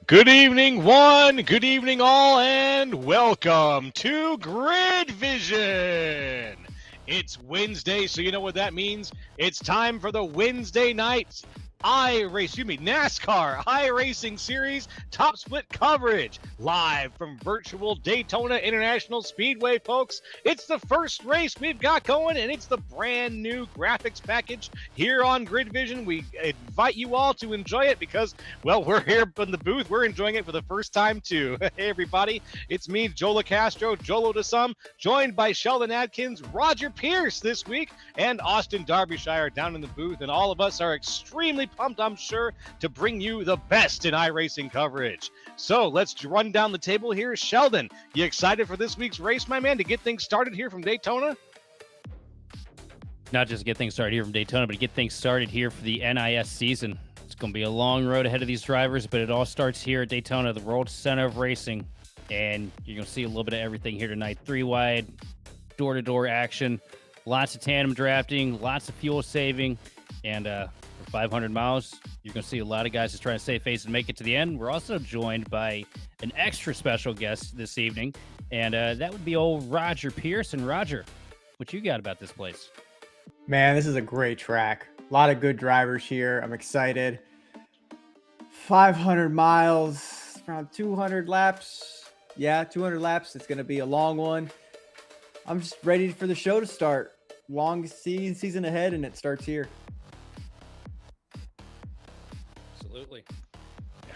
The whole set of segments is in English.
Good evening, one. Good evening, all, and welcome to Grid Vision. It's Wednesday, so you know what that means. It's time for the Wednesday night NASCAR iRacing Series Top Split coverage live from virtual Daytona International Speedway, folks. It's the first race we've got going, and it's the brand new graphics package here on Grid Vision. We invite you all to enjoy it because, well, we're here in the booth. We're enjoying it for the first time, too. Hey, everybody. It's me, Joe Castro, Jolo to some, joined by Sheldon Adkins, Roger Pierce this week, and Austin Derbyshire down in the booth. And all of us are extremely pumped, I'm sure, to bring you the best in iRacing coverage. So let's run down the table here. Sheldon, you excited for this week's race, my man, to get things started here from Daytona? Not just get things started here from Daytona, but get things started here for the NiS season. It's going to be a long road ahead of these drivers, but it all starts here at Daytona, the world center of racing. And you're going to see a little bit of everything here tonight. 3-wide, door-to-door action, lots of tandem drafting, lots of fuel saving, and for 500 miles, you're going to see a lot of guys just trying to save face and make it to the end. We're also joined by an extra special guest this evening, and that would be old Roger Pierce. And Roger, what you got about this place? Man, this is a great track. A lot of good drivers here. I'm excited. 500 miles, around 200 laps. Yeah, 200 laps. It's going to be a long one. I'm just ready for the show to start. Long season ahead, and it starts here. Absolutely.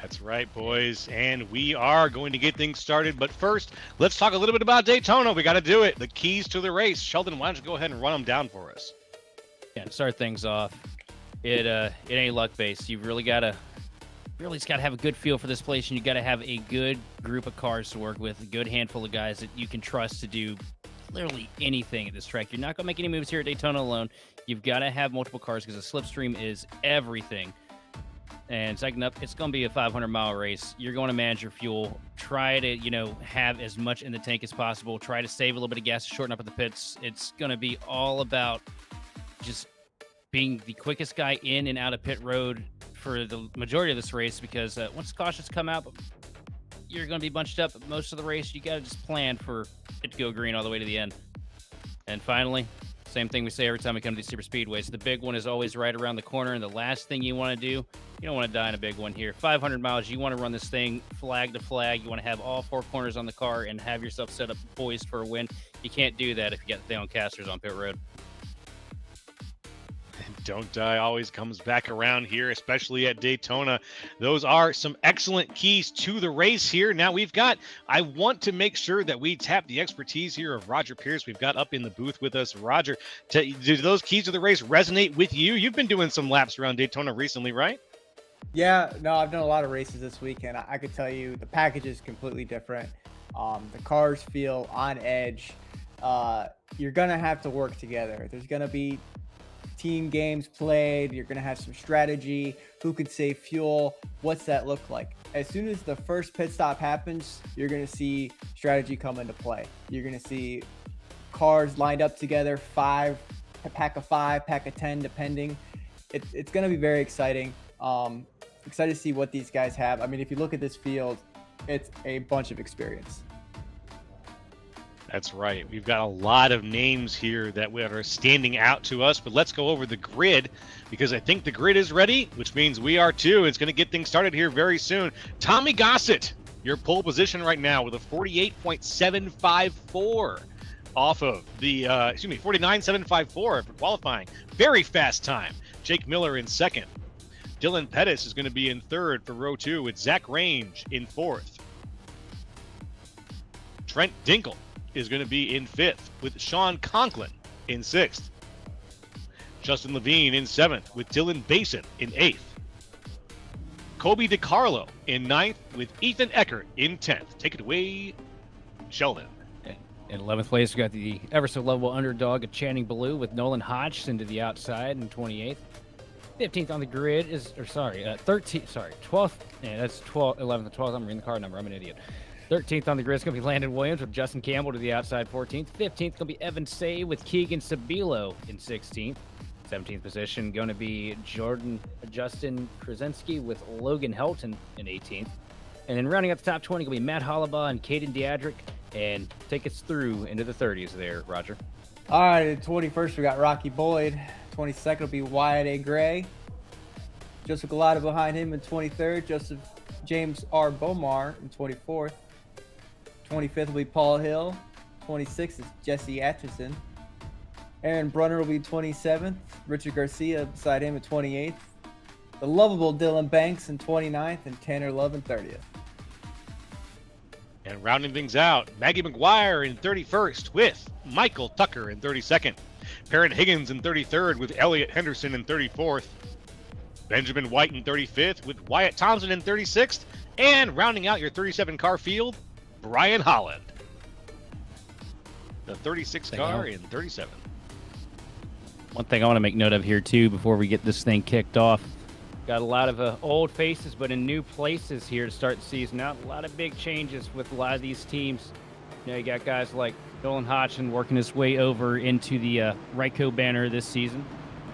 That's right, boys, and we are going to get things started. But first, let's talk a little bit about Daytona. We got to do it. The keys to the race. Sheldon, why don't you go ahead and run them down for us? Yeah, to start things off, it ain't luck based. You really just gotta have a good feel for this place, and you gotta have a good group of cars to work with, a good handful of guys that you can trust to do literally anything at this track. You're not gonna make any moves here at Daytona alone. You've got to have multiple cars because the slipstream is everything. And second up, it's going to be a 500-mile race. You're going to manage your fuel. Try to, have as much in the tank as possible. Try to save a little bit of gas to shorten up at the pits. It's going to be all about just being the quickest guy in and out of pit road for the majority of this race because once cautions come out, you're going to be bunched up. Most of the race, you got to just plan for it to go green all the way to the end. And finally, same thing we say every time we come to these super speedways. The big one is always right around the corner, and the last thing you want to do, you don't want to die in a big one here. 500 miles, you want to run this thing flag to flag. You want to have all four corners on the car and have yourself set up poised for a win. You can't do that if you got Theon Casters on pit road. Don't die always comes back around here, especially at Daytona. Those are some excellent keys to the race here. Now I want to make sure that we tap the expertise here of Roger Pierce. We've got up in the booth with us. Roger, do those keys to the race resonate with you? You've been doing some laps around Daytona recently, right? Yeah, no, I've done a lot of races this weekend. I could tell you the package is completely different. The cars feel on edge. You're going to have to work together. There's going to be team games played. You're going to have some strategy. Who could save fuel? What's that look like? As soon as the first pit stop happens, you're going to see strategy come into play. You're going to see cars lined up together, a pack of 5, pack of 10, depending. It's going to be very exciting. Excited to see what these guys have. I mean, if you look at this field, it's a bunch of experience. That's right. We've got a lot of names here that are standing out to us, but let's go over the grid because I think the grid is ready, which means we are too. It's going to get things started here very soon. Tommy Gossett, your pole position right now with a 48.754 off of the, 49.754 for qualifying. Very fast time. Jake Miller in second. Dylan Pettis is going to be in third for row 2 with Zach Range in fourth. Trent Dinkle is going to be in 5th with Sean Conklin in 6th. Justin Levine in 7th with Dylan Basin in 8th. Kobe DiCarlo in 9th with Ethan Eckert in 10th. Take it away, Sheldon. In 11th place, we got the ever-so-lovable underdog of Channing Ballou with Nolan Hodgson to the outside in 28th. 15th on the grid is, 12th. Yeah, that's 12th, 11th, and 12th. I'm reading the car number. I'm an idiot. 13th on the grid is going to be Landon Williams with Justin Campbell to the outside 14th. 15th going to be Evan Say with Keegan Sabilo in 16th. 17th position going to be Justin Krasinski with Logan Helton in 18th. And then rounding out the top 20 will be Matt Hollabaugh and Caden Diadric. And take us through into the 30s there, Roger. All right, at 21st, we got Rocky Boyd. 22nd will be Wyatt A. Gray. Joseph Galata behind him in 23rd. Joseph James R. Bomar in 24th. 25th will be Paul Hill. 26th is Jesse Atchison. Aaron Brunner will be 27th. Richard Garcia beside him in 28th. The lovable Dylan Banks in 29th, and Tanner Love in 30th. And rounding things out, Maggie McGuire in 31st with Michael Tucker in 32nd. Perrin Higgins in 33rd with Elliot Henderson in 34th. Benjamin White in 35th with Wyatt Thompson in 36th. And rounding out your 37-car field, Brian Holland. The 36 car in 37. One thing I want to make note of here, too, before we get this thing kicked off. Got a lot of old faces, but in new places here to start the season out. A lot of big changes with a lot of these teams. You know, you got guys like Nolan Hodgson working his way over into the Ryco banner this season.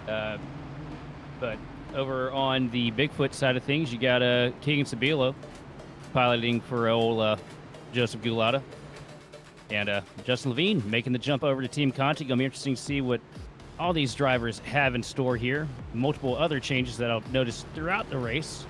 But over on the Bigfoot side of things, you got Keegan Sabilo piloting for old Joseph Gulata. And Justin Levine making the jump over to Team Conti. Going to be interesting to see what all these drivers have in store here. Multiple other changes that I'll notice throughout the race.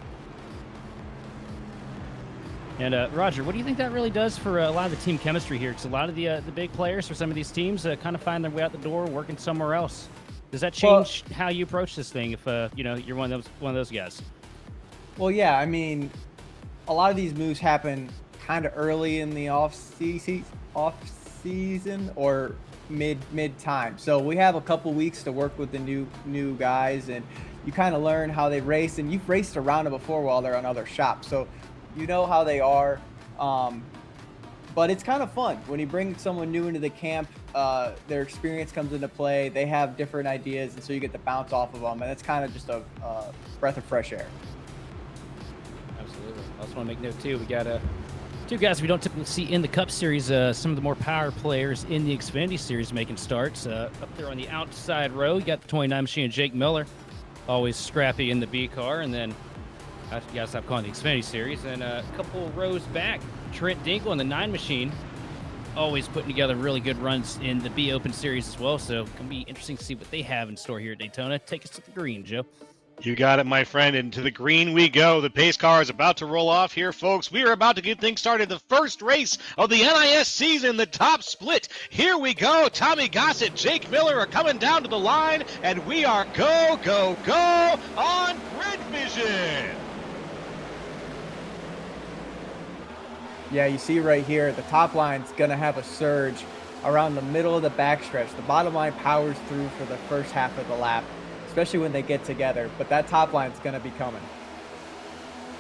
And Roger, what do you think that really does for a lot of the team chemistry here? Because a lot of the big players for some of these teams kind of find their way out the door working somewhere else. Does that change how you approach this thing if you're one of those guys? Well, yeah, I mean, a lot of these moves happen kind of early in the off season or mid time. So we have a couple weeks to work with the new guys, and you kind of learn how they race, and you've raced around them before while they're on other shops, so you know how they are. But it's kind of fun when you bring someone new into the camp. Their experience comes into play. They have different ideas, and so you get to bounce off of them, and it's kind of just a breath of fresh air. Absolutely. I also want to make note too, we got two guys we don't typically see in the Cup Series. Some of the more power players in the Xfinity Series making starts. Up there on the outside row, you got the 29 machine, Jake Miller, always scrappy in the B car. And then, I gotta stop calling the Xfinity Series. And a couple rows back, Trent Dinkle in the 9 machine, always putting together really good runs in the B Open Series as well. So, it's gonna be interesting to see what they have in store here at Daytona. Take us to the green, Joe. You got it, my friend. And to the green we go. The pace car is about to roll off here, folks. We are about to get things started. The first race of the NiS season, the top split. Here we go. Tommy Gossett, Jake Miller are coming down to the line, and we are go, go, go on Grid Vision. Yeah, you see right here, the top line's going to have a surge around the middle of the backstretch. The bottom line powers through for the first half of the lap, especially when they get together, but that top line's going to be coming.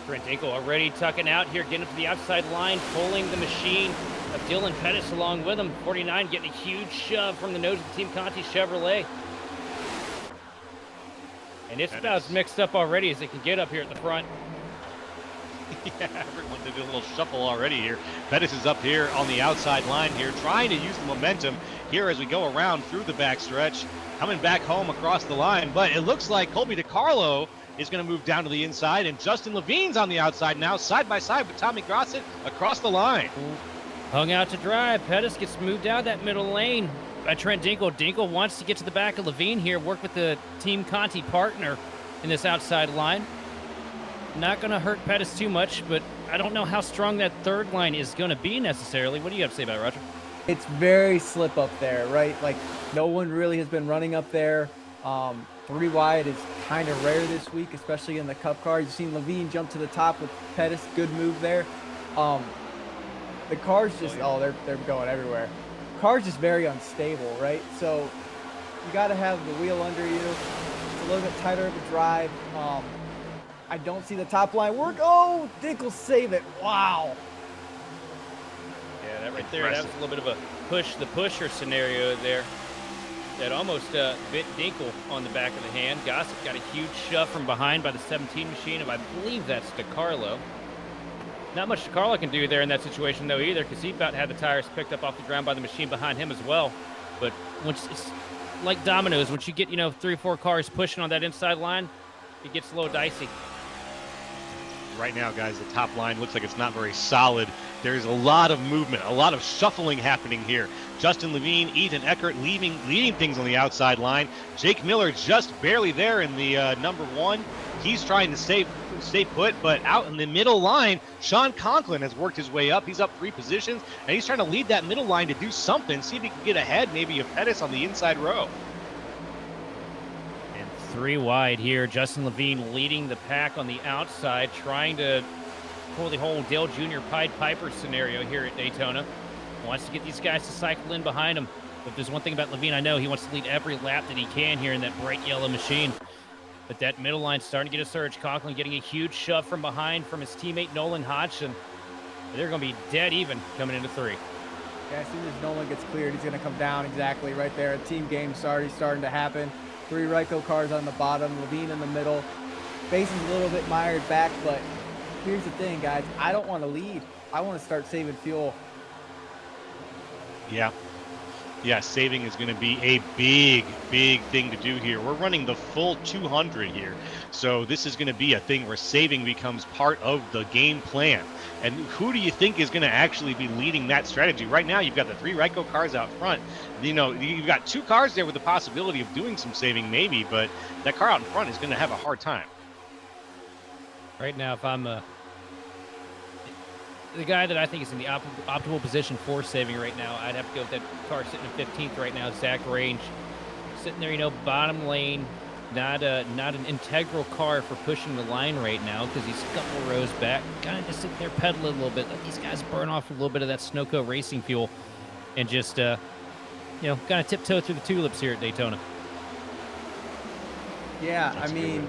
Trent Dinkle already tucking out here, getting up to the outside line, pulling the machine of Dylan Pettis along with him. 49 getting a huge shove from the nose of the Team Conti Chevrolet. And it's about as mixed up already as it can get up here at the front. Yeah, everyone did a little shuffle already here. Pettis is up here on the outside line here, trying to use the momentum here as we go around through the backstretch. Coming back home across the line, but it looks like Colby DiCarlo is going to move down to the inside, and Justin Levine's on the outside now, side by side with Tommy Gossett across the line. Hung out to dry. Pettis gets moved out that middle lane by Trent Dinkle. Dinkle wants to get to the back of Levine here, work with the Team Conti partner in this outside line. Not going to hurt Pettis too much, but I don't know how strong that third line is going to be necessarily. What do you have to say about it, Roger? It's very slip up there, right? Like, no one really has been running up there. 3 wide is kind of rare this week, especially in the Cup car. You've seen Levine jump to the top with Pettis. Good move there. The car's just, they're going everywhere. The car's just very unstable, right? So you got to have the wheel under you. It's a little bit tighter of a drive. I don't see the top line work. Oh, Dinkle save it. Wow. Yeah, that right there, that was a little bit of a push-the-pusher scenario there. That almost bit Dinkle on the back of the hand. Gossett got a huge shove from behind by the 17 machine, and I believe that's DiCarlo. Not much DiCarlo can do there in that situation, though, either, because he about had the tires picked up off the ground by the machine behind him as well. But once it's like dominoes, once you get, 3 or 4 cars pushing on that inside line, it gets a little dicey. right now, guys, the top line looks like it's not very solid. There's a lot of movement, a lot of shuffling happening here. Justin Levine, Ethan Eckert leading things on the outside line. Jake Miller just barely there in the number one. He's trying to stay put, but out in the middle line, Sean Conklin has worked his way up. He's up 3 positions, and he's trying to lead that middle line to do something, see if he can get ahead, maybe of Pettis on the inside row. 3 wide here. Justin Levine leading the pack on the outside, trying to pull the whole Dale Jr. Pied Piper scenario here at Daytona. Wants to get these guys to cycle in behind him. But there's one thing about Levine I know, he wants to lead every lap that he can here in that bright yellow machine. But that middle line starting to get a surge. Conklin getting a huge shove from behind from his teammate Nolan Hodgson. They're going to be dead even coming into 3. Yeah, as soon as Nolan gets cleared, he's going to come down exactly right there. Team game's already starting to happen. 3 Ryko cars on the bottom, Levine in the middle. Basin's a little bit mired back, but here's the thing, guys. I don't want to lead. I want to start saving fuel. Yeah, saving is going to be a big thing to do here. We're running the full 200 here. So this is going to be a thing where saving becomes part of the game plan. And who do you think is going to actually be leading that strategy? Right now, you've got the 3 Ryko cars out front. You know, you've got 2 cars there with the possibility of doing some saving maybe, but that car out in front is going to have a hard time. Right now, if I'm the guy that I think is in the optimal position for saving right now, I'd have to go with that car sitting in 15th right now, Zach Range. Sitting there, you know, bottom lane, not an integral car for pushing the line right now because he's a couple rows back. Kind of just sit there pedaling a little bit, let these guys burn off a little bit of that Snowco racing fuel and just, you know, kind of tiptoe through the tulips here at Daytona. Yeah, That's I mean,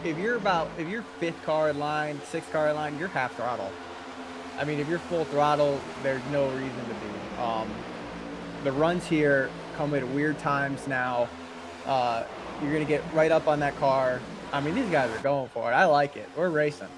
if you're 5th car in line, 6th car in line, you're half throttle. I mean, if you're full throttle, there's no reason to be. The runs here come at weird times now. You're going to get right up on that car. I mean, these guys are going for it. I like it. We're racing.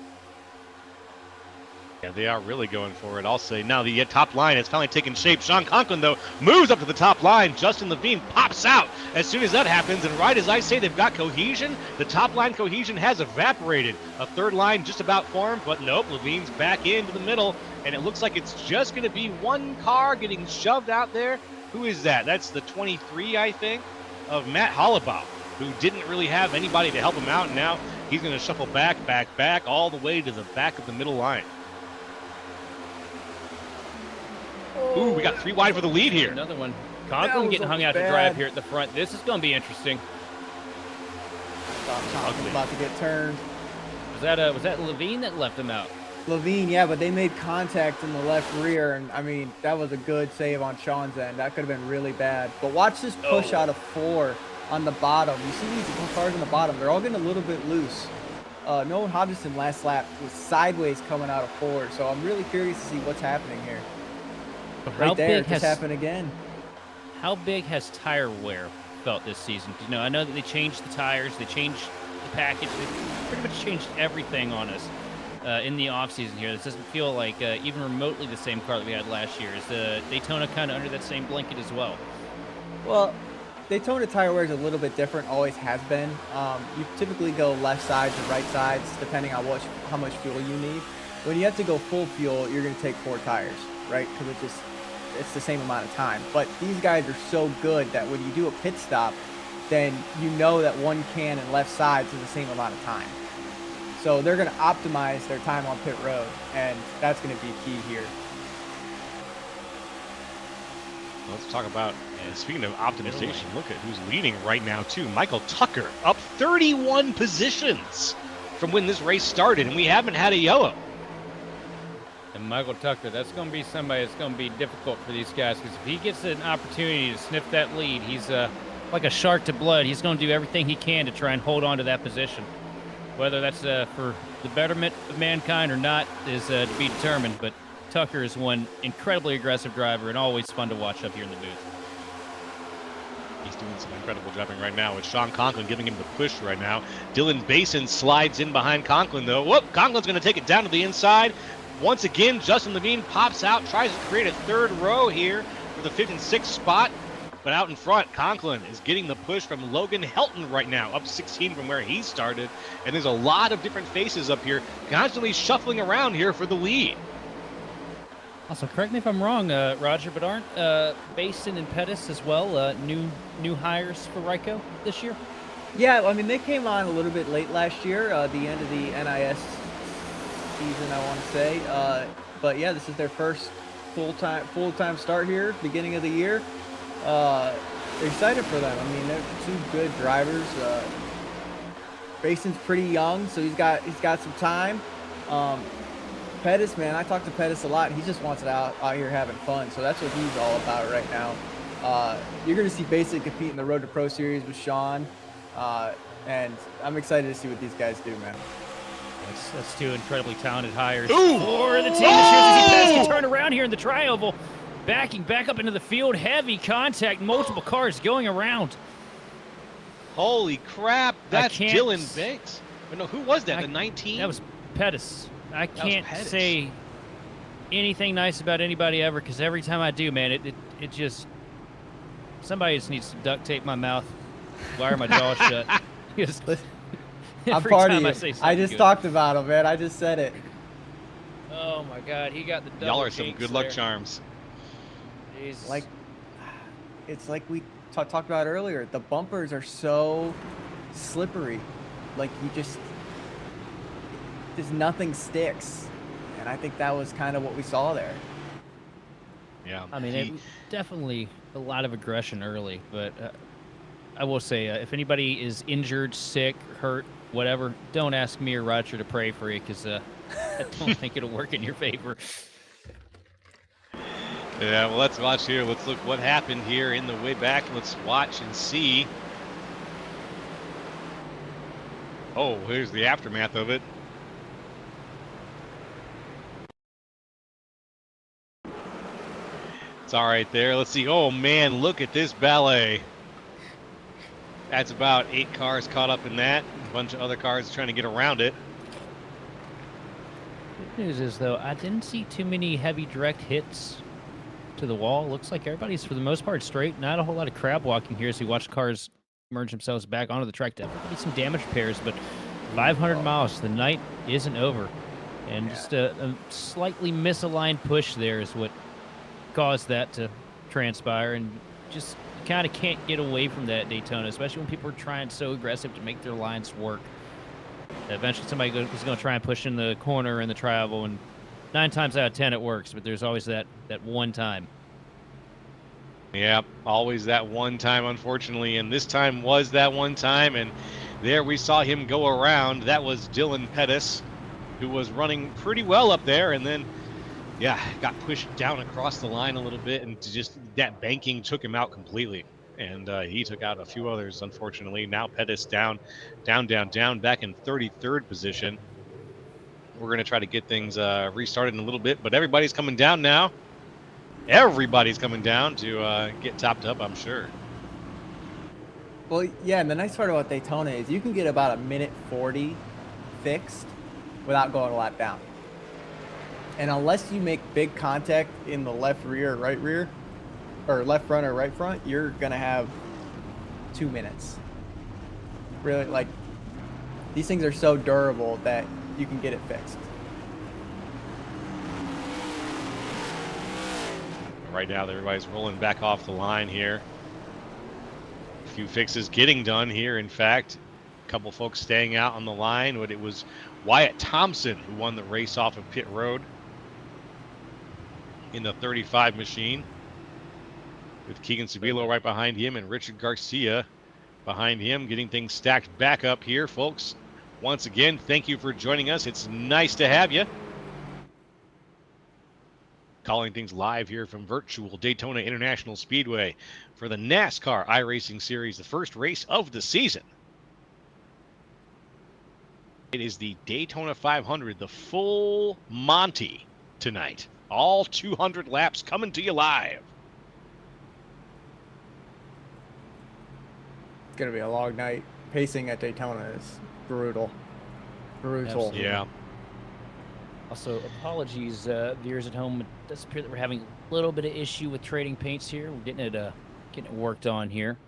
Yeah, they are really going for it. I'll say now the top line has finally taken shape. Sean Conklin, though, moves up to the top line. Justin Levine pops out as soon as that happens. And right as I say they've got cohesion, the top line cohesion has evaporated. A 3rd line just about formed, but nope, Levine's back into the middle. And it looks like it's just going to be 1 car getting shoved out there. Who is that? That's the 23, I think, of Matt Hollabaugh, who didn't really have anybody to help him out. And now he's going to shuffle back, all the way to the back of the middle line. Ooh, we got 3 wide for the lead here. Another one. Conklin getting hung out to drive here at the front. This is going to be interesting. Conklin's about to get turned. Was that Levine that left him out? Levine, yeah, but they made contact in the left rear, and I mean, that was a good save on Sean's end. That could have been really bad. But watch this push out of 4 on the bottom. You see these cars on the bottom, they're all getting a little bit loose. Nolan Hodgson last lap was sideways coming out of 4, so I'm really curious to see what's happening here. Right there, it just happened again. How big has tire wear felt this season? You know, I know that they changed the tires, they changed the package, they pretty much changed everything on us in the offseason here. This doesn't feel like even remotely the same car that we had last year. Is Daytona kind of under that same blanket as well? Well, Daytona tire wear is a little bit different, always has been. You typically go left sides and right sides depending on how much fuel you need. When you have to go full fuel, you're going to take 4 tires, right? Because it's the same amount of time. But these guys are so good that when you do a pit stop, then you know that 1 can in left sides is the same amount of time. So they're going to optimize their time on pit road, and that's going to be key here. Let's talk about, and speaking of optimization, look at who's leading right now, too. Michael Tucker up 31 positions from when this race started, and we haven't had a yellow. And Michael Tucker, that's going to be somebody that's going to be difficult for these guys, because if he gets an opportunity to sniff that lead, he's like a shark to blood. He's going to do everything he can to try and hold on to that position. Whether that's for the betterment of mankind or not is to be determined, but Tucker is one incredibly aggressive driver and always fun to watch up here in the booth. He's doing some incredible driving right now with Sean Conklin giving him the push right now. Dylan Basin slides in behind Conklin, though. Whoop, Conklin's going to take it down to the inside. Once again, Justin Levine pops out, tries to create a 3rd row here for the 5th and 6th spot. But out in front, Conklin is getting the push from Logan Helton right now, up 16 from where he started. And there's a lot of different faces up here, constantly shuffling around here for the lead. Also, correct me if I'm wrong, Roger, but aren't Basin and Pettis as well new hires for Ryko this year? Yeah, I mean, they came on a little bit late last year, the end of the NIS season, I want to say. But yeah, this is their first full-time start here, beginning of the year. Excited for them. I mean, they're two good drivers. Bason's pretty young, so he's got some time. Pettis, man, I talk to Pettis a lot. He just wants it out here having fun. So that's what he's all about right now. You're going to see Basin compete in the Road to Pro Series with Sean. And I'm excited to see what these guys do, man. That's two incredibly talented hires for the team. Pettis can turn around here in the tri-oval. Backing back up into the field. Heavy contact. Multiple cars going around. Holy crap. That's Dylan Banks. But no, who was that? The 19? That was Pettis. I can't say anything nice about anybody ever, because every time I do, man, it just... Somebody just needs to duct tape my mouth, wire my jaw shut. I'm part of you. I just talked about him, man. I just said it. Oh, my God. He got the double. Y'all are some good luck charms. Jesus. Like, it's like we talked about earlier. The bumpers are so slippery. Like, just nothing sticks. And I think that was kind of what we saw there. Yeah. I mean, it was definitely a lot of aggression early, but I will say, if anybody is injured, sick, hurt, whatever, don't ask me or Roger to pray for you, because I don't think it'll work in your favor. Yeah, well, let's watch here. Let's look what happened here in the way back. Let's watch and see. Oh, here's the aftermath of it. It's all right there. Let's see. Oh, man, look at this ballet. That's about 8 cars caught up in that. A bunch of other cars trying to get around it. Good news is, though, I didn't see too many heavy direct hits to the wall. Looks like everybody's, for the most part, straight. Not a whole lot of crab walking here as we watch cars merge themselves back onto the track. Definitely some damage repairs, but 500 miles. The night isn't over. And just a slightly misaligned push there is what caused that to transpire, and just kind of can't get away from that at Daytona, especially when people are trying so aggressive to make their lines work. Eventually somebody is going to try and push in the corner in the tri-oval, and 9 times out of 10 it works, but there's always that one time. Yeah, always that one time, unfortunately, and this time was that one time, and there we saw him go around. That was Dylan Pettis, who was running pretty well up there, and then yeah, got pushed down across the line a little bit, and just that banking took him out completely. And he took out a few others, unfortunately. Now Pettis down, back in 33rd position. We're going to try to get things restarted in a little bit, but everybody's coming down now. Everybody's coming down to get topped up, I'm sure. Well, yeah, and the nice part about Daytona is you can get about 1:40 fixed without going a lap down. And unless you make big contact in the left rear or right rear, or left front or right front, you're going to have 2 minutes. Really, like, these things are so durable that you can get it fixed. Right now, everybody's rolling back off the line here. A few fixes getting done here, in fact. A couple folks staying out on the line, but it was Wyatt Thompson who won the race off of pit road in the 35 machine, with Keegan Sabilo right behind him and Richard Garcia behind him, getting things stacked back up here, folks. Once again, thank you for joining us. It's nice to have you. Calling things live here from virtual Daytona International Speedway for the NASCAR iRacing Series, the first race of the season. It is the Daytona 500, the full Monty tonight. All 200 laps coming to you live. It's going to be a long night. Pacing at Daytona is brutal. Brutal. Absolutely. Yeah. Also, apologies, viewers at home. It does appear that we're having a little bit of issue with trading paints here. We're getting it Getting it worked on here.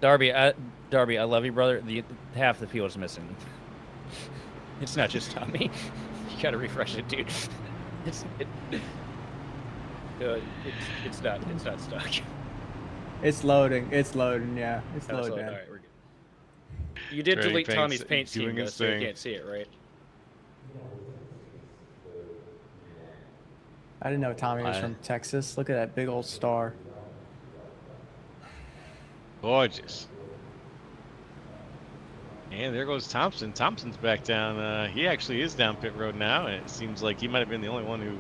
Darby, I love you, brother. Half the field is missing. It's not just Tommy. You gotta refresh it, dude. It's not stuck. It's loading. It's loading. Yeah, it's Oh, loading. all right, we're good. You did Trey delete Paint's Tommy's paint scheme, doing though, his so you thing. can't see it, right? I didn't know Tommy was from Texas. Look at that big old star. Gorgeous. And there goes Thompson. Thompson's back down. He actually is down pit road now, and it seems like he might have been the only one who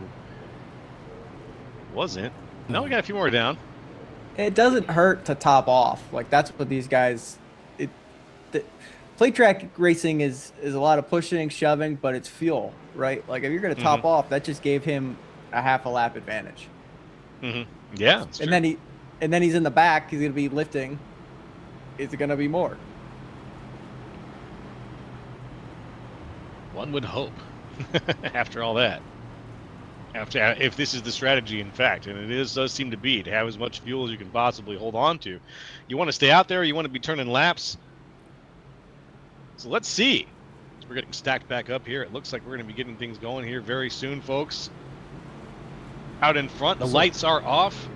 wasn't. No, we got a few more down. It doesn't hurt to top off. Like that's what these guys. Plate track racing is a lot of pushing, shoving, but it's fuel, right? Like if you're gonna top off, that just gave him a half a lap advantage. Yeah, And then he's in the back. He's gonna be lifting. Is it gonna be more? one would hope. After all that, if this is the strategy, in fact, and does seem to be, to have as much fuel as you can possibly hold on to. You want to stay out there. You want to be turning laps. So let's see. We're getting stacked back up here. It looks like we're going to be getting things going here very soon, folks. Out in front, the lights are off.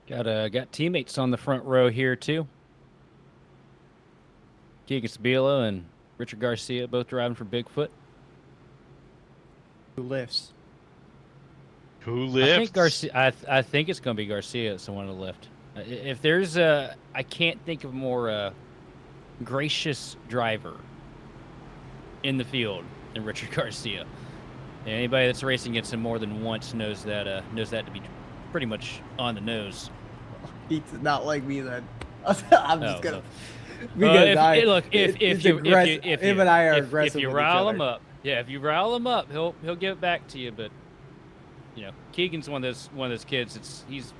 Got teammates on the front row here too. Keegan Sabilo and Richard Garcia both driving for Bigfoot. Who lifts? Who lifts? I think Garcia. I think it's going to be Garcia that's the one to lift. If there's a, I can't think of a more gracious driver in the field than Richard Garcia. And anybody that's racing against him more than once knows that to be pretty much on the nose. He's not like me then. I'm just gonna. If him and I are aggressive. If you with rile each him other. up, if you rile him up, he'll give it back to you. But you know, Keegan's one of those kids. He's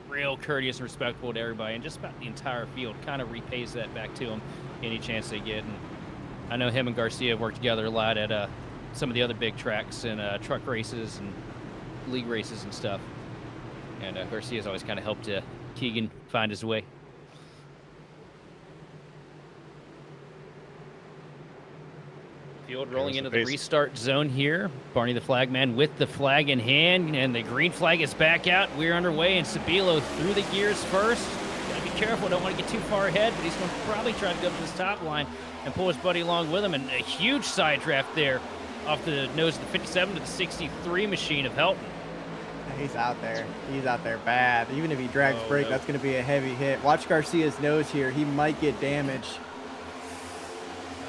real courteous and respectful to everybody, and just about the entire field kind of repays that back to him any chance they get. And I know him and Garcia have worked together a lot at some of the other big tracks and truck races and league races and stuff. And Garcia's always kind of helped Keegan find his way. Field rolling into the restart zone here. Barney the flagman with the flag in hand, and the green flag is back out. We're underway, and Sabilo through the gears first. Gotta be careful, don't want to get too far ahead, but he's going to probably try to go up to this top line and pull his buddy along with him. And a huge side draft there off the nose of the 57 to the 63 machine of Helton. He's out there. He's out there bad. Even if he drags brake, that's going to be a heavy hit. Watch Garcia's nose here. He might get damaged.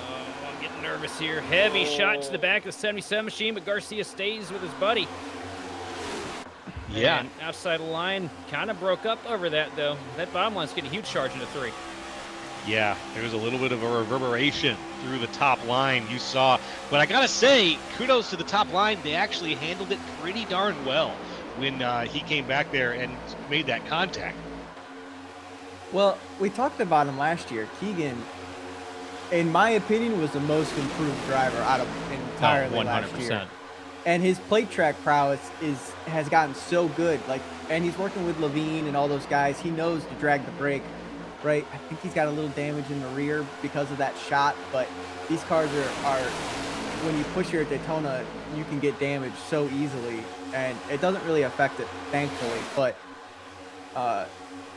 I'm getting nervous here. Heavy shot to the back of the 77 machine, but Garcia stays with his buddy. Yeah. And outside the line, kind of broke up over that, though. That bottom line's getting a huge charge into 3. Yeah, there was a little bit of a reverberation through the top line you saw. But I got to say, kudos to the top line. They actually handled it pretty darn well when he came back there and made that contact. Well, we talked about him last year. Keegan, in my opinion, was the most improved driver out of entirely last year. And his plate track prowess has gotten so good. And he's working with Levine and all those guys. He knows to drag the brake, right? I think he's got a little damage in the rear because of that shot. But these cars are when you push here at Daytona, you can get damaged so easily, and it doesn't really affect it, thankfully. But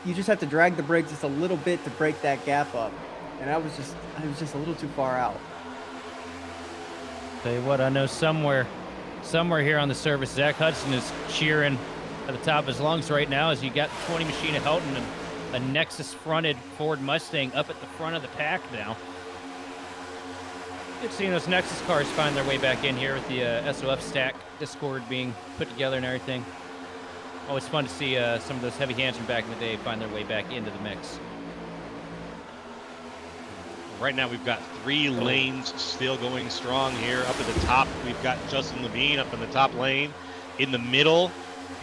you just have to drag the brake just a little bit to break that gap up, and I was just a little too far out. Tell you what, I know somewhere here on the surface, Zach Hudson is cheering at the top of his lungs right now as you got the 20 machine of Helton and a Nexus fronted Ford Mustang up at the front of the pack now. Good seeing those Nexus cars find their way back in here with the SOF stack Discord being put together and everything. Always fun to see some of those heavy hands from back in the day find their way back into the mix. Right now we've got 3 lanes still going strong here. Up at the top, we've got Justin Levine up in the top lane. In the middle,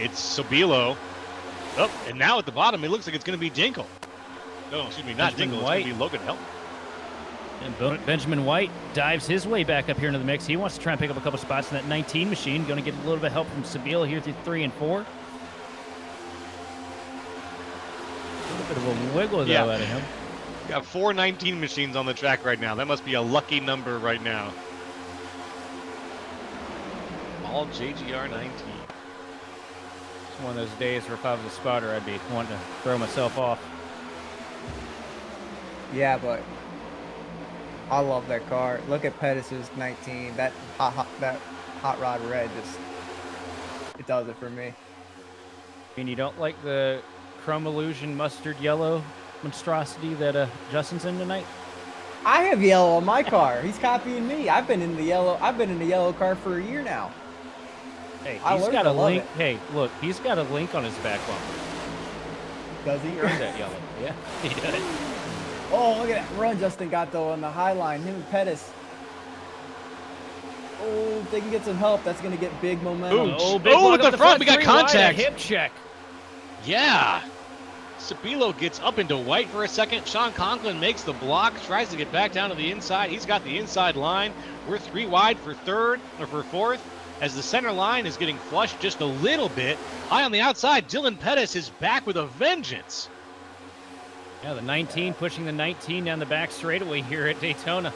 it's Sabilo. Oh, and now at the bottom, it looks like it's going to be Dinkle. No, excuse me, not Dinkle. It's going to be Logan Helton. And Benjamin White dives his way back up here into the mix. He wants to try and pick up a couple spots in that 19 machine. Going to get a little bit of help from Sabila here through 3 and 4. A little bit of a wiggle, though, out of him. Got 4 19 machines on the track right now. That must be a lucky number right now. All JGR 19. It's one of those days where if I was a spotter, I'd be wanting to throw myself off. Yeah, but I love that car. Look at Pettis's 19. That hot rod red just it does it for me. I mean, you don't like the chrome illusion mustard yellow monstrosity that Justin's in tonight? I have yellow on my car. He's copying me. I've been in the yellow car for a year now. Hey, he's got a link. Hey, look, he's got a link on his back bumper. Does he? Earned that yellow. Yeah, he does. Oh, look at that run Justin got though on the high line. Him and Pettis. Oh, if they can get some help, that's going to get big momentum. Ooh, at the front, we got contact. Hip check. Yeah. Sabilo gets up into white for a second. Sean Conklin makes the block, tries to get back down to the inside. He's got the inside line. We're 3 wide for fourth, as the center line is getting flushed just a little bit. High on the outside, Dylan Pettis is back with a vengeance. Yeah, the 19 pushing the 19 down the back straightaway here at Daytona.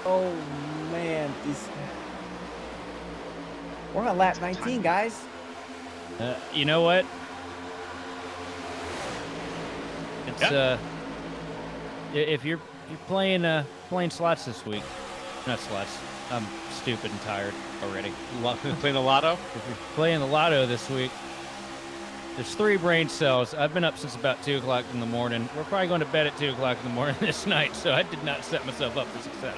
Oh, man. We're on lap 19, guys. You know what? It's if you're playing slots this week, not slots. I'm stupid and tired already. Playing the lotto? If you're playing the lotto this week, there's 3 brain cells. I've been up since about 2 o'clock in the morning. We're probably going to bed at 2 o'clock in the morning this night, so I did not set myself up for success.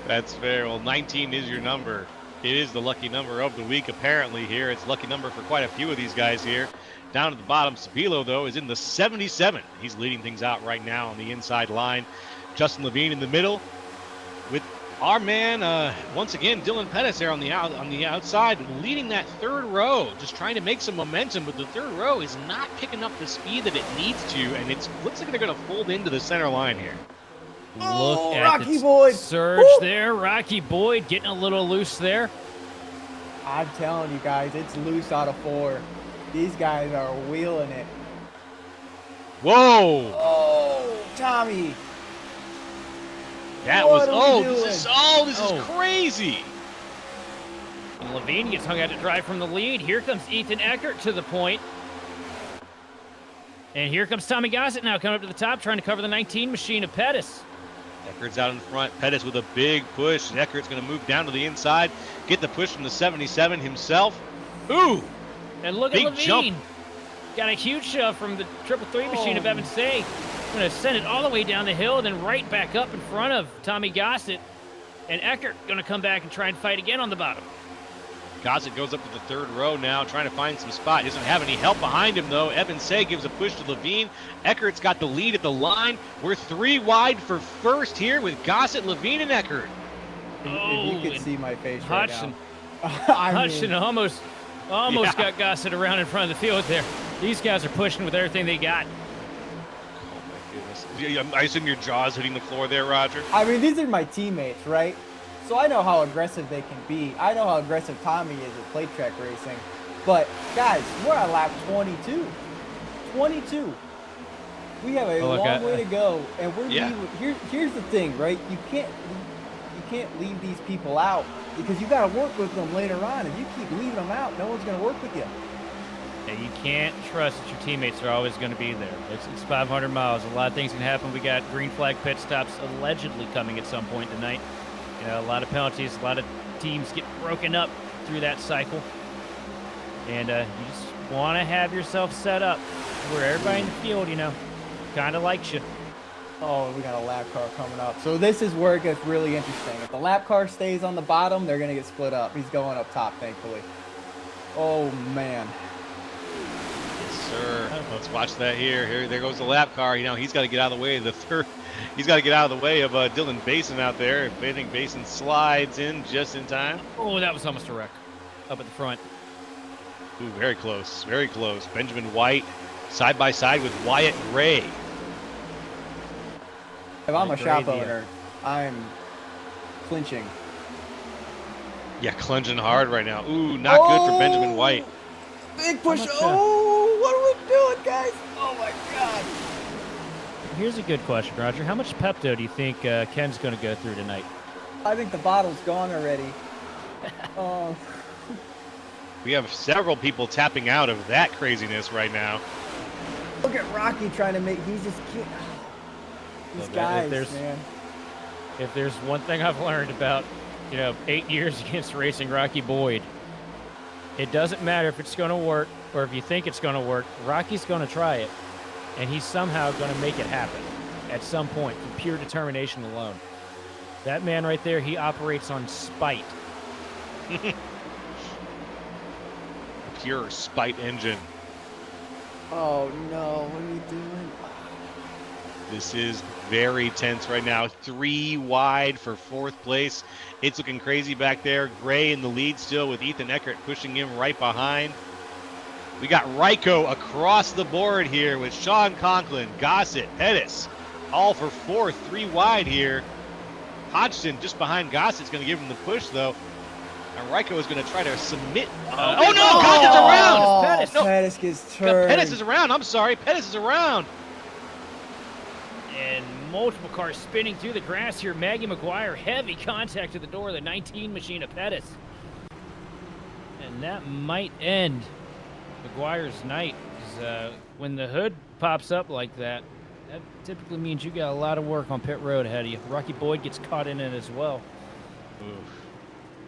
That's fair. Well, 19 is your number. It is the lucky number of the week, apparently, here. It's a lucky number for quite a few of these guys here. Down at the bottom, Sabilo, though, is in the 77. He's leading things out right now on the inside line. Justin Levine in the middle with our man, once again, Dylan Pettis there on the outside, leading that third row, just trying to make some momentum, but the third row is not picking up the speed that it needs to, and it looks like they're going to fold into the center line here. Look at Rocky the Boyd. surge there. Rocky Boyd getting a little loose there. I'm telling you guys, it's loose out of 4. These guys are wheeling it. Whoa! Oh, Tommy. That what was, this is crazy. And Levine gets hung out to drive from the lead. Here comes Ethan Eckert to the point. And here comes Tommy Gossett now coming up to the top, trying to cover the 19 machine of Pettis. Eckert's out in front. Pettis with a big push. Eckert's going to move down to the inside, get the push from the 77 himself. Ooh! And look big at Levine. Jump. Got a huge shove from the 333 machine of Evan Say. Going to send it all the way down the hill, then right back up in front of Tommy Gossett. And Eckert going to come back and try and fight again on the bottom. Gossett goes up to the third row now, trying to find some spot. He doesn't have any help behind him, though. Evan Say gives a push to Levine. Eckert's got the lead at the line. We're 3 wide for first here with Gossett, Levine, and Eckert. If you could see my face Hudson, right now. Hudson almost got Gossett around in front of the field there. These guys are pushing with everything they got. Oh, my goodness. I assume your jaw's hitting the floor there, Roger? I mean, these are my teammates, right? So I know how aggressive they can be. I know how aggressive Tommy is at plate track racing. But, guys, we're on lap 22. 22. We have a long way to go. And we're here's the thing, right? You can't leave these people out because you got to work with them later on. If you keep leaving them out, no one's going to work with you. Yeah, you can't trust that your teammates are always going to be there. It's 500 miles. A lot of things can happen. We got green flag pit stops allegedly coming at some point tonight. You know, a lot of penalties, a lot of teams get broken up through that cycle. And you just want to have yourself set up where everybody in the field, you know, kind of likes you. Oh, we got a lap car coming up. So this is where it gets really interesting. If the lap car stays on the bottom, they're going to get split up. He's going up top, thankfully. Oh, man. Yes, sir. Let's watch that here. There goes the lap car. You know, he's got to get out of the way of the third. He's got to get out of the way of Dylan Basin out there. I think Basin slides in just in time. Oh, that was almost a wreck up at the front. Ooh, very close. Very close. Benjamin White side by side with Wyatt Gray. If I'm a Great shop idea. owner, I'm clinching. Yeah, clunging hard right now. Ooh, not good for Benjamin White. Big push. much, Oh, what are we doing, guys? Oh my God. Here's a good question, Roger. How much Pepto do you think Ken's going to go through tonight? I think the bottle's gone already. Oh. We have several people tapping out of that craziness right now. Look at Rocky trying to make. He's just kidding. These Well, guys, if man. If there's one thing I've learned about, 8 years against racing Rocky Boyd, it doesn't matter if it's going to work or if you think it's going to work. Rocky's going to try it, and he's somehow going to make it happen at some point from pure determination alone. That man right there, he operates on spite. Pure spite engine. Oh no, what are you doing? This is very tense right now. 3 wide for 4th place. It's looking crazy back there. Gray in the lead still with Ethan Eckert pushing him right behind. We got Ryko across the board here with Sean Conklin, Gossett, Pettis, all for 4th, 3 wide here. Hodgson just behind Gossett's going to give him the push though. And Ryko is going to try to submit. Oh no, Gossett's around! Pettis, No. Pettis gets turned. Pettis is around. I'm sorry, Pettis is around. And multiple cars spinning through the grass here. Maggie McGuire, heavy contact to the door of the 19 machine of Pettis. And that might end McGuire's night. When the hood pops up like that, that typically means you got a lot of work on pit road ahead of you. Rocky Boyd gets caught in it as well. Oof.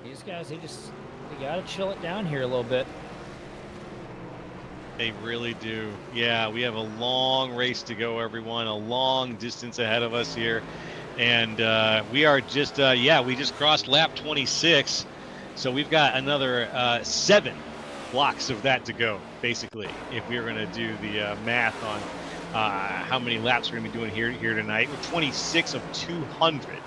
These guys, they got to chill it down here a little bit. They really do. Yeah, we have a long race to go, everyone. A long distance ahead of us here. And we are just, we just crossed lap 26. So we've got another 7 blocks of that to go, basically, if we were going to do the math on how many laps we're going to be doing here tonight. We're 26 of 200.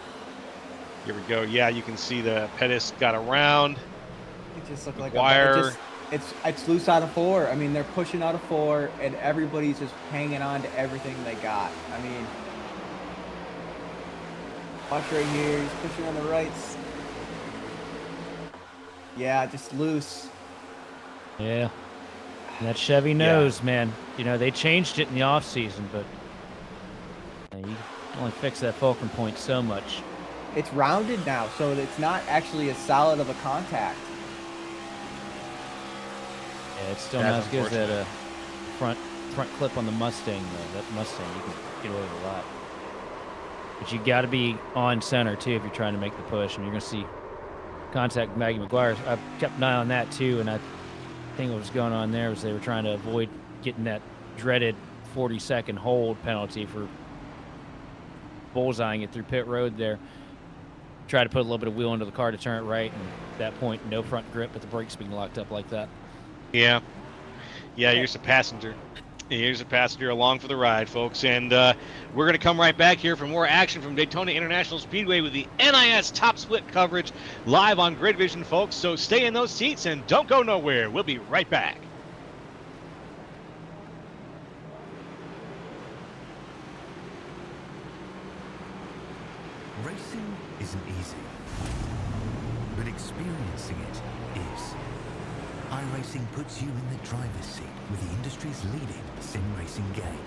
Here we go. Yeah, you can see the Pettis got around. It just looked like McGuire. it's loose out of 4. I mean, they're pushing out of 4, and everybody's just hanging on to everything they got. I mean, watch right here. He's pushing on the rights. Yeah, just loose. Yeah. And that Chevy knows, man. They changed it in the off season, but you can only fix that fulcrum point so much. It's rounded now, so it's not actually as solid of a contact. Yeah, it's still That's not as good as that front clip on the Mustang, though. That Mustang, you can get away with a lot. But you got to be on center, too, if you're trying to make the push. And you're going to see contact with Maggie McGuire. I've kept an eye on that, too, and I think what was going on there was they were trying to avoid getting that dreaded 40-second hold penalty for bullseyeing it through pit road there. Try to put a little bit of wheel into the car to turn it right, and at that point, no front grip, but the brakes being locked up like that. Yeah. Yeah, here's a passenger. Here's a passenger along for the ride, folks. And we're going to come right back here for more action from Daytona International Speedway with the NiS Top Split coverage live on Grid Vision, folks. So stay in those seats and don't go nowhere. We'll be right back. Racing isn't easy, but experiencing it is. iRacing puts you in the driver's seat with the industry's leading sim racing game.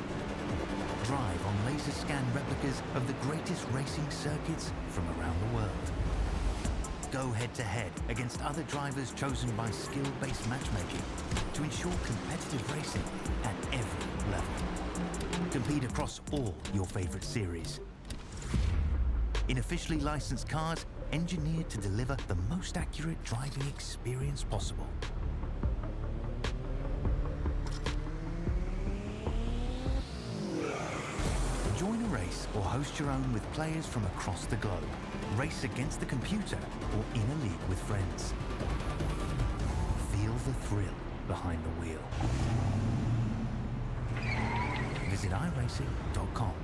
Drive on laser scan replicas of the greatest racing circuits from around the world. Go head to head against other drivers chosen by skill-based matchmaking to ensure competitive racing at every level. Compete across all your favorite series. In officially licensed cars, engineered to deliver the most accurate driving experience possible. Join a race or host your own with players from across the globe. Race against the computer or in a league with friends. Feel the thrill behind the wheel. Visit iRacing.com.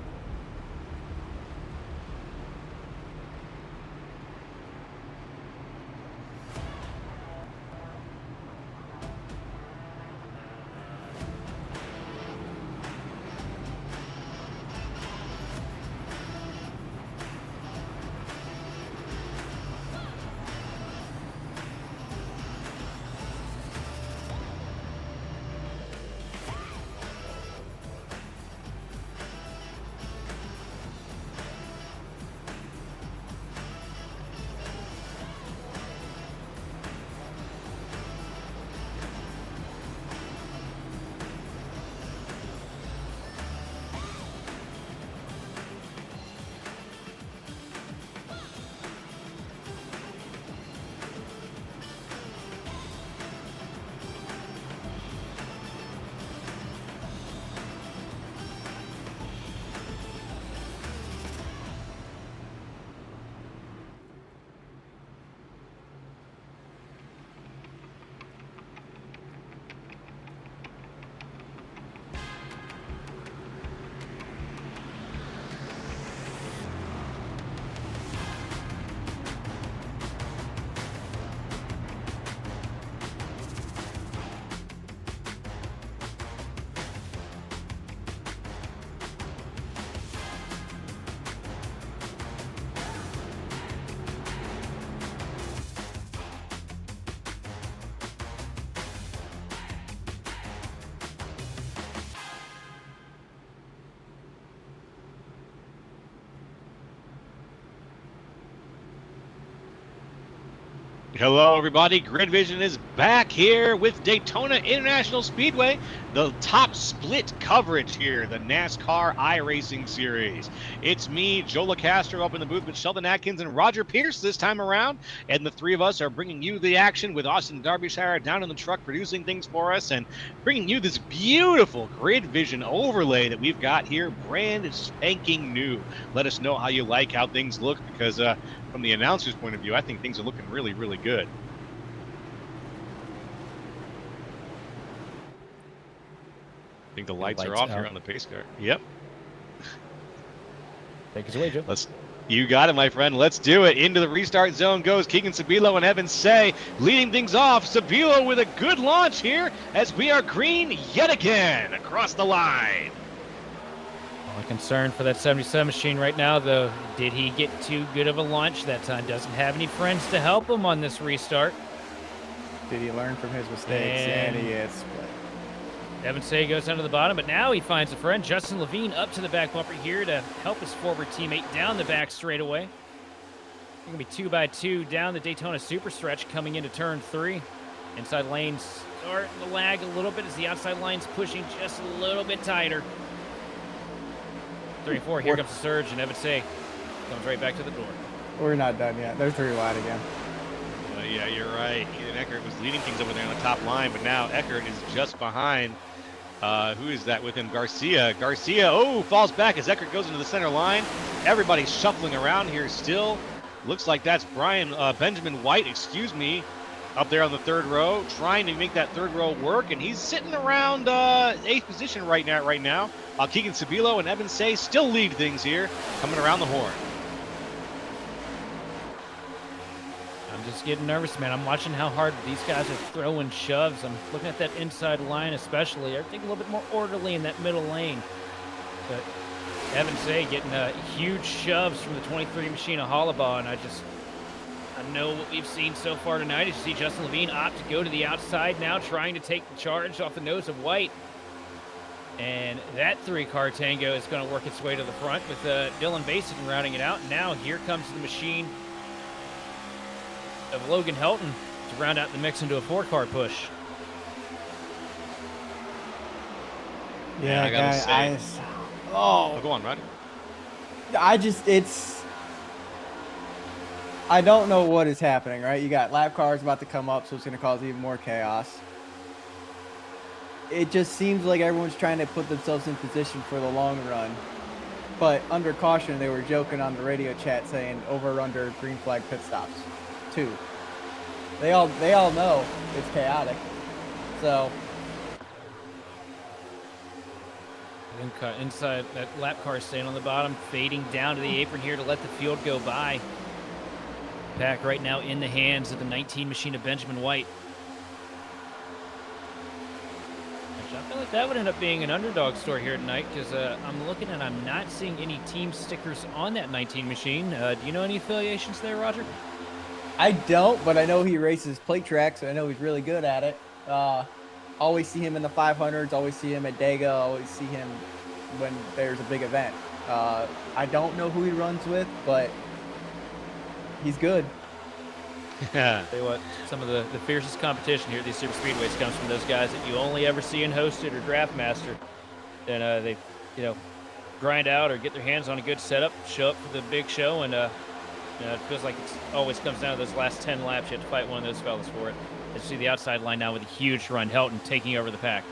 Hello, everybody. Grid Vision is back here with Daytona International Speedway, the top split coverage here, the NASCAR iRacing Series. It's me, Joe LaCastro, up in the booth with Sheldon Atkins and Roger Pierce this time around, and the three of us are bringing you the action with Austin Derbyshire down in the truck producing things for us and bringing you this beautiful Grid Vision overlay that we've got here, brand spanking new. Let us know how you like how things look, because from the announcer's point of view, I think things are looking really, really good. I think the lights are off here on the pace car. Yep. Take us away, Joe. You got it, my friend. Let's do it. Into the restart zone goes Keegan Sabilo and Evan Say, leading things off. Sabilo with a good launch here as we are green yet again across the line. Only concern for that 77 machine right now, though, did he get too good of a launch that time? Doesn't have any friends to help him on this restart. Did he learn from his mistakes? And he is. Evan Say goes down to the bottom, but now he finds a friend. Justin Levine up to the back bumper here to help his forward teammate down the back straightaway. Going to be 2 by 2 down the Daytona super stretch coming into turn 3. Inside lanes starting to lag a little bit as the outside line's pushing just a little bit tighter. 3 and 4, here comes the surge, and Evan Say comes right back to the door. We're not done yet. They're 3 wide again. Yeah, you're right. Ethan Eckert was leading things over there on the top line, but now Eckert is just behind. Who is that with him? Garcia. Garcia, falls back as Eckert goes into the center line. Everybody's shuffling around here still. Looks like that's Benjamin White, up there on the third row, trying to make that third row work, and he's sitting around 8th position right now. Keegan Sabilo and Evan Say still lead things here, coming around the horn. I'm just getting nervous, man. I'm watching how hard these guys are throwing shoves. I'm looking at that inside line especially. Everything a little bit more orderly in that middle lane. But Evan Say getting huge shoves from the 23 machine of Hollabaugh, and I know what we've seen so far tonight is you see Justin Levine opt to go to the outside now, trying to take the charge off the nose of White. And that 3-car tango is going to work its way to the front with Dylan Basin rounding it out. And now here comes the machine of Logan Helton to round out the mix into a 4-car push. Yeah, I gotta say. Go on, Roddy. I don't know what is happening, right? You got lap cars about to come up, so it's going to cause even more chaos. It just seems like everyone's trying to put themselves in position for the long run. But under caution, they were joking on the radio chat saying over under green flag pit stops. 2. They all know it's chaotic. So inside that lap car staying on the bottom, fading down to the apron here to let the field go by. Pack right now in the hands of the 19 machine of Benjamin White. Actually, I feel like that would end up being an underdog story here tonight because I'm looking and I'm not seeing any team stickers on that 19 machine. Do you know any affiliations there, Roger? I don't, but I know he races plate tracks, so I know he's really good at it. Always see him in the 500s, always see him at Dega, always see him when there's a big event. I don't know who he runs with, but he's good. Tell you what, some of the fiercest competition here at these super speedways comes from those guys that you only ever see in Hosted or Draftmaster. And they, grind out or get their hands on a good setup, show up for the big show, and it feels like it always comes down to those last 10 laps. You have to fight one of those fellas for it. As you see the outside line now with a huge run, Helton taking over the pack.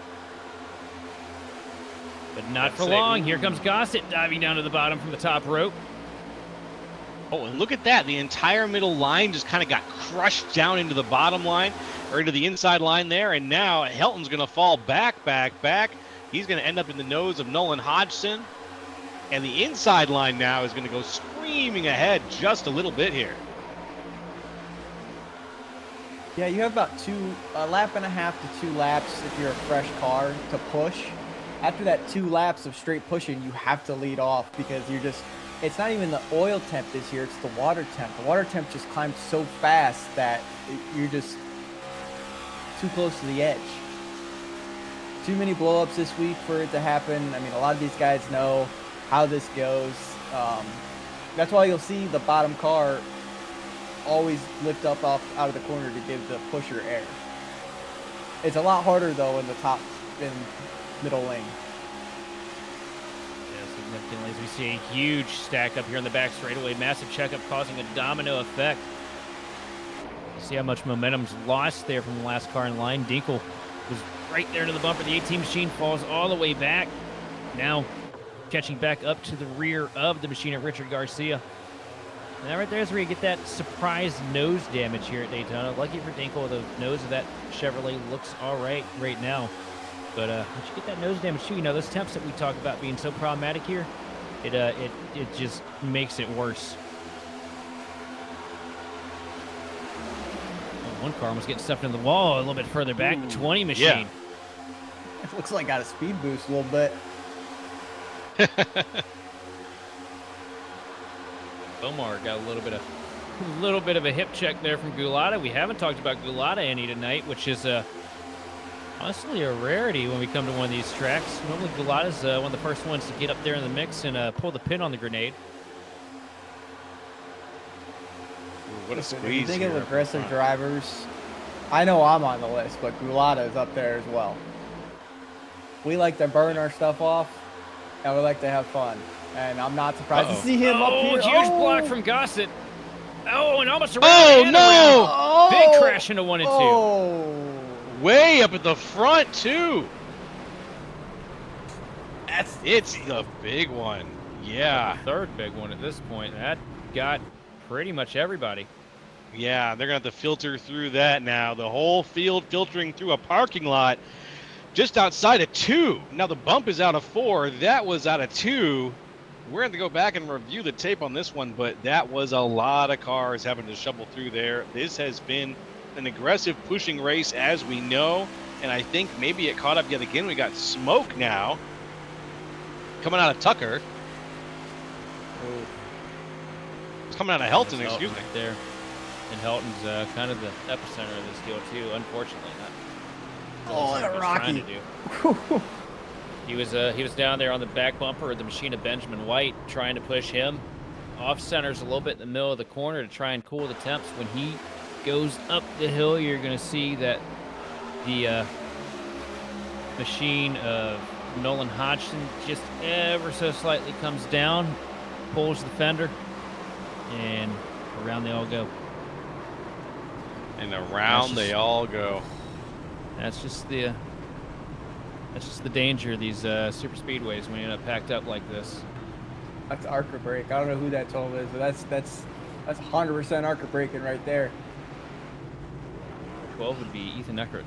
But not for long. Here comes Gossett diving down to the bottom from the top rope. Oh, and look at that. The entire middle line just kind of got crushed down into the bottom line, or into the inside line there, and now Helton's going to fall back. He's going to end up in the nose of Nolan Hodgson, and the inside line now is going to go screaming ahead just a little bit here. Yeah, you have about a lap and a half to 2 laps if you're a fresh car to push. After that 2 laps of straight pushing, you have to lead off because it's not even the oil temp this year, it's the water temp. The water temp just climbed so fast that you're just too close to the edge. Too many blowups this week for it to happen. I mean, a lot of these guys know how this goes. That's why you'll see the bottom car always lift up off out of the corner to give the pusher air. It's a lot harder though in the top in middle lane. Yeah, significantly, as we see a huge stack up here on the back straightaway, massive checkup causing a domino effect. You see how much momentum's lost there from the last car in line. Dinkel was right there to the bumper. The 18 machine falls all the way back. Now catching back up to the rear of the machine at Richard Garcia. And that right there is where you get that surprise nose damage here at Daytona. Lucky for Dinkel, the nose of that Chevrolet looks all right now. But once you get that nose damage too, you know, those temps that we talk about being so problematic here, it just makes it worse. Oh, one car almost getting stuffed in the wall a little bit further back. The 20 machine. Yeah. It looks like got a speed boost a little bit. Omar got a little bit of a hip check there from Gulata. We haven't talked about Gulata any tonight, which is honestly a rarity when we come to one of these tracks. Normally Gulata's one of the first ones to get up there in the mix and pull the pin on the grenade. Ooh, what a Listen, if squeeze you think here of up aggressive front. drivers, I know I'm on the list, but Gulata is up there as well. We like to burn our stuff off, and we like to have fun. And I'm not surprised to see him up here. Huge block from Gossett. Oh, and almost around. Oh, and no! around. Big crash into 1 and 2. Oh, Way up at the front, too. that's It's the big one. Yeah. The third big one at this point. That got pretty much everybody. Yeah, they're going to have to filter through that now. The whole field filtering through a parking lot just outside of 2. Now the bump is out of 4. That was out of 2. We're going to go back and review the tape on this one, but that was a lot of cars having to shovel through there. This has been an aggressive pushing race, as we know, and I think maybe it caught up yet again. We got smoke now coming out of Tucker. It's coming out of Helton, There's excuse me. right there. And Helton's kind of the epicenter of this deal too, unfortunately. Not Oh, really that something he was trying Rocky. to do. He was down there on the back bumper of the machine of Benjamin White, trying to push him off centers a little bit in the middle of the corner to try and cool the temps. When he goes up the hill, you're going to see that the machine of Nolan Hodgson just ever so slightly comes down, pulls the fender, and around they all go. And around they all go. That's just the danger of these super speedways when you end up packed up like this. That's Arca brake. I don't know who that told is, but that's 100% Arca braking right there. 12 would be Ethan Eckert.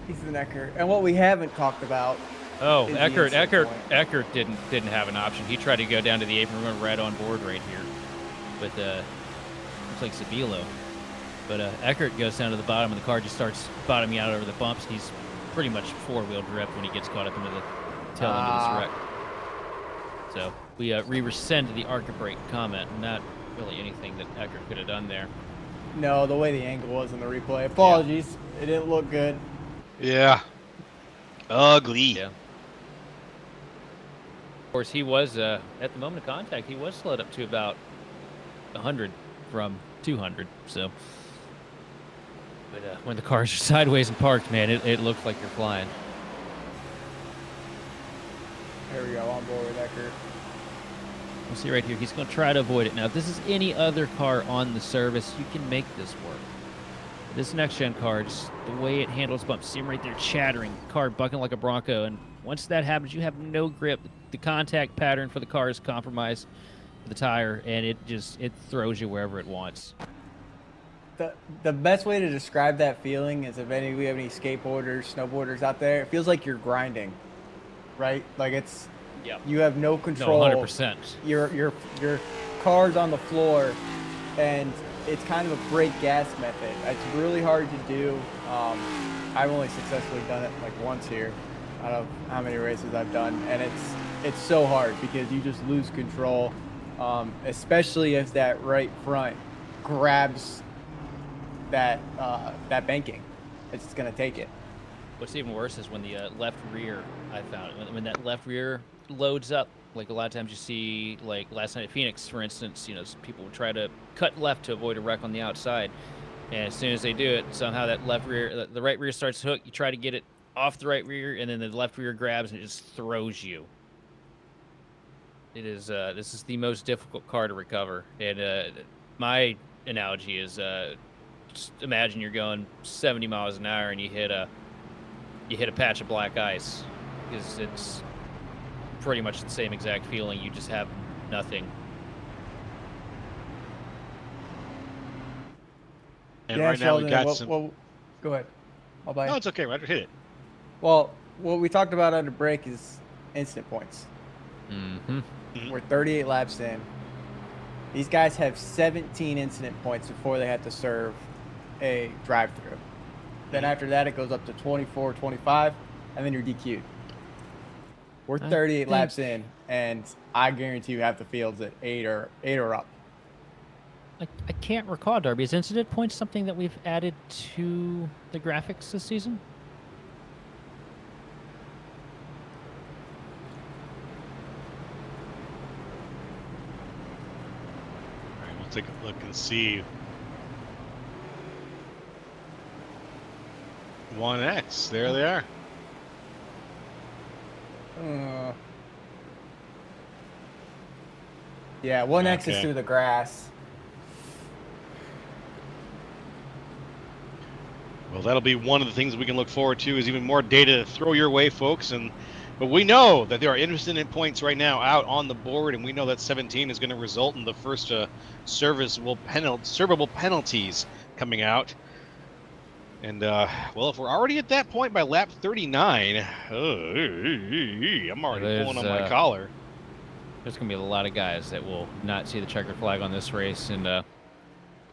Ethan Eckert. And what we haven't talked about. Oh, is the Eckert instant point. Eckert didn't have an option. He tried to go down to the apron, remember, right on board right here. But looks like Sabilo. But Eckert goes down to the bottom, and the car just starts bottoming out over the bumps. He's pretty much four-wheel drift when he gets caught up into the tail end of this wreck. So we rescind the Arca brake comment, and not really anything that Eckert could have done there. No, the way the angle was in the replay. Apologies. It didn't look good. Yeah. Ugly. Yeah. Of course, he was, at the moment of contact, he was slowed up to about 100 from 200, so. But when the cars are sideways and parked, man, it looks like you're flying. There we go, on board with Eckert. We'll see right here. He's going to try to avoid it. Now, if this is any other car on the service, you can make this work. This next-gen car, just the way it handles bumps, see him right there chattering, car bucking like a Bronco, and once that happens, you have no grip. The contact pattern for the car is compromised with the tire, and it throws you wherever it wants. The best way to describe that feeling is if we have any skateboarders, snowboarders out there, it feels like you're grinding, right? Like it's, Yep. you have no control. No, 100%. Your car's on the floor, and it's kind of a brake gas method. It's really hard to do. I've only successfully done it like once here out of how many races I've done, and it's so hard because you just lose control, especially if that right front grabs that banking. It's just gonna take it. What's even worse is when the left rear, I found, when that left rear loads up Like a lot of times you see, like last night at Phoenix, for instance, you know, people would try to cut left to avoid a wreck on the outside. And as soon as they do it, somehow that left rear, the right rear starts to hook. You try to get it off the right rear, and then the left rear grabs and it just throws you. It is, this is the most difficult car to recover. And my analogy is, just imagine you're going 70 miles an hour and you hit a patch of black ice, because it's pretty much the same exact feeling. You just have nothing. And Yeah, right now Sheldon, we got well, some. well, go ahead. I'll buy. No, it's okay, Roger. Hit it. Well, what we talked about under break is incident points. Mm-hmm. We're 38 laps in. These guys have 17 incident points before they have to serve a drive-through. Then after that, it goes up to 24, 25, and then you're DQ'd. We're 38 laps in, and I guarantee you half the field's at 8 or up. I can't recall, Darby. Is incident points something that we've added to the graphics this season? All right, we'll take a look and see. 1X, there they are. Yeah, 1X is Okay. through the grass. Well, that'll be one of the things we can look forward to, is even more data to throw your way, folks. But we know that there are incident points right now out on the board, and we know that 17 is going to result in the first servable penalties coming out. And, well, if we're already at that point by lap 39, I'm already pulling on my collar. There's going to be a lot of guys that will not see the checkered flag on this race. And, you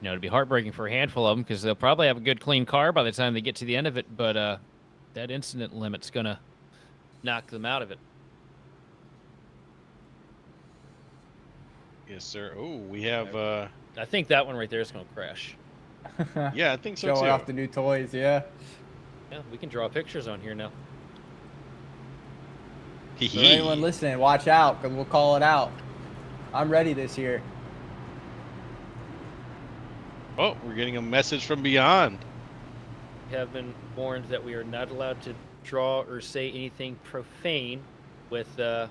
know, it'd be heartbreaking for a handful of them, because they'll probably have a good, clean car by the time they get to the end of it. But that incident limit's going to knock them out of it. Yes, sir. Oh, we have... I think that one right there is going to crash. yeah, I think so, Showing too. off the new toys, yeah. Yeah, we can draw pictures on here now. So anyone listening, watch out, because we'll call it out. I'm ready this year. Oh, we're getting a message from beyond. We have been warned that we are not allowed to draw or say anything profane with the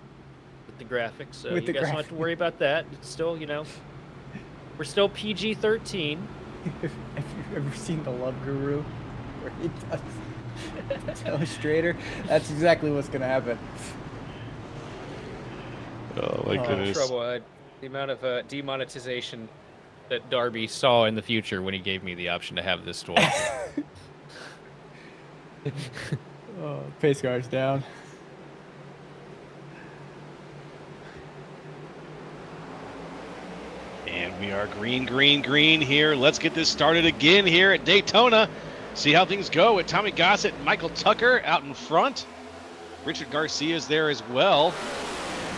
graphics. So With you the guys don't have to worry about that. It's still, you know, we're still PG-13. Have you ever seen The Love Guru, where he does Illustrator? That's exactly what's going to happen. Oh, my goodness. Trouble. The amount of demonetization that Darby saw in the future when he gave me the option to have this toy. Oh, pace car's down. And we are green, green, green here. Let's get this started again here at Daytona. See how things go with Tommy Gossett and Michael Tucker out in front. Richard Garcia's there as well.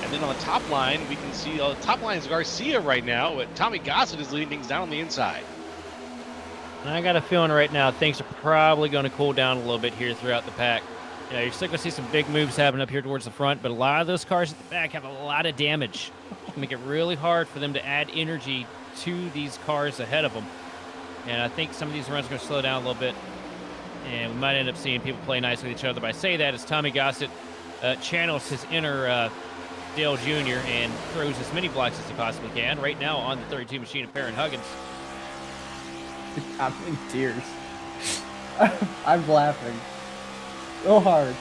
And then on the top line, we can see the top line is Garcia right now, but Tommy Gossett is leading things down on the inside. And I got a feeling right now things are probably going to cool down a little bit here throughout the pack. You know, you're still going to see some big moves happening up here towards the front, but a lot of those cars at the back have a lot of damage. It's going to make it really hard for them to add energy to these cars ahead of them. And I think some of these runs are going to slow down a little bit, and we might end up seeing people play nice with each other. But I say that as Tommy Gossett channels his inner Dale Jr. and throws as many blocks as he possibly can. Right now on the 32 machine of Perrin Huggins. I'm in tears. I'm laughing so hard.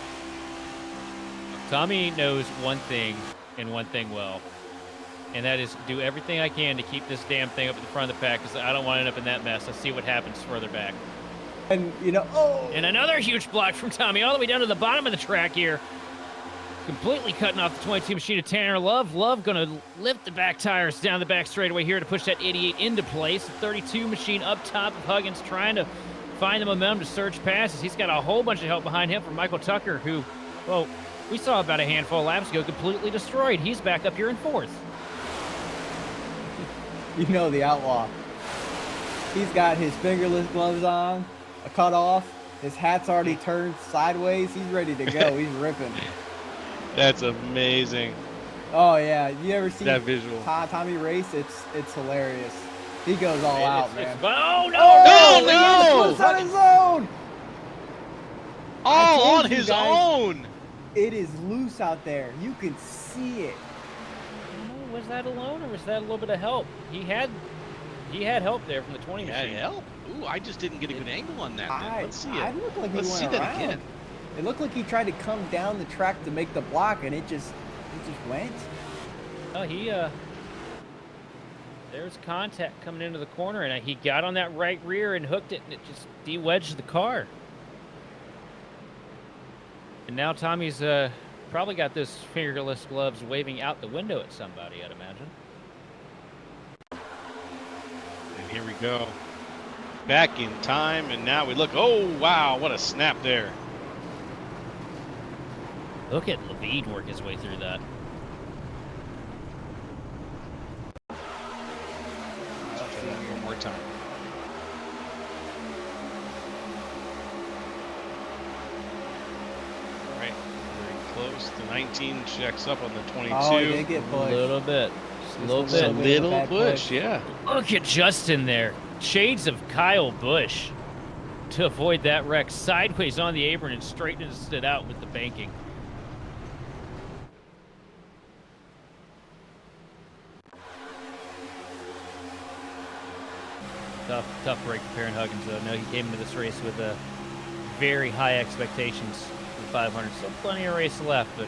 Tommy knows one thing and one thing well, and that is do everything I can to keep this damn thing up at the front of the pack, because I don't want to end up in that mess. Let's see what happens further back. And, you know, oh! And another huge block from Tommy all the way down to the bottom of the track here. Completely cutting off the 22 machine of Tanner Love. Love going to lift the back tires down the back straightaway here to push that 88 into place. The 32 machine up top of Huggins trying to find the momentum to surge passes. He's got a whole bunch of help behind him from Michael Tucker, who, well, we saw about a handful of laps ago, completely destroyed. He's back up here in fourth. You know the outlaw. He's got his fingerless gloves on, a cutoff. His hat's already turned sideways. He's ready to go. He's ripping. That's amazing. Oh yeah, you ever seen That visual. Tommy race? It's hilarious. He goes all out, man. Oh no! Oh, no! he is loose on his own. I All told on you his guys. own. It is loose out there. You can see it. Was that alone, or was that a little bit of help? He had help there from the 20 Yeah, machine. help. Ooh, I just didn't get a good angle on that. Man. Let's see it. I looked like he Let's went see around. that again. It looked like he tried to come down the track to make the block, and it just went. Oh, there's contact coming into the corner, and he got on that right rear and hooked it, and it just de-wedged the car. And now Tommy's probably got those fingerless gloves waving out the window at somebody, I'd imagine. And here we go. Back in time, and now we look. Oh, wow, what a snap there. Look at Levine work his way through that. One more time. All right, very close. The 19 checks up on the 22. Oh, he did get A pushed. little bit. Just a little Just bit. a bit of a little bad push, push. yeah. Look at Justin there. Shades of Kyle Busch to avoid that wreck. Sideways on the apron and straightens it out with the banking. Tough break for Perrin Huggins, though. No, he came into this race with very high expectations for the 500. Still plenty of race left, but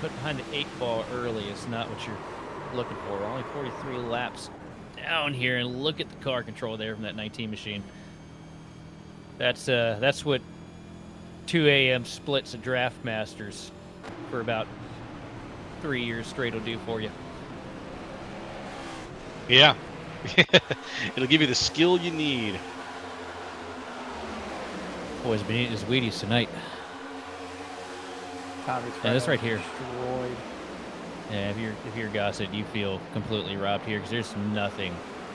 put behind the 8-ball early is not what you're looking for. Only 43 laps down here, and look at the car control there from that 19 machine. That's what 2 a.m. splits of Draft Masters for about 3 years straight will do for you. Yeah. It'll give you the skill you need. Boy's been eating his Wheaties tonight. Tommy's Yeah, this right here. destroyed. Yeah, if you're Gossett, you feel completely robbed here because there's nothing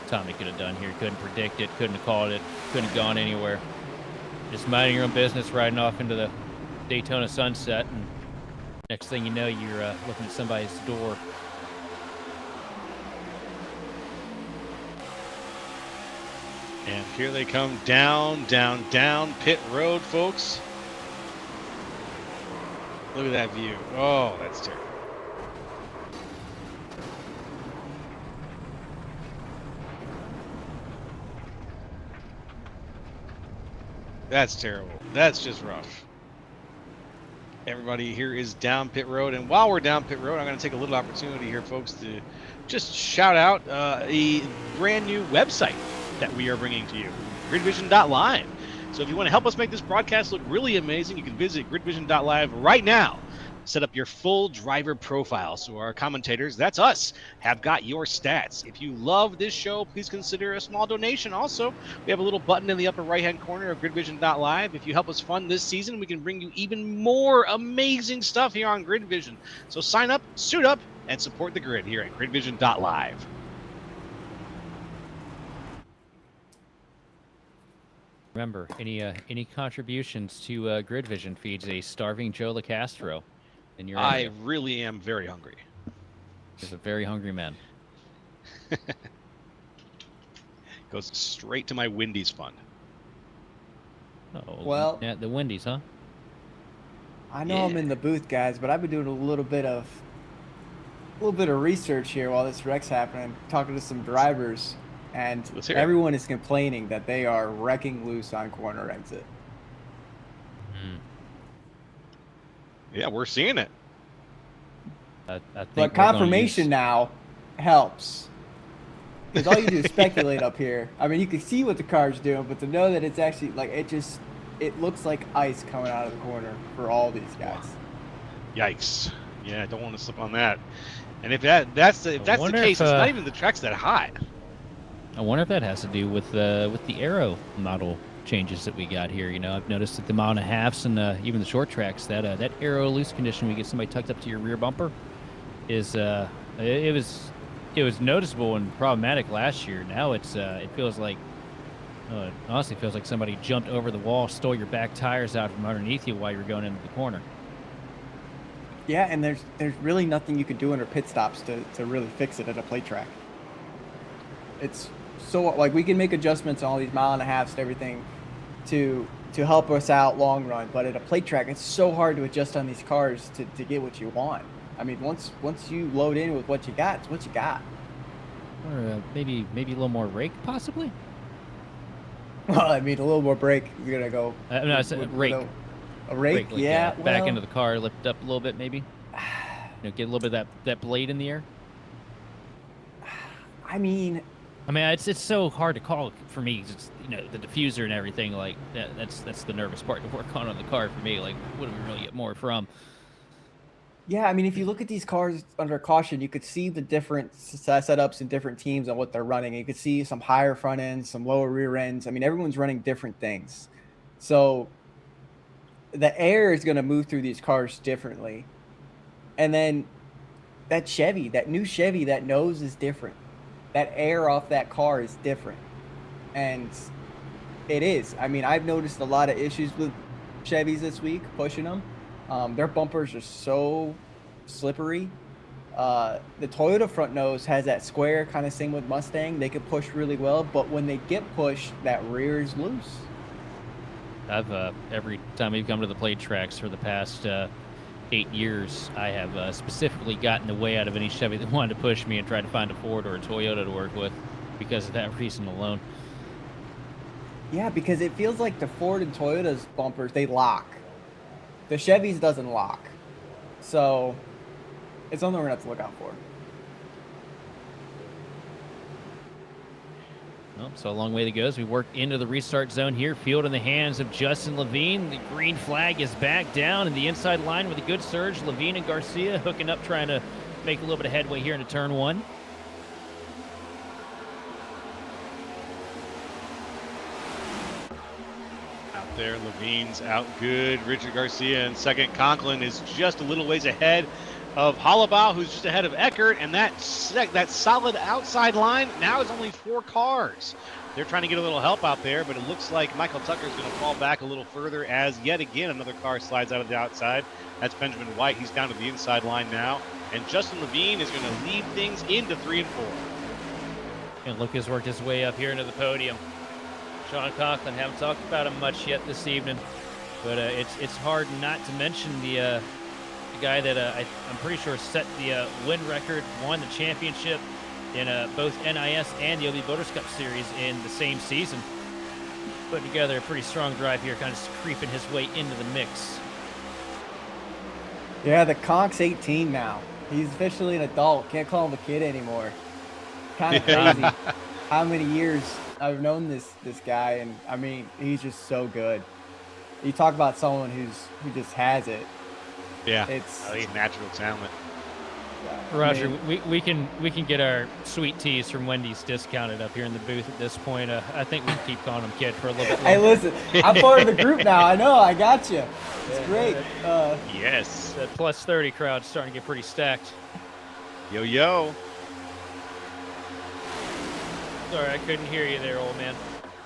Tommy could have done here. Couldn't predict it, couldn't have called it, couldn't have gone anywhere. Just minding your own business, riding off into the Daytona sunset, and next thing you know, you're looking at somebody's door. And here they come down pit road, folks. Look at that view. Oh, that's terrible. That's terrible. That's just rough. Everybody here is down pit road. And while we're down pit road, I'm going to take a little opportunity here, folks, to just shout out a brand new website that we are bringing to you, gridvision.live. So if you want to help us make this broadcast look really amazing, you can visit gridvision.live right now. Set up your full driver profile so our commentators, that's us, have got your stats. If you love this show, please consider a small donation. Also, we have a little button in the upper right-hand corner of gridvision.live. If you help us fund this season, we can bring you even more amazing stuff here on GridVision. So sign up, suit up, and support the grid here at gridvision.live. Remember, any contributions to GridVision feeds a starving Joe LaCastro in your I area. really am very hungry. He's a very hungry man. Goes straight to my Wendy's fund. Oh, Well- yeah, the Wendy's, huh? I know I'm in the booth, guys, but I've been doing a little bit of research here while this wreck's happening, talking to some drivers, and Let's hear it. everyone is complaining that they are wrecking loose on corner exit. Yeah, we're seeing it. I think But we're gonna confirmation use- now helps. Because all you do is speculate up here. I mean, you can see what the car's doing, but to know that it's actually, like, it looks like ice coming out of the corner for all these guys. Yikes. Yeah, I don't want to slip on that. And if that's the wonder case, if, it's not even the track's that high. I wonder if that has to do with the aero model changes that we got here. You know, I've noticed that the mile and a halves and even the short tracks, that aero loose condition, we get somebody tucked up to your rear bumper, is it was noticeable and problematic last year. Now it feels like, it honestly feels like somebody jumped over the wall, stole your back tires out from underneath you while you're going into the corner. Yeah, and there's really nothing you can do under pit stops to really fix it at a plate track. It's so like we can make adjustments on all these mile and a halves and everything to help us out long run, but at a plate track, it's so hard to adjust on these cars to get what you want. I mean, once you load in with what you got, it's what you got. Or maybe a little more rake, possibly. Well, I mean, a little more brake. You're gonna go. No, I said rake. A rake, Like, yeah. back well, into the car, lift up a little bit, maybe. Get a little bit of that blade in the air. I mean, it's so hard to call for me. 'Cause it's the diffuser and everything like that. That's the nervous part to work on the car for me. Like, what do we really get more from? yeah. I mean, if you look at these cars under caution, you could see the different setups in different teams and what they're running. You could see some higher front ends, some lower rear ends. I mean, everyone's running different things, so the air is going to move through these cars differently. And then that new Chevy, that nose is different. That air off that car is different. And it is. I mean, I've noticed a lot of issues with Chevys this week, pushing them. Their bumpers are so slippery. The Toyota front nose has that square kind of thing with Mustang. They can push really well, but when they get pushed, that rear is loose. I've every time we've come to the plate tracks for the past 8 years, I have specifically gotten the way out of any Chevy that wanted to push me and tried to find a Ford or a Toyota to work with because of that reason alone. Yeah, because it feels like the Ford and Toyota's bumpers, they lock. The Chevy's doesn't lock. So it's something we're going to have to look out for. Well, so a long way to go as we work into the restart zone here. Field in the hands of Justin Levine. The green flag is back down in the inside line with a good surge. Levine and Garcia hooking up, trying to make a little bit of headway here into turn one. Out there, Levine's out good. Richard Garcia in second. Conklin is just a little ways ahead of Hollabaugh, who's just ahead of Eckert, and that solid outside line now is only 4 cars. They're trying to get a little help out there, but it looks like Michael Tucker's going to fall back a little further as yet again another car slides out of the outside. That's Benjamin White. He's down to the inside line now, and Justin Levine is going to lead things into 3 and 4. And Lucas worked his way up here into the podium. Sean Conklin, haven't talked about him much yet this evening, but it's hard not to mention the guy that I'm pretty sure set the win record, won the championship in both NiS and the OB Voters Cup Series in the same season. Putting together a pretty strong drive here, kind of creeping his way into the mix. Yeah, the Conk's 18 now. He's officially an adult. Can't call him a kid anymore. Kind of crazy how many years I've known this guy, and I mean, he's just so good. You talk about someone who just has it. Yeah, it's he's natural talent. Roger, we can get our sweet teas from Wendy's discounted up here in the booth at this point. I think we can keep calling him kid for a little bit longer. Hey, listen, I'm part of the group now. I know, I got you. It's great. Yes. That plus 30 crowd's starting to get pretty stacked. Yo. Sorry, I couldn't hear you there, old man.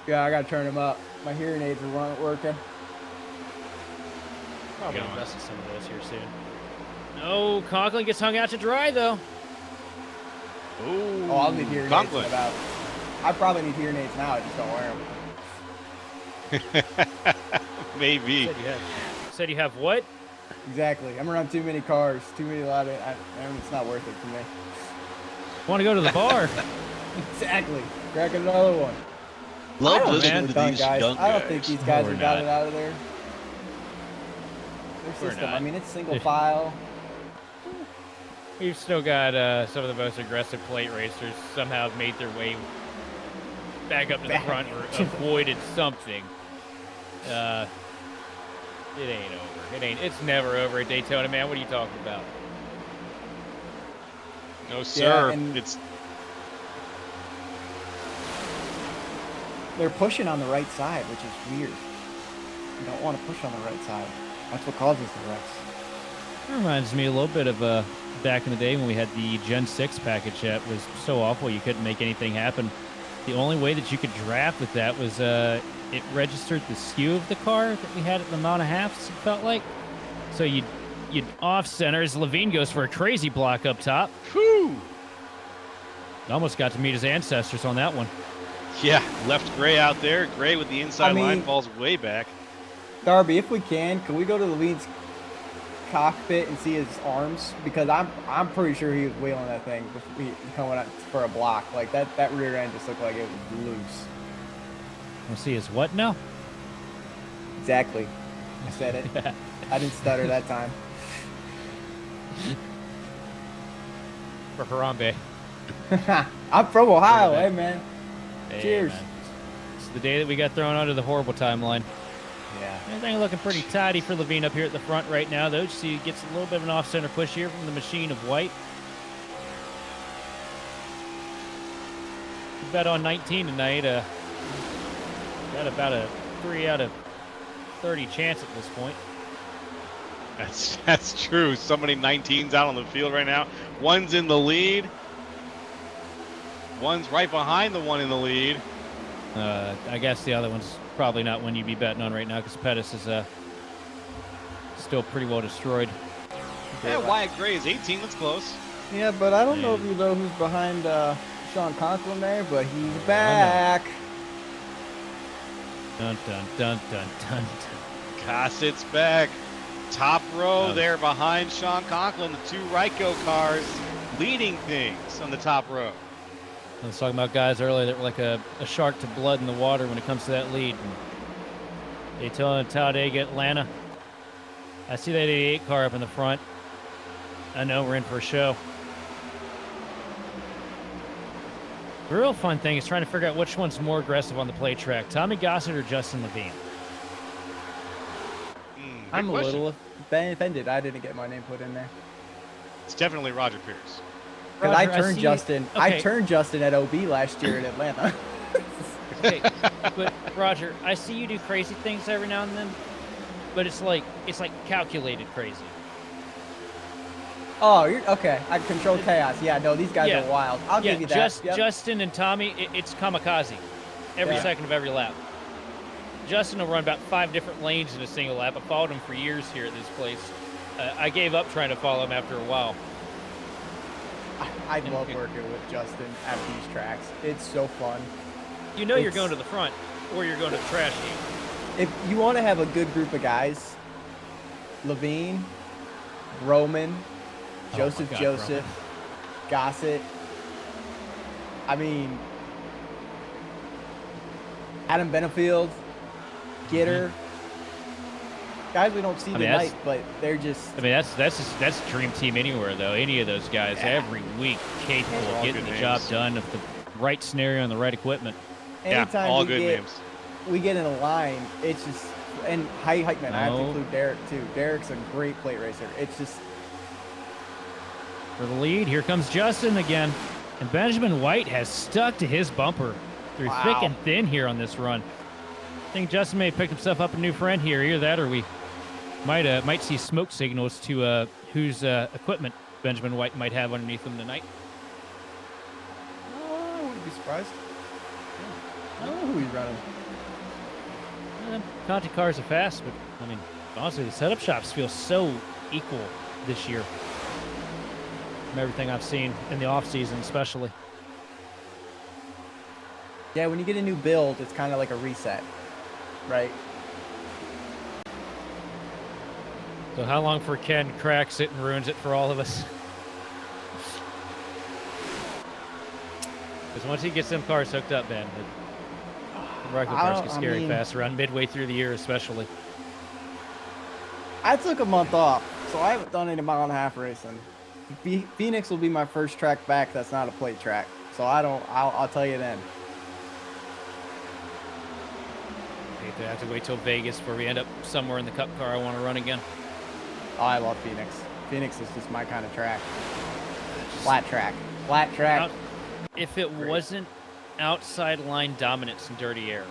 Yeah, I gotta turn them up. My hearing aids are working. Probably invest in some of those here soon. No, Conklin gets hung out to dry, though. Ooh, I'll need hearing aids in about. I probably need hearing aids now. I just don't wear them. Maybe. Said you have what? Exactly. I'm around too many cars, too many lot of. It's not worth it for me. Want to go to the bar? Exactly. Crack another one. Love listening to these guys. young guys. I don't think these guys have got it out of there. Their system. Not. I mean, it's single file. We've still got some of the most aggressive plate racers somehow have made their way back up to the front or avoided something. It ain't over. It's never over at Daytona, man. What are you talking about? No, sir. Yeah, they're pushing on the right side, which is weird. You don't want to push on the right side. That's what causes the wrecks. It reminds me a little bit of back in the day when we had the Gen 6 package that was so awful you couldn't make anything happen. The only way that you could draft with that was it registered the skew of the car that we had at the mile and a half, it felt like. So you'd you off center as Levine goes for a crazy block up top. Whew. Almost got to meet his ancestors on that one. Yeah, left Gray out there. Gray with the inside line mean- falls way back. Darby, if we can we go to Levine's cockpit and see his arms? Because I'm pretty sure he was wheeling that thing before he coming out for a block. Like that rear end just looked like it was loose. We'll see his what now? Exactly. I said it. I didn't stutter that time. For Harambe. I'm from Ohio, Look at hey that. man. Hey, Cheers. man. It's the day that we got thrown onto the horrible timeline. Yeah. Everything looking pretty tidy for Levine up here at the front right now, though. You see he gets a little bit of an off-center push here from the machine of White. Bet on 19 tonight. Got about a 3 out of 30 chance at this point. That's true. So many 19s out on the field right now. One's in the lead. One's right behind the one in the lead. I guess the other one's probably not one you'd be betting on right now because Pettis is still pretty well destroyed. Yeah, Wyatt Gray is 18. That's close. Yeah, but I don't know if you know who's behind Sean Conklin there, but he's back. Dun dun dun dun dun. dun. Gossett's back. Top row Oh. there behind Sean Conklin. The two Ryko cars leading things on the top row. I was talking about guys earlier that were like a shark to blood in the water when it comes to that lead. And Daytona, Talladega, Atlanta. I see that 88 car up in the front. I know we're in for a show. The real fun thing is trying to figure out which one's more aggressive on the play track, Tommy Gossett or Justin Levine. Good I'm a question. little offended I didn't get my name put in there. It's definitely Roger Pierce. Because I Roger, turned see- Justin. I okay. turned Justin at OB last year in Atlanta. Okay, but Roger, I see you do crazy things every now and then, but it's like calculated crazy. Oh, you're okay. I control chaos. Yeah, no, these guys Yeah. are wild. I'll Yeah, give you that. Yep. Justin and Tommy, it's kamikaze every Yeah. second of every lap. Justin will run about 5 different lanes in a single lap. I followed him for years here at this place. I gave up trying to follow him after a while. I love working with Justin at these tracks. It's so fun. You know you're It's- going to the front, or you're going to the trash heap. If you want to have a good group of guys, Levine, Roman, Oh Joseph my God, Joseph, Gossett. I mean, Adam Benefield, Gitter. Guys we don't see I mean, tonight, but they're just. I mean, that's a dream team anywhere, though. Any of those guys, Yeah. every week, capable All of getting good the job names. done with the right scenario and the right equipment. Anytime yeah, all we good get, names. we get in a line, it's just. And Heitman, I have to No. include Derek too. Derek's a great plate racer. It's just. For the lead, here comes Justin again. And Benjamin White has stuck to his bumper through thick Wow. and thin here on this run. I think Justin may have picked himself up a new friend here. Either that or we might see smoke signals to whose equipment Benjamin White might have underneath him tonight. Oh, I wouldn't be surprised. I don't know who he's running. Conti cars are fast, but I mean, honestly, the setup shops feel so equal this year. From everything I've seen in the off season, especially. Yeah, when you get a new build, it's kind of like a reset, right? So how long for Ken cracks it and ruins it for all of us? Because once he gets them cars hooked up, man, the Ryko cars get scary fast around midway through the year, especially. I took a month off, so I haven't done any mile-and-a-half racing. Phoenix will be my first track back that's not a plate track, so I'll tell you then. I have to wait till Vegas before we end up somewhere in the Cup car I want to run again. Oh, I love Phoenix. Phoenix is just my kind of track. Flat track. Flat track. If it wasn't outside line dominance and dirty air.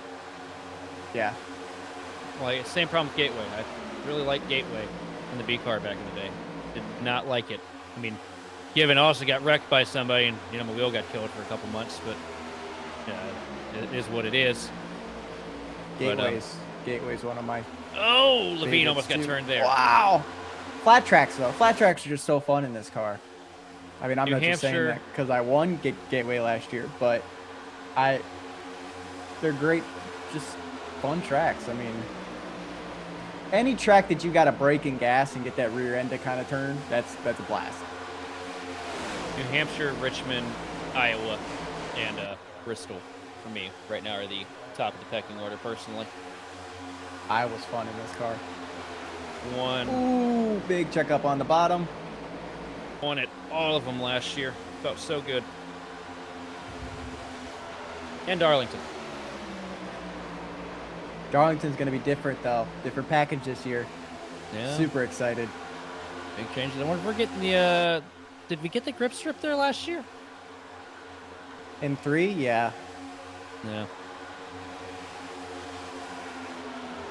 Yeah. Like, same problem with Gateway. I really liked Gateway in the B car back in the day. Did not like it. I mean, Given also got wrecked by somebody, and my wheel got killed for a couple months, but it is what it is. Gateway's one of my. Oh, Levine favorites, almost got too. turned there. Wow. Flat tracks though. Flat tracks are just so fun in this car. I mean, I'm New not just saying Hampshire- that because I won Gateway last year, but they're great, just fun tracks. I mean, any track that you got to brake and gas and get that rear end to kind of turn, that's a blast. New Hampshire, Richmond, Iowa, and Bristol for me right now are the top of the pecking order personally. Iowa's fun in this car. Won Ooh, big checkup on the bottom. at all of them last year. Felt so good. And Darlington. Darlington's going to be different though. Different package this year. Yeah. Super excited. Big changes. I wonder if we're getting the. Did we get the grip strip there last year? In 3, yeah. Yeah.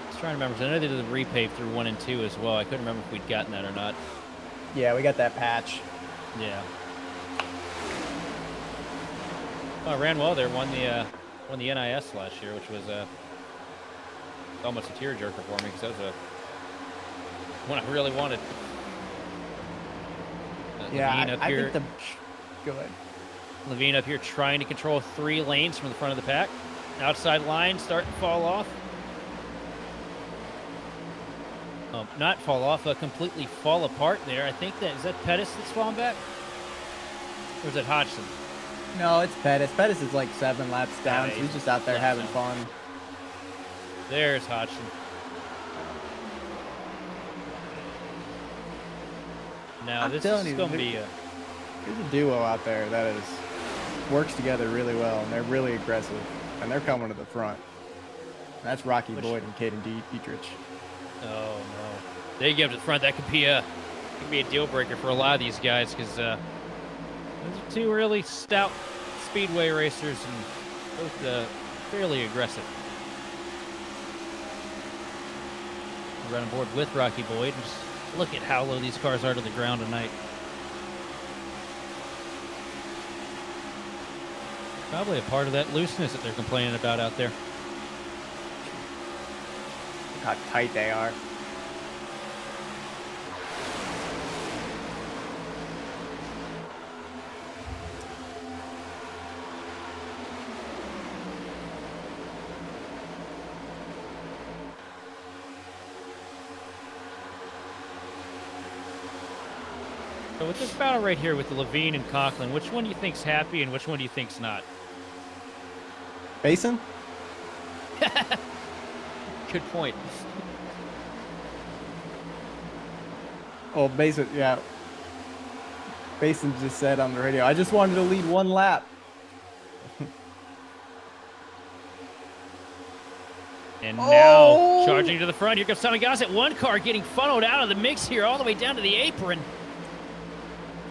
I was trying to remember. 'Cause I know they did the repave through 1 and 2 as well. I couldn't remember if we'd gotten that or not. Yeah, we got that patch. Yeah. Well, I ran well there. Won the NiS last year, which was almost a tearjerker for me because that was one I really wanted. Yeah, Levine up I here. think Go ahead. Levine up here trying to control 3 lanes from the front of the pack. Outside line starting to fall off. Not fall off, completely fall apart there. I think is that Pettis that's falling back? Or is it Hodgson? No, it's Pettis. Pettis is like 7 laps down, so he's just out there having fun. There's Hodgson. Now I'm this telling is you, going to be There's a duo out there that works together really well, and they're really aggressive, and they're coming to the front. And that's Rocky Boyd and Caden Dietrich. oh no. They get up to the front. That could be a deal breaker for a lot of these guys because those are 2 really stout speedway racers and both fairly aggressive. We're on board with Rocky Boyd. And just look at how low these cars are to the ground tonight. Probably a part of that looseness that they're complaining about out there. Look how tight they are. So with this battle right here with the Levine and Conklin, which one do you think's happy and which one do you think's not? Basin? Good point. Oh, Basin, yeah. Basin just said on the radio, I just wanted to lead 1 lap. And Oh! now charging to the front. Here comes Tommy Gossett. 1 car getting funneled out of the mix here all the way down to the apron.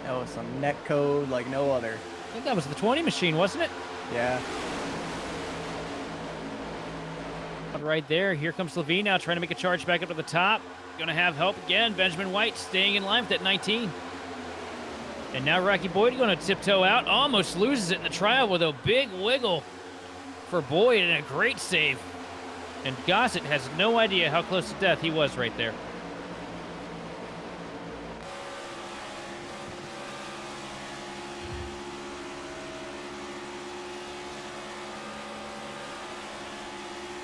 That was some net code like no other. I think that was the 20 machine, wasn't it? Yeah. Right there. Here comes Levine now trying to make a charge back up to the top. Going to have help again. Benjamin White staying in line with that 19. And now Rocky Boyd going to tiptoe out. Almost loses it in the trial with a big wiggle for Boyd and a great save. And Gossett has no idea how close to death he was right there.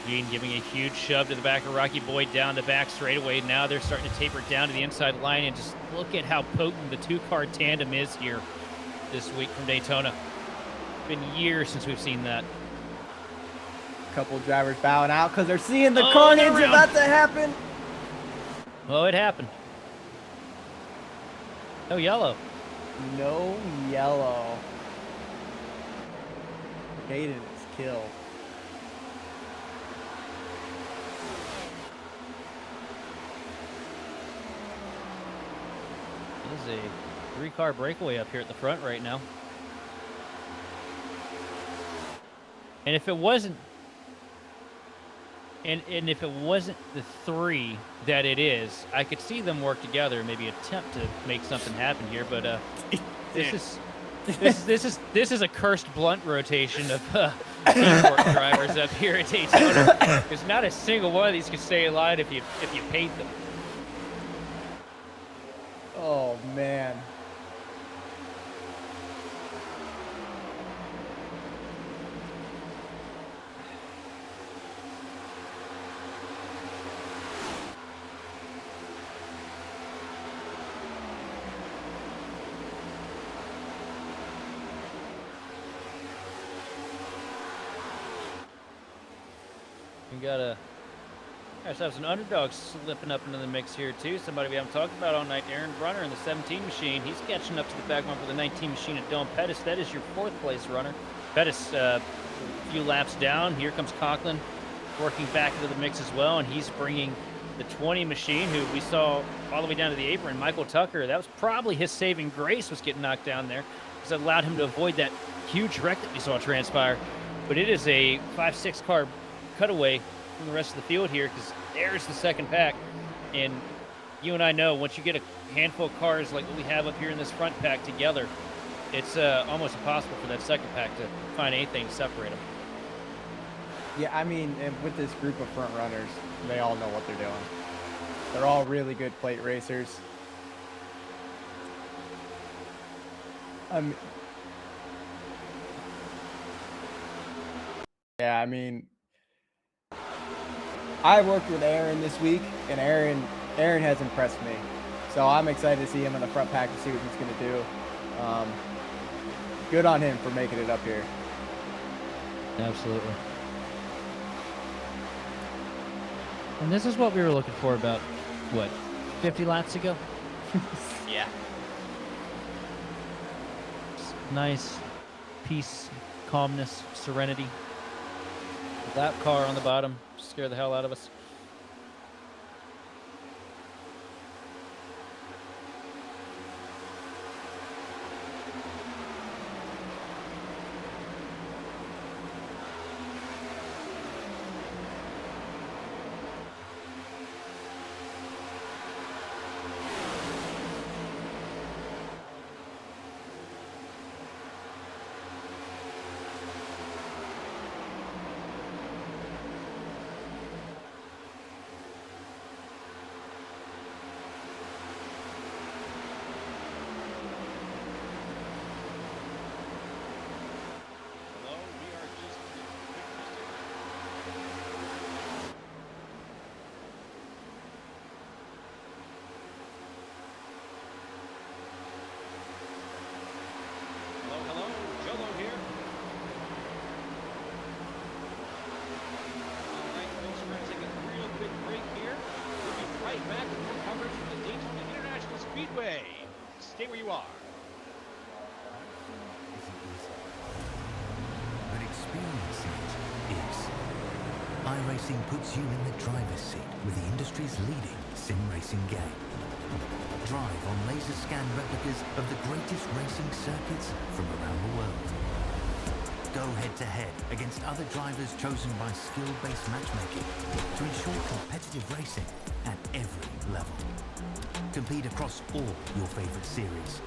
Gene giving a huge shove to the back of Rocky Boyd down the back straightaway. Now they're starting to taper down to the inside line, and just look at how potent the 2-car tandem is here this week from Daytona. It's been years since we've seen that. Couple drivers bowing out because they're seeing the Oh, carnage they're around. about to happen. Well, it happened. No yellow. No yellow. Caden is killed. This is a 3-car breakaway up here at the front right now. And if it wasn't if it wasn't the 3 that it is, I could see them work together and maybe attempt to make something happen here, but this is a cursed blunt rotation of import drivers up here at Daytona. There's not a single one of these can stay in line if you paint them. We got a have some underdogs slipping up into the mix here too. Somebody we haven't talked about all night, Aaron Brunner in the 17 machine. He's catching up to the back one for the 19 machine at Dome Pettis. That is your 4th place runner. Pettis a few laps down. Here comes Conklin working back into the mix as well, and he's bringing the 20 machine, who we saw all the way down to the apron, Michael Tucker. That was probably his saving grace, was getting knocked down there, because it allowed him to avoid that huge wreck that we saw transpire. But it is a 5-6 car cutaway from the rest of the field here, because there's the second pack. And you and I know, once you get a handful of cars like what we have up here in this front pack together, it's almost impossible for that second pack to find anything to separate them. Yeah, I mean, and with this group of front runners, they all know what they're doing. They're all really good plate racers. Yeah, I mean, I worked with Aaron this week, and Aaron has impressed me. So I'm excited to see him in the front pack to see what he's going to do. Good on him for making it up here. Absolutely. And this is what we were looking for about, what, 50 laps ago? Yeah. Nice peace, calmness, serenity. That car on the bottom scared the hell out of us. Speedway. Stay where you are. Isn't easy, but experiencing it is. iRacing puts you in the driver's seat with the industry's leading sim racing game. Drive on laser scan replicas of the greatest racing circuits from around the world. Go head to head against other drivers chosen by skill-based matchmaking to ensure competitive racing at every level. Compete across all your favorite series.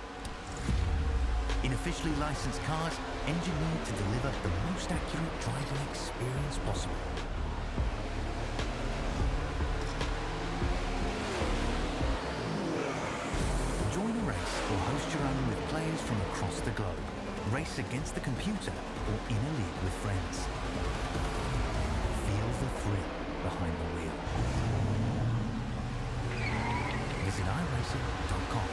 In officially licensed cars, engineered to deliver the most accurate driving experience possible. Join a race or host your own with players from across the globe. Race against the computer or in a league with friends. Feel the thrill behind the wheel. Visit iRacing.com.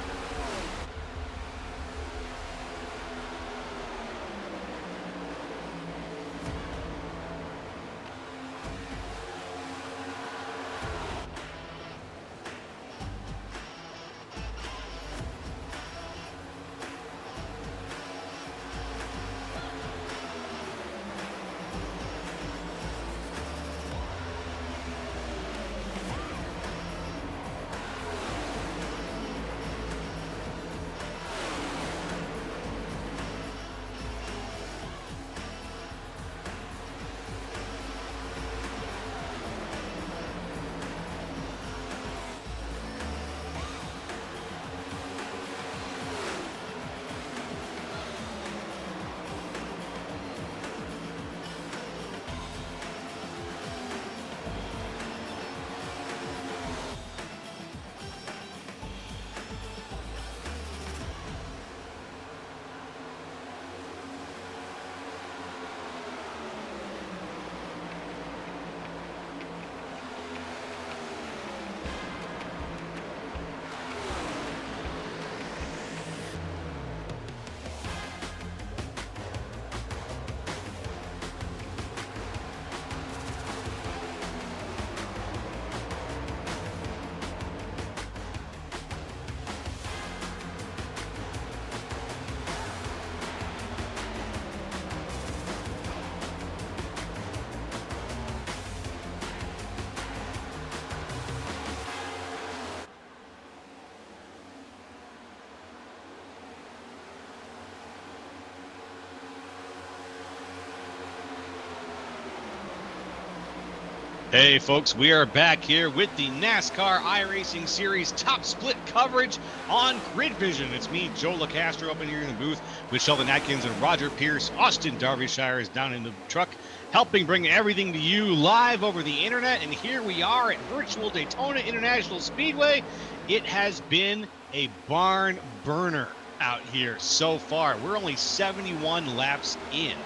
Hey folks, we are back here with the NASCAR iRacing Series Top Split coverage on Grid Vision. It's me, Joe LaCastro, up in here in the booth with Sheldon Atkins and Roger Pierce. Austin Darbyshire is down in the truck helping bring everything to you live over the internet. And here we are at virtual Daytona International Speedway. It has been a barn burner out here so far. We're only 71 laps in,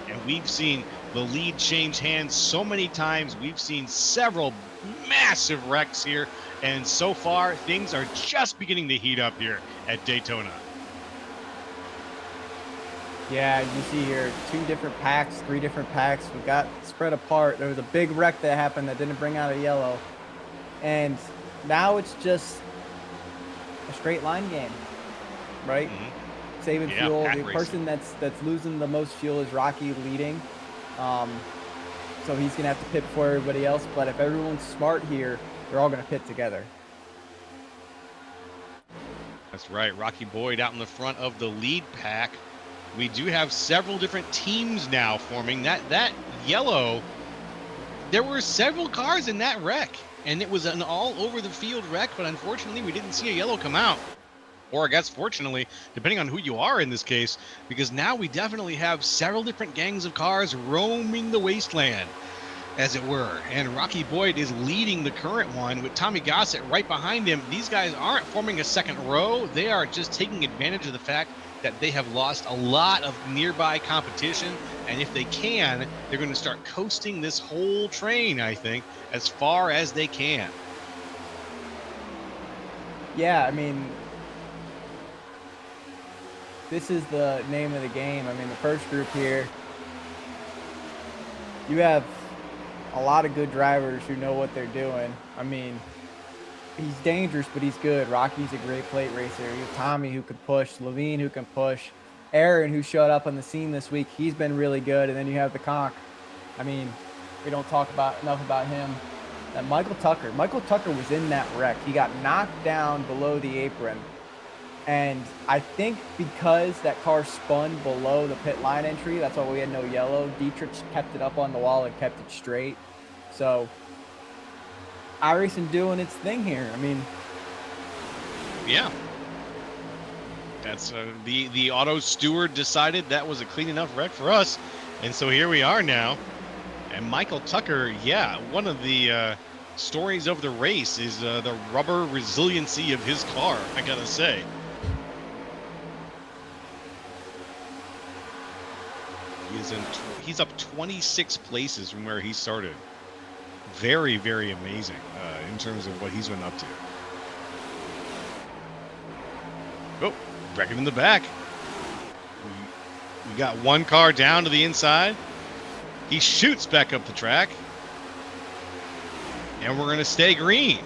and we've seen the lead change hands so many times. We've seen several massive wrecks here, and so far things are just beginning to heat up here at Daytona. Yeah, you see here 2 different packs, 3 different packs. We got spread apart. There was a big wreck that happened that didn't bring out a yellow, and now it's just a straight line game, right? Saving fuel. The person that's losing the most fuel is Rocky leading. So he's gonna have to pit before everybody else, but if everyone's smart here, they're all gonna pit together. That's right, Rocky Boyd out in the front of the lead pack. We do have several different teams now forming. That yellow, there were several cars in that wreck, and it was an all over the field wreck, but unfortunately we didn't see a yellow come out. Or I guess fortunately, depending on who you are in this case, because now we definitely have several different gangs of cars roaming the wasteland, as it were. And Rocky Boyd is leading the current one with Tommy Gossett right behind him. These guys aren't forming a second row. They are just taking advantage of the fact that they have lost a lot of nearby competition. And if they can, they're going to start coasting this whole train, I think, as far as they can. Yeah, I mean, this is the name of the game. I mean, the first group here, you have a lot of good drivers who know what they're doing. I mean, he's dangerous, but he's good. Rocky's a great plate racer. You have Tommy who can push, Levine who can push, Aaron who showed up on the scene this week. He's been really good. And then you have the conch. I mean, we don't talk enough about him. And Michael Tucker was in that wreck. He got knocked down below the apron. And I think because that car spun below the pit line entry, that's why we had no yellow. Dietrich kept it up on the wall and kept it straight. So iRacing doing its thing here. I mean, yeah, that's the auto steward decided that was a clean enough wreck for us, and so here we are now. And Michael Tucker, yeah, one of the stories of the race is the rubber resiliency of his car, I gotta say. He's up 26 places from where he started. Very, very amazing in terms of what he's been up to. Oh, wrecking in the back. We got one car down to the inside. He shoots back up the track. And we're going to stay green.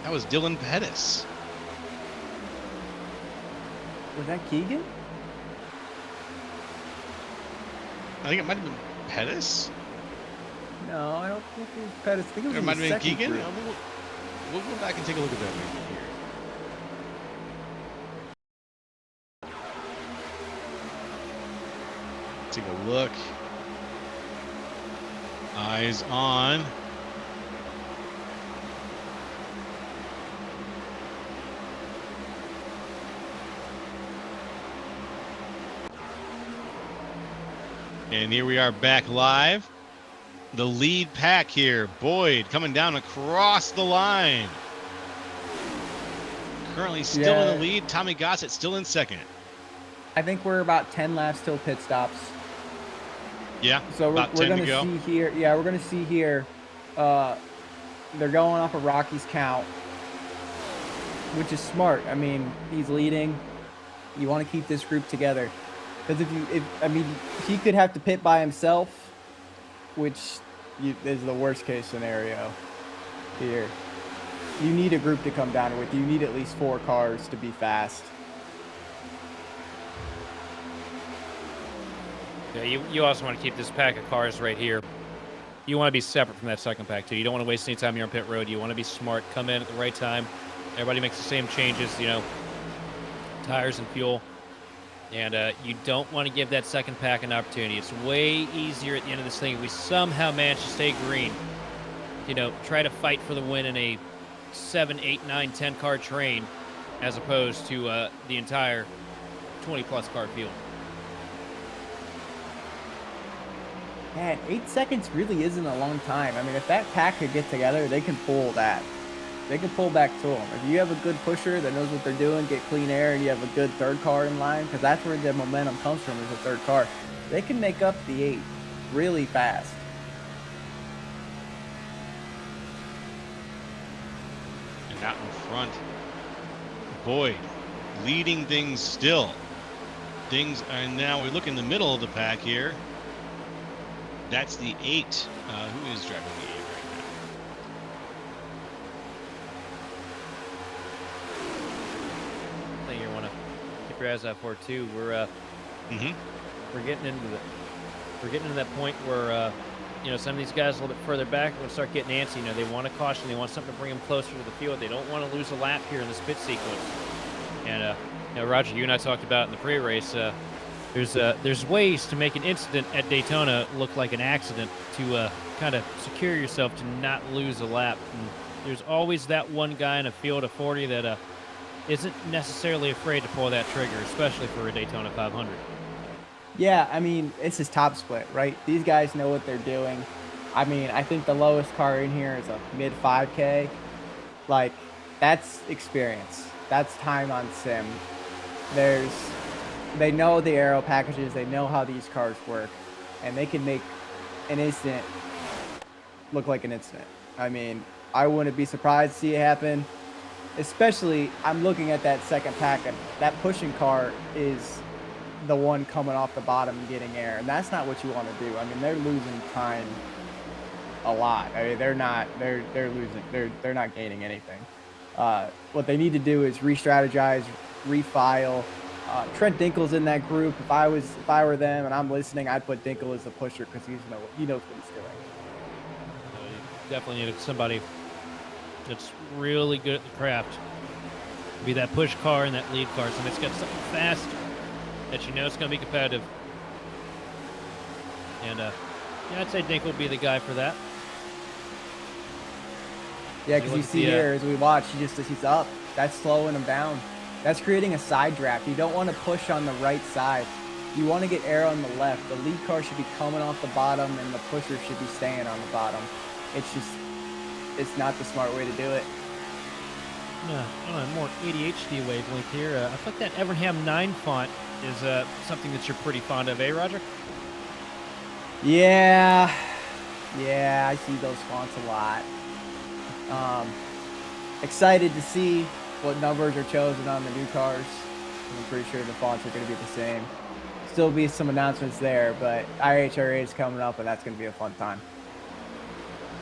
That was Dylan Pettis. was that Keegan? I think it might have been Pettis. No, I don't think it was Pettis. I think it was It might have been Keegan. group. We'll go back and take a look at that maybe here. Take a look. Eyes on. And here we are back live. The lead pack here. Boyd coming down across the line. Currently still in the lead. Tommy Gossett still in second. I think we're about 10 laps till pit stops. Yeah, So we're going to go. see here. Yeah, we're going to see here. They're going off of Rocky's count, which is smart. I mean, he's leading. You want to keep this group together. Because if he could have to pit by himself, which is the worst case scenario here. You need a group to come down with. You need at least 4 cars to be fast. Yeah, you also want to keep this pack of cars right here. You want to be separate from that second pack, too. You don't want to waste any time here on pit road. You want to be smart, come in at the right time. Everybody makes the same changes, you know, tires and fuel. And you don't want to give that second pack an opportunity. It's way easier at the end of this thing if we somehow manage to stay green. You know, try to fight for the win in a 7, 8, 9, 10 car train as opposed to the entire 20-plus car field. Man, 8 seconds really isn't a long time. I mean, if that pack could get together, they can pull that. They can pull back to them. If you have a good pusher that knows what they're doing, get clean air, and you have a good third car in line, because that's where the momentum comes from, is the third car, they can make up the 8 really fast. And out in front, Boyd leading things still. Things are now, we look in the middle of the pack here. That's the 8. Who is driving the 8 right now? I think you want to keep your eyes out for too. We're getting into that point where you know, some of these guys a little bit further back are going to start getting antsy. You know, they want a caution. They want something to bring them closer to the field. They don't want to lose a lap here in this pit sequence. And you know, Roger, you and I talked about in the pre-race. There's ways to make an incident at Daytona look like an accident to kind of secure yourself to not lose a lap. And there's always that one guy in a field of 40 that isn't necessarily afraid to pull that trigger, especially for a Daytona 500. Yeah, I mean, it's his top split, right? These guys know what they're doing. I mean, I think the lowest car in here is a mid 5K. Like, that's experience. That's time on sim. They know the aero packages. They know how these cars work, and they can make an incident look like an incident. I mean, I wouldn't be surprised to see it happen. Especially, I'm looking at that second pack, and that pushing car is the one coming off the bottom and getting air, and that's not what you want to do. I mean, they're losing time a lot. I mean, they're not gaining anything. What they need to do is re-strategize, refile. Trent Dinkel's in that group. If I were them and I'm listening, I'd put Dinkel as the pusher because he knows what he's doing. You definitely need somebody that's really good at the craft. Be that push car and that lead car. Somebody's got something fast that you know it's going to be competitive. And yeah, I'd say Dinkel would be the guy for that. Yeah, because you see here as we watch, he's up. That's slowing him down. That's creating a side draft. You don't want to push on the right side. You want to get air on the left. The lead car should be coming off the bottom, and the pusher should be staying on the bottom. It's not the smart way to do it. More ADHD wavelength here. I thought that Evernham 9 font is something that you're pretty fond of, eh, Roger? Yeah, I see those fonts a lot. Excited to see what numbers are chosen on the new cars. I'm pretty sure the fonts are going to be the same. Still be some announcements there, but IHRA is coming up, and that's going to be a fun time.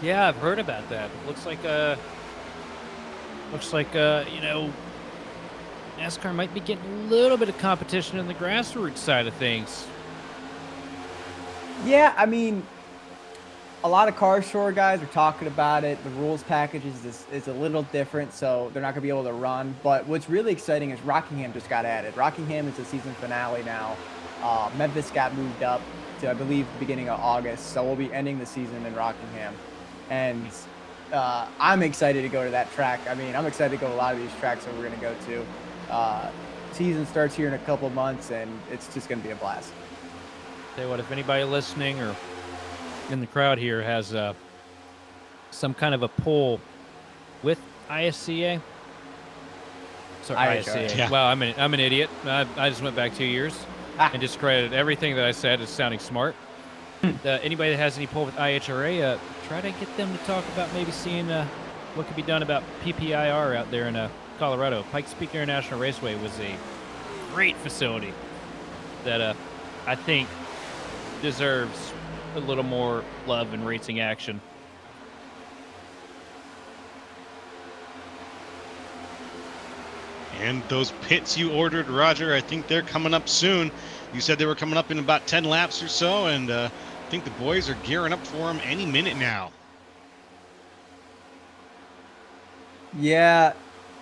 Yeah, I've heard about that. Looks like you know, NASCAR might be getting a little bit of competition in the grassroots side of things. Yeah, I mean, a lot of car store guys are talking about it. The rules package is a little different, so they're not going to be able to run. But what's really exciting is Rockingham just got added. Rockingham is the season finale now. Memphis got moved up to, I believe, the beginning of August, so we'll be ending the season in Rockingham. And I'm excited to go to that track. I mean, I'm excited to go to a lot of these tracks that we're going to go to. Season starts here in a couple of months, and it's just going to be a blast. Tell you what, if anybody listening or in the crowd here has some kind of a poll with ISCA. Sorry, ISCA. Yeah. Wow, I'm an idiot. I just went back 2 years and discredited everything that I said as sounding smart. Anybody that has any poll with IHRA, try to get them to talk about maybe seeing what could be done about PPIR out there in Colorado. Pikes Peak International Raceway was a great facility that I think deserves a little more love and racing action. And those pits you ordered, Roger, I think they're coming up soon. You said they were coming up in about 10 laps or so, and I think the boys are gearing up for them any minute now. Yeah,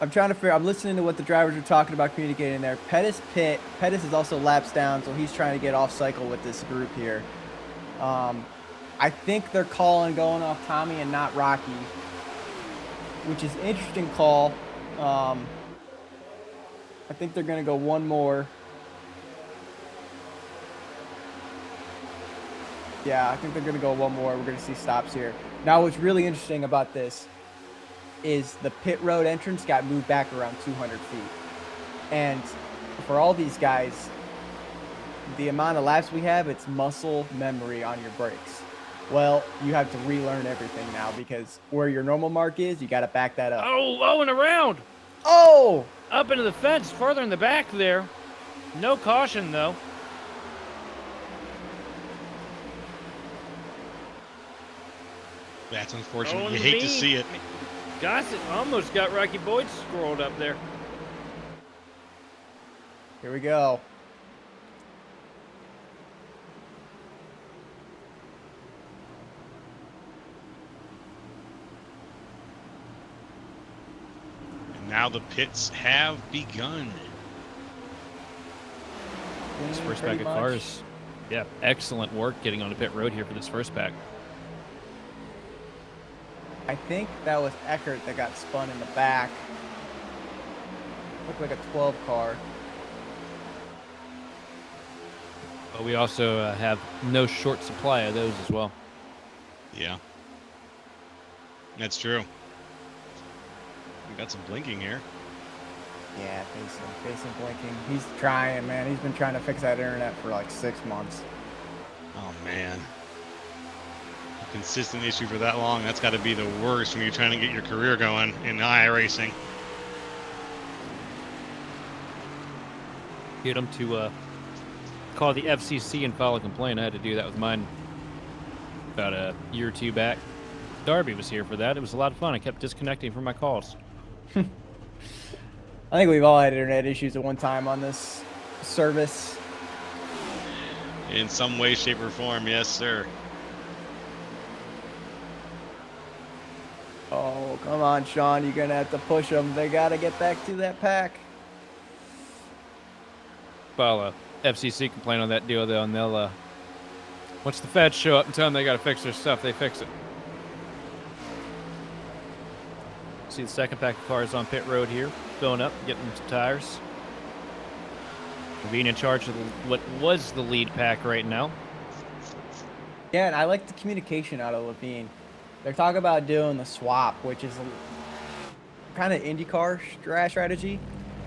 I'm trying to figure. I'm listening to what the drivers are talking about, communicating there. Pettis pit. Pettis is also laps down, so he's trying to get off cycle with this group here. I think they're calling going off Tommy and not Rocky, which is an interesting call. I think they're going to go one more. Yeah, I think they're going to go one more. We're going to see stops here. Now, what's really interesting about this is the pit road entrance got moved back around 200 feet. And for all these guys, the amount of laps we have, it's muscle memory on your brakes. Well, you have to relearn everything now because where your normal mark is, you got to back that up. Oh, and around. Oh! Up into the fence, further in the back there. No caution, though. That's unfortunate. You hate to see it. Gossett almost got Rocky Boyd scrolled up there. Here we go. And now the pits have begun. This first pack of cars. Yeah, excellent work getting on the pit road here for this first pack. I think that was Eckert that got spun in the back. Looked like a 12 car. But we also have no short supply of those as well. Yeah. That's true. We got some blinking here. Yeah, Basin blinking. He's trying, man. He's been trying to fix that internet for like 6 months. Oh, man. A consistent issue for that long, that's got to be the worst when you're trying to get your career going in iRacing. Get them to call the FCC and file a complaint. I had to do that with mine about a year or two back. Darby was here for that. It was a lot of fun. I kept disconnecting from my calls. I think we've all had internet issues at one time on this service. In some way, shape, or form, yes, sir. Oh, come on, Sean. You're going to have to push them. They got to get back to that pack. File a FCC complaint on that deal, though, and they'll, once the feds show up and tell them they got to fix their stuff, they fix it. See the second pack of cars on pit road here, filling up, getting some tires. Being in charge of what was the lead pack right now. Yeah, and I like the communication out of Levine. They're talking about doing the swap, which is kind of IndyCar strategy,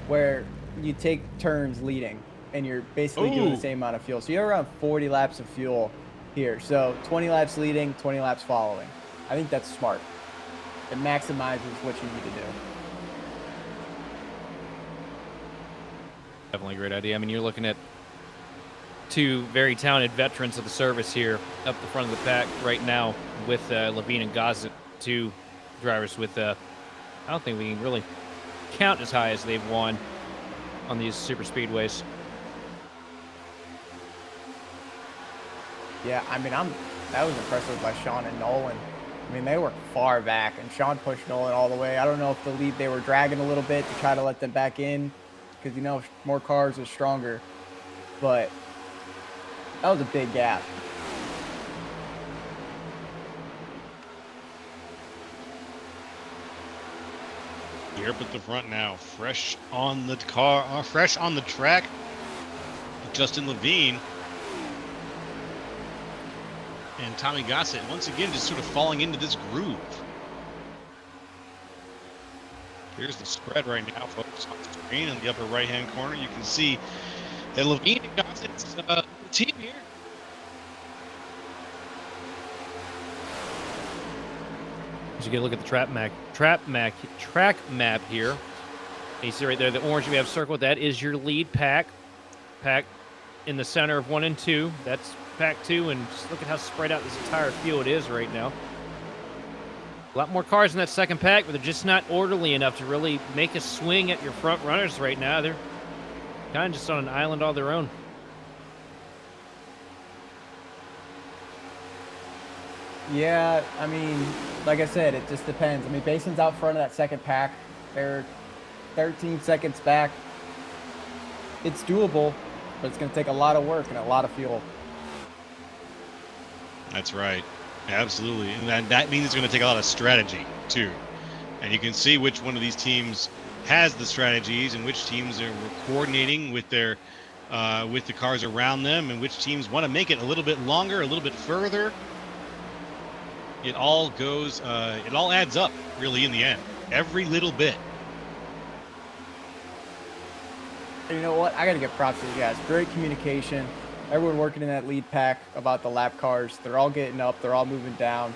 where you take turns leading, and you're basically doing the same amount of fuel. So you're around 40 laps of fuel here. So 20 laps leading, 20 laps following. I think that's smart. It maximizes what you need to do. Definitely a great idea. I mean, you're looking at two very talented veterans of the service here up the front of the pack right now with Levine and Gossett, two drivers with, I don't think we can really count as high as they've won on these super speedways. Yeah, I mean, that was impressive by Sean and Nolan. I mean, they were far back, and Sean pushed Nolan all the way. I don't know if the lead, they were dragging a little bit to try to let them back in, because, you know, more cars are stronger. But that was a big gap. Here up at the front now, fresh on the car, fresh on the track. Justin Levine and Tommy Gossett once again just sort of falling into this groove. Here's the spread right now, folks, on the screen in the upper right-hand corner. You can see that Levine and Gossett's team here. As you get a look at the track map here, and you see right there the orange we have circled. That is your lead pack. Pack in the center of 1 and 2. That's pack 2, and just look at how spread out this entire field is right now. A lot more cars in that second pack, but they're just not orderly enough to really make a swing at your front runners right now. They're kind of just on an island all their own. Yeah, I mean, like I said, it just depends. I mean, Basin's out front of that second pack. They're 13 seconds back. It's doable, but it's going to take a lot of work and a lot of fuel. That's right. Absolutely. And that means it's going to take a lot of strategy, too. And you can see which one of these teams has the strategies and which teams are coordinating with their with the cars around them, and which teams want to make it a little bit longer, a little bit further. It all goes, it all adds up, really, in the end. Every little bit. You know what? I got to give props to you guys. Great communication. Everyone working in that lead pack about the lap cars. They're all getting up. They're all moving down.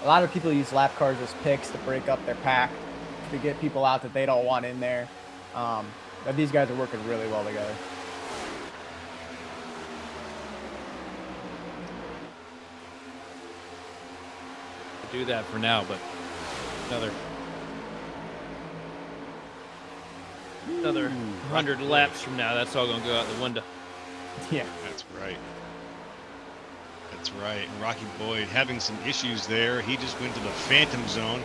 A lot of people use lap cars as picks to break up their pack, to get people out that they don't want in there. But these guys are working really well together. Do that for now, but another 100 laps from now, that's all gonna go out the window. Yeah, that's right. That's right. And Rocky Boyd having some issues there. He just went to the phantom zone,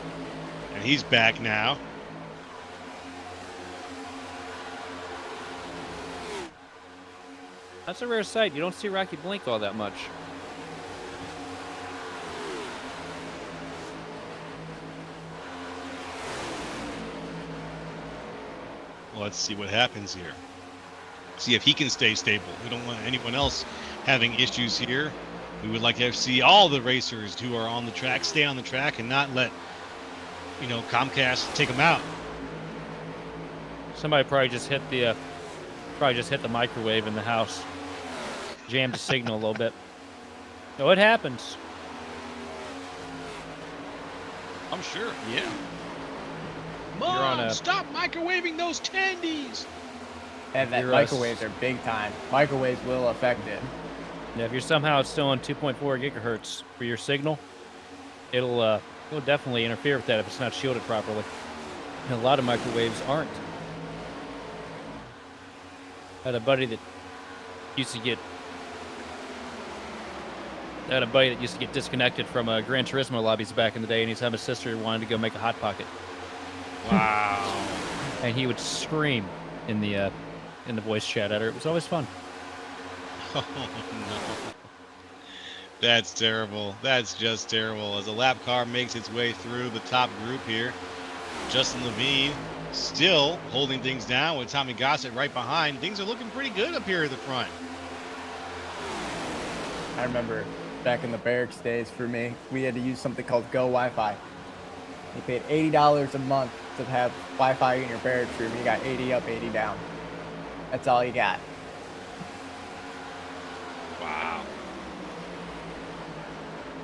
and he's back now. That's a rare sight. You don't see Rocky blink all that much. Let's see what happens here. See if he can stay stable. We don't want anyone else having issues here. We would like to see all the racers who are on the track stay on the track and not let, you know, Comcast take them out. Somebody probably just hit the microwave in the house. Jammed the signal a little bit. So it happens. I'm sure. Yeah. Mom, stop microwaving those tendies. And that microwaves are big time. Microwaves will affect it. Yeah, if you're somehow still on 2.4 gigahertz for your signal, it'll definitely interfere with that if it's not shielded properly. And a lot of microwaves aren't. I had a buddy that used to get disconnected from Gran Turismo lobbies back in the day, and he's having his sister wanted to go make a hot pocket. Wow. And he would scream in the voice chat at her. It was always fun. Oh, no. That's terrible. That's just terrible. As a lap car makes its way through the top group here, Justin Levine still holding things down with Tommy Gossett right behind. Things are looking pretty good up here at the front. I remember back in the barracks days for me, we had to use something called Go Wi-Fi. You paid $80 a month to have Wi-Fi in your barracks room. You got 80 up, 80 down. That's all you got. Wow.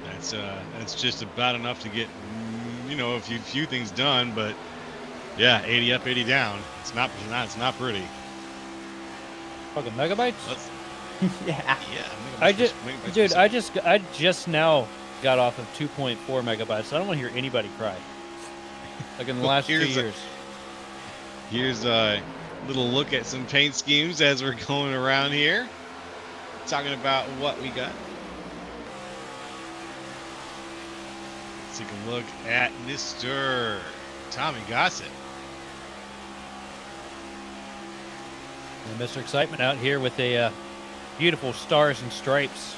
That's just about enough to get, you know, a few things done, but yeah, 80 up, 80 down. It's not pretty. Fucking megabytes? Yeah. Yeah. I just now got off of 2.4 megabytes. I don't want to hear anybody cry. Like in the last 2 years. Here's a little look at some paint schemes as we're going around here, talking about what we got. Let's take a look at Mr. Tommy Gossett. And Mr. Excitement out here with a beautiful stars and stripes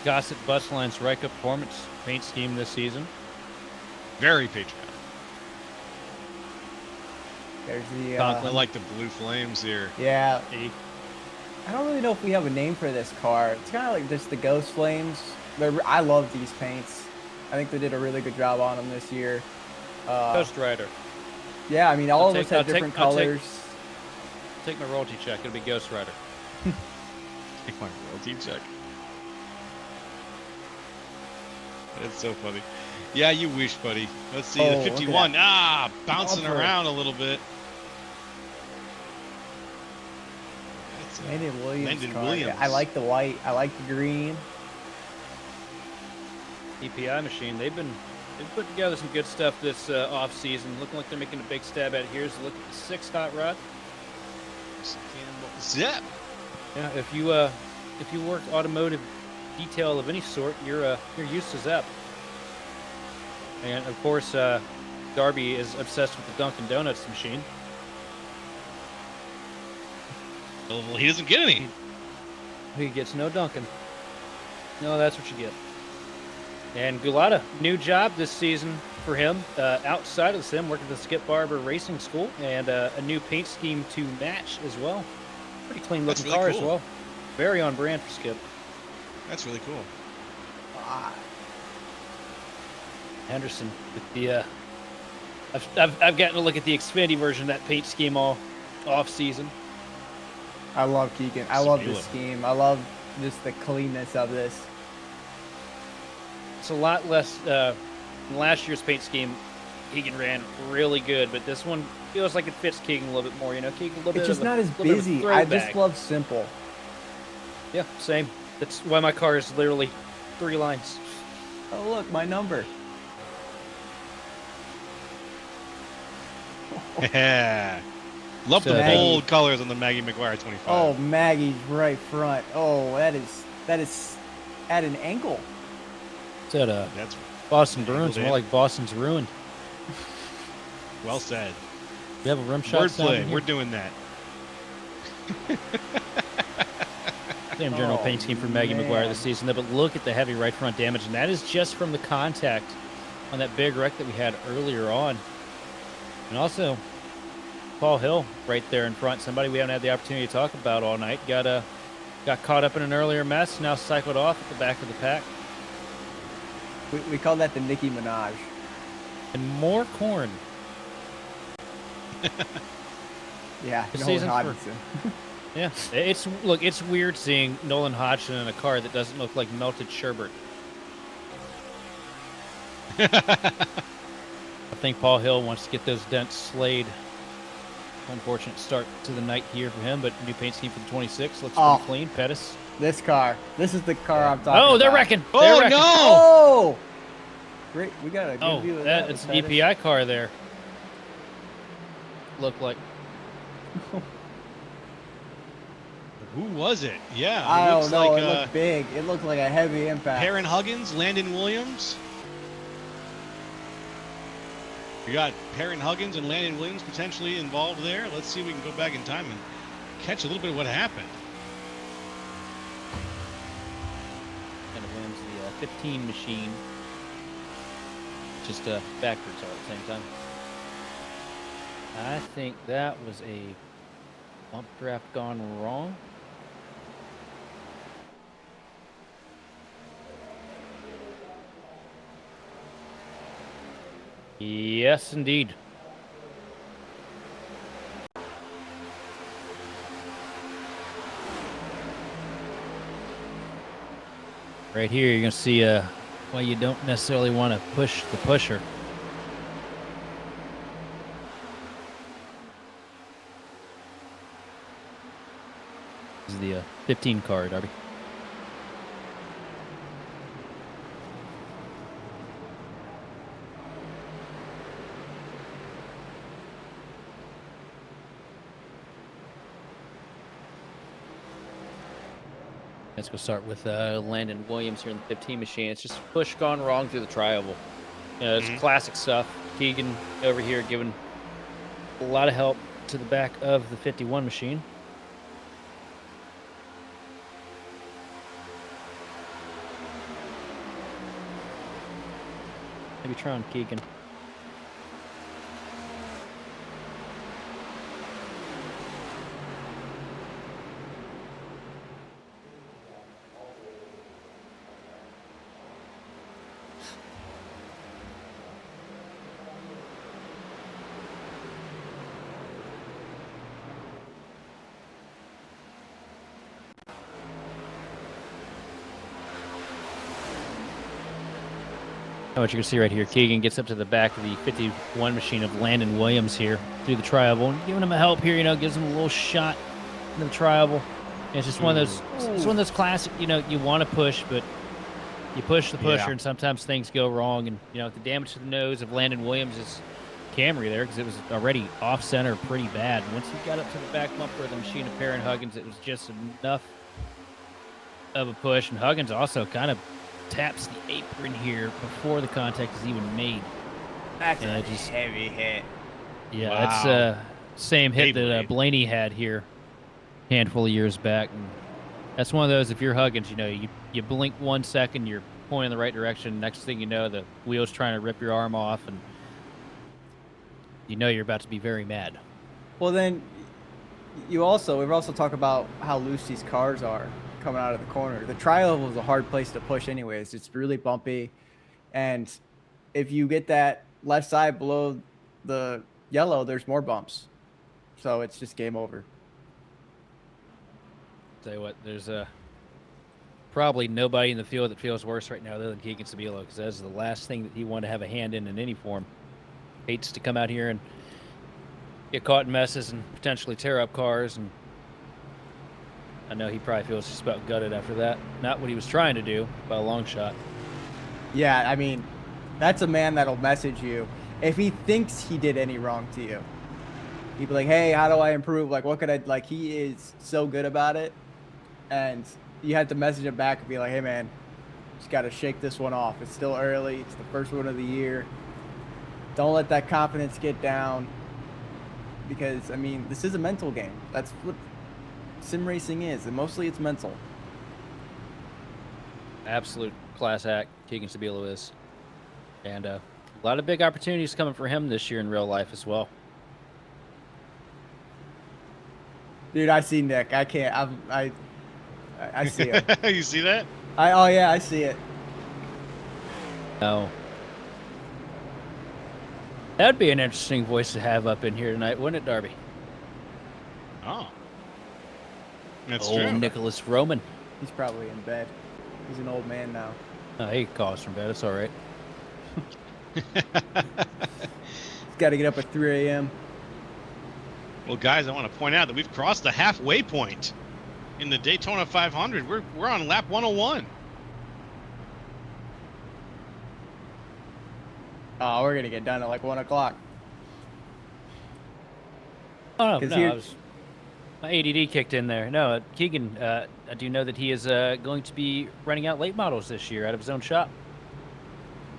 Gossett Bus Lines Ryka Performance paint scheme this season. Very patriotic. There's the. I like the blue flames here. Yeah. I don't really know if we have a name for this car. It's kind of like just the Ghost Flames. I love these paints. I think they did a really good job on them this year. Ghost Rider. Yeah, I mean, all of us have different colors. Take my royalty check. It'll be Ghost Rider. Take my royalty check. That's so funny. Yeah, you wish, buddy. Let's see the 51. Bouncing around a little bit. Landon Williams. Williams. I like the white. I like the green. EPI machine. They've put together some good stuff this off season. Looking like they're making a big stab at it. Here's a look at the 6 hot rod. Zep. Yeah, if you work automotive detail of any sort, you're used to Zep. And of course, Darby is obsessed with the Dunkin' Donuts machine. Well, he doesn't get any. He gets no dunking. No, that's what you get. And Gulata, new job this season for him. Outside of the sim, working at the Skip Barber Racing School, and a new paint scheme to match as well. Pretty clean looking really car cool. as well. Very on brand for Skip. That's really cool. Henderson with the I've gotten to look at the Xfinity version of that paint scheme all off season. I love Keegan. I love this scheme. I love just the cleanness of this. It's a lot less than last year's paint scheme. Keegan ran really good, but this one feels like it fits Keegan a little bit more. You know, Keegan a little bit. It's just not as busy. I just love simple. Yeah, same. That's why my car is literally 3 lines. Oh look, my number. Yeah. Love the Maggie. bold colors on the Maggie McGuire 25. Oh, Maggie's right front. Oh, that is at an angle. Is that That's Boston Bruins? More like Boston's ruined. well said. You have a rim shot. Wordplay. We're doing that. Same general paint scheme for Maggie McGuire this season, but look at the heavy right front damage, and that is just from the contact on that big wreck that we had earlier on. And also, Paul Hill right there in front, somebody we haven't had the opportunity to talk about all night, got caught up in an earlier mess, now cycled off at the back of the pack. We call that the Nicki Minaj. And more corn. Yeah, This Nolan season's Hodgson. Yeah, it's weird seeing Nolan Hodgson in a car that doesn't look like melted sherbet. I think Paul Hill wants to get those dents slayed. Unfortunate start to the night here for him, but new paint scheme for the 26 looks pretty clean. Pettis. This is the car I'm talking about. Oh, they're wrecking. Oh, They're wrecking. no! Oh! Great, we got a good view of that. It's an EPI car there. Look like. Who was it? Yeah. I don't know. Like, it looked big. It looked like a heavy impact. Perrin Huggins, Landon Williams. We got Perrin Huggins and Landon Williams potentially involved there. Let's see if we can go back in time and catch a little bit of what happened. Kind of wins the 15 machine. Just backwards all at the same time. I think that was a bump draft gone wrong. Yes, indeed. Right here, you're going to see why you don't necessarily want to push the pusher. This is the 15 car, Darby. Let's go start with Landon Williams here in the 15 machine. It's just push gone wrong through the tri-oval. You know, it's classic stuff. Keegan over here giving a lot of help to the back of the 51 machine. Maybe try on Keegan. What you can see right here, Keegan gets up to the back of the 51 machine of Landon Williams here through the tri-oval, and giving him a help here. You know, gives him a little shot in the tri-oval. It's just one of those. It's one of those classic. You know, you want to push, but you push the pusher, and sometimes things go wrong. And you know, the damage to the nose of Landon Williams' Camry there, because it was already off center pretty bad. Once he got up to the back bumper of the machine of Perrin Huggins, it was just enough of a push, and Huggins also kind of taps the apron here before the contact is even made. That's a heavy hit. Yeah, that's same hit that Blaney had here. handful of years back. And that's one of those, if you're Huggins, you know, you blink 1 second, you're pointing in the right direction. Next thing you know, the wheel's trying to rip your arm off, and you know you're about to be very mad. Well, then we've also talked about how loose these cars are coming out of the corner. The tri-oval is a hard place to push anyways. It's really bumpy. And if you get that left side below the yellow, there's more bumps. So it's just game over. Tell you what, there's probably nobody in the field that feels worse right now other than Keegan Sabilo, because that's the last thing that he wanted to have a hand in any form. Hates to come out here and get caught in messes and potentially tear up cars, and I know he probably feels just about gutted after that. Not what he was trying to do by a long shot. Yeah, I mean, that's a man that'll message you if he thinks he did any wrong to you. He'd be like, hey, how do I improve? Like, what could I, like, he is so good about it. And you have to message him back and be like, hey, man, just got to shake this one off. It's still early. It's the first one of the year. Don't let that confidence get down. Because, I mean, this is a mental game. That's what sim racing is. And mostly it's mental. Absolute class act, Keegan Sabilo is. And a lot of big opportunities coming for him this year in real life as well. Dude, I see Nick. I can't. I see him. You see that? Oh, yeah, I see it. No. That'd be an interesting voice to have up in here tonight, wouldn't it, Darby? Oh. That's Old true. Nicholas Roman. He's probably in bed. He's an old man now. Oh, he can call us from bed. It's all right. He's got to get up at 3 a.m. Well, guys, I want to point out that we've crossed the halfway point in the Daytona 500. We're on lap 101. Oh, we're going to get done at like 1 o'clock. Oh, no, 'Cause no, here- my ADD kicked in there. No, Keegan, I do know that he is going to be running out late models this year out of his own shop.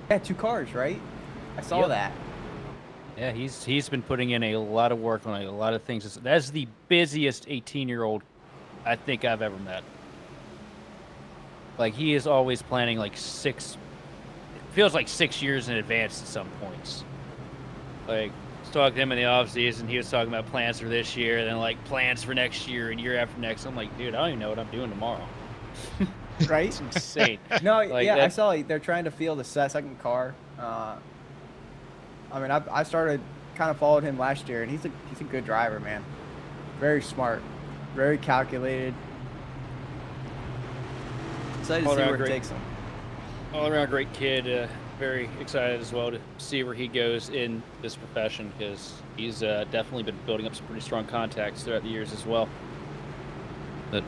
Yeah, 2 cars, right? I saw Yep. that. Yeah, he's been putting in a lot of work on a lot of things. That's the busiest 18-year-old I think I've ever met. Like, he is always planning like it feels like 6 years in advance at some points. Like, I was talking to him in the offseason, he was talking about plans for this year, and then like plans for next year and year after next. I'm like, dude, I don't even know what I'm doing tomorrow. Right? It's insane. No, Like yeah, I that- saw they're trying to field a second car. I mean, I started kind of followed him last year, and he's a good driver, man. Very smart, very calculated. Excited to All see around where it great. takes him. All around great kid. Very excited as well to see where he goes in this profession, because he's definitely been building up some pretty strong contacts throughout the years as well. But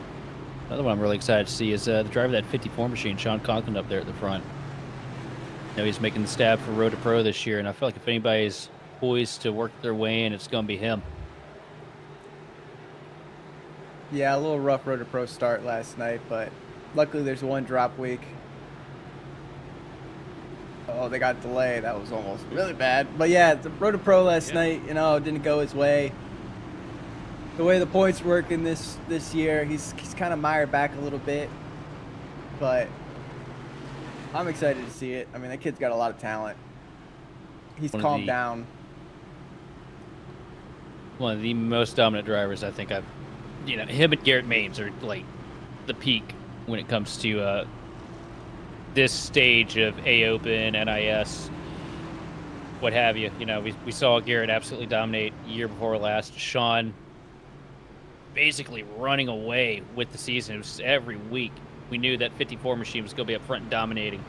another one I'm really excited to see is the driver of that 54 machine, Sean Conklin, up there at the front. You know, he's making the stab for Road to Pro this year, and I feel like if anybody's poised to work their way in, it's going to be him. Yeah, a little rough Road to Pro start last night, but luckily there's one drop week. Oh, they got delayed. That was almost really bad. But yeah, the Road to Pro last night, you know, didn't go his way. The way the points work in this year, he's kind of mired back a little bit. But I'm excited to see it. I mean, that kid's got a lot of talent. He's One of calmed the- down. One of the most dominant drivers I think I've, you know, him and Garrett Maines are like the peak when it comes to this stage of A Open, NIS, what have you. You know, we saw Garrett absolutely dominate year before last. Sean basically running away with the season. It was every week. We knew that 54 machine was going to be up front and dominating.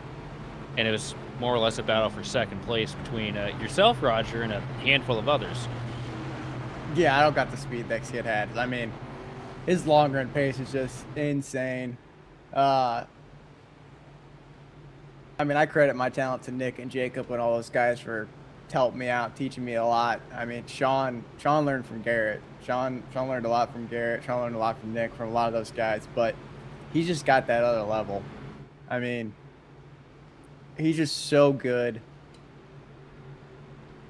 And it was more or less a battle for second place between yourself, Roger, and a handful of others. Yeah, I don't got the speed that kid had. I mean, his long run pace is just insane. I mean, I credit my talent to Nick and Jacob and all those guys for helping me out, teaching me a lot. I mean, Sean learned from Garrett. Sean learned a lot from Garrett. Sean learned a lot from Nick, from a lot of those guys. But he's just got that other level. I mean, he's just so good.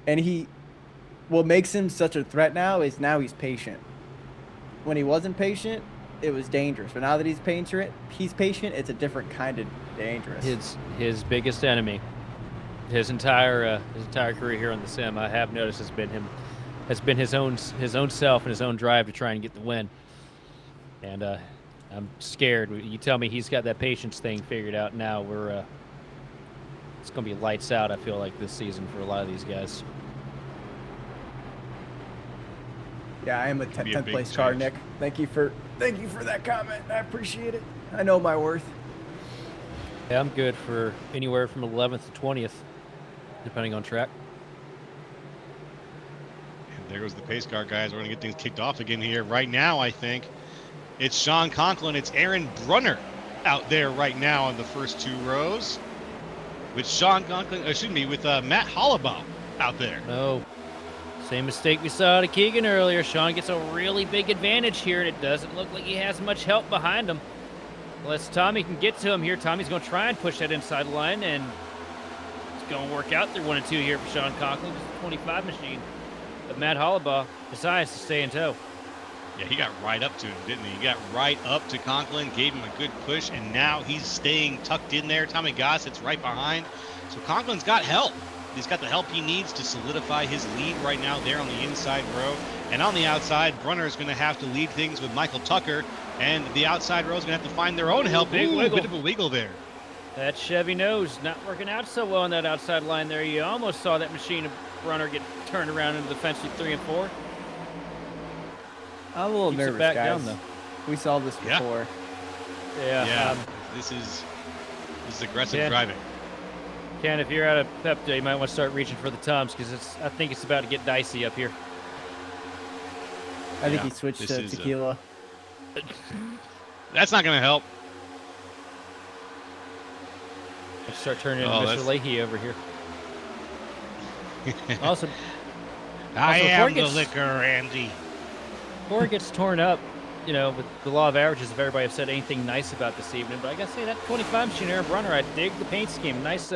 And what makes him such a threat now is now he's patient. when he wasn't patient, it was dangerous. But now that he's patient, it's a different kind of dangerous. His biggest enemy, his entire career here on the sim, I have noticed, has been his own self and his own drive to try and get the win. And I'm scared. You tell me he's got that patience thing figured out now. It's gonna be lights out. I feel like this season for a lot of these guys. Yeah, I am a 10th place car, Nick. Thank you for that comment. I appreciate it. I know my worth. Yeah, I'm good for anywhere from 11th to 20th, depending on track. And there goes the pace car, guys. We're going to get things kicked off again here. Right now, I think it's Sean Conklin. It's Aaron Brunner out there right now on the first 2 rows. With Sean Conklin, with Matt Hollabaugh out there. No. Same mistake we saw to Keegan earlier. Sean gets a really big advantage here, and it doesn't look like he has much help behind him. Unless Tommy can get to him here. Tommy's going to try and push that inside line, and it's going to work out through 1 and 2 here for Sean Conklin. It's a 25 machine. But Matt Hollabaugh decides to stay in tow. Yeah, he got right up to him, didn't he? He got right up to Conklin, gave him a good push, and now he's staying tucked in there. Tommy Gossett's right behind. So Conklin's got help. He's got the help he needs to solidify his lead right now there on the inside row. And on the outside, Brunner is going to have to lead things with Michael Tucker. And the outside row is going to have to find their own help. Big wiggle. Bit of a wiggle there. That Chevy nose not working out so well on that outside line there. You almost saw that machine of Brunner get turned around into the fence with 3 and 4. I'm a little Keeps it nervous, back guys. down, though. We saw this before. Yeah. This is aggressive driving. Ken, if you're out of pep day, you might want to start reaching for the Toms because I think it's about to get dicey up here. I think he switched to tequila. That's not going to help. Let's start turning into Mr. Leahy over here. Awesome. I am the liquor, Andy. Before it gets torn up, you know, with the law of averages, if everybody have said anything nice about this evening, but I gotta say that 25 machine Aaron Brunner, I dig the paint scheme. Nice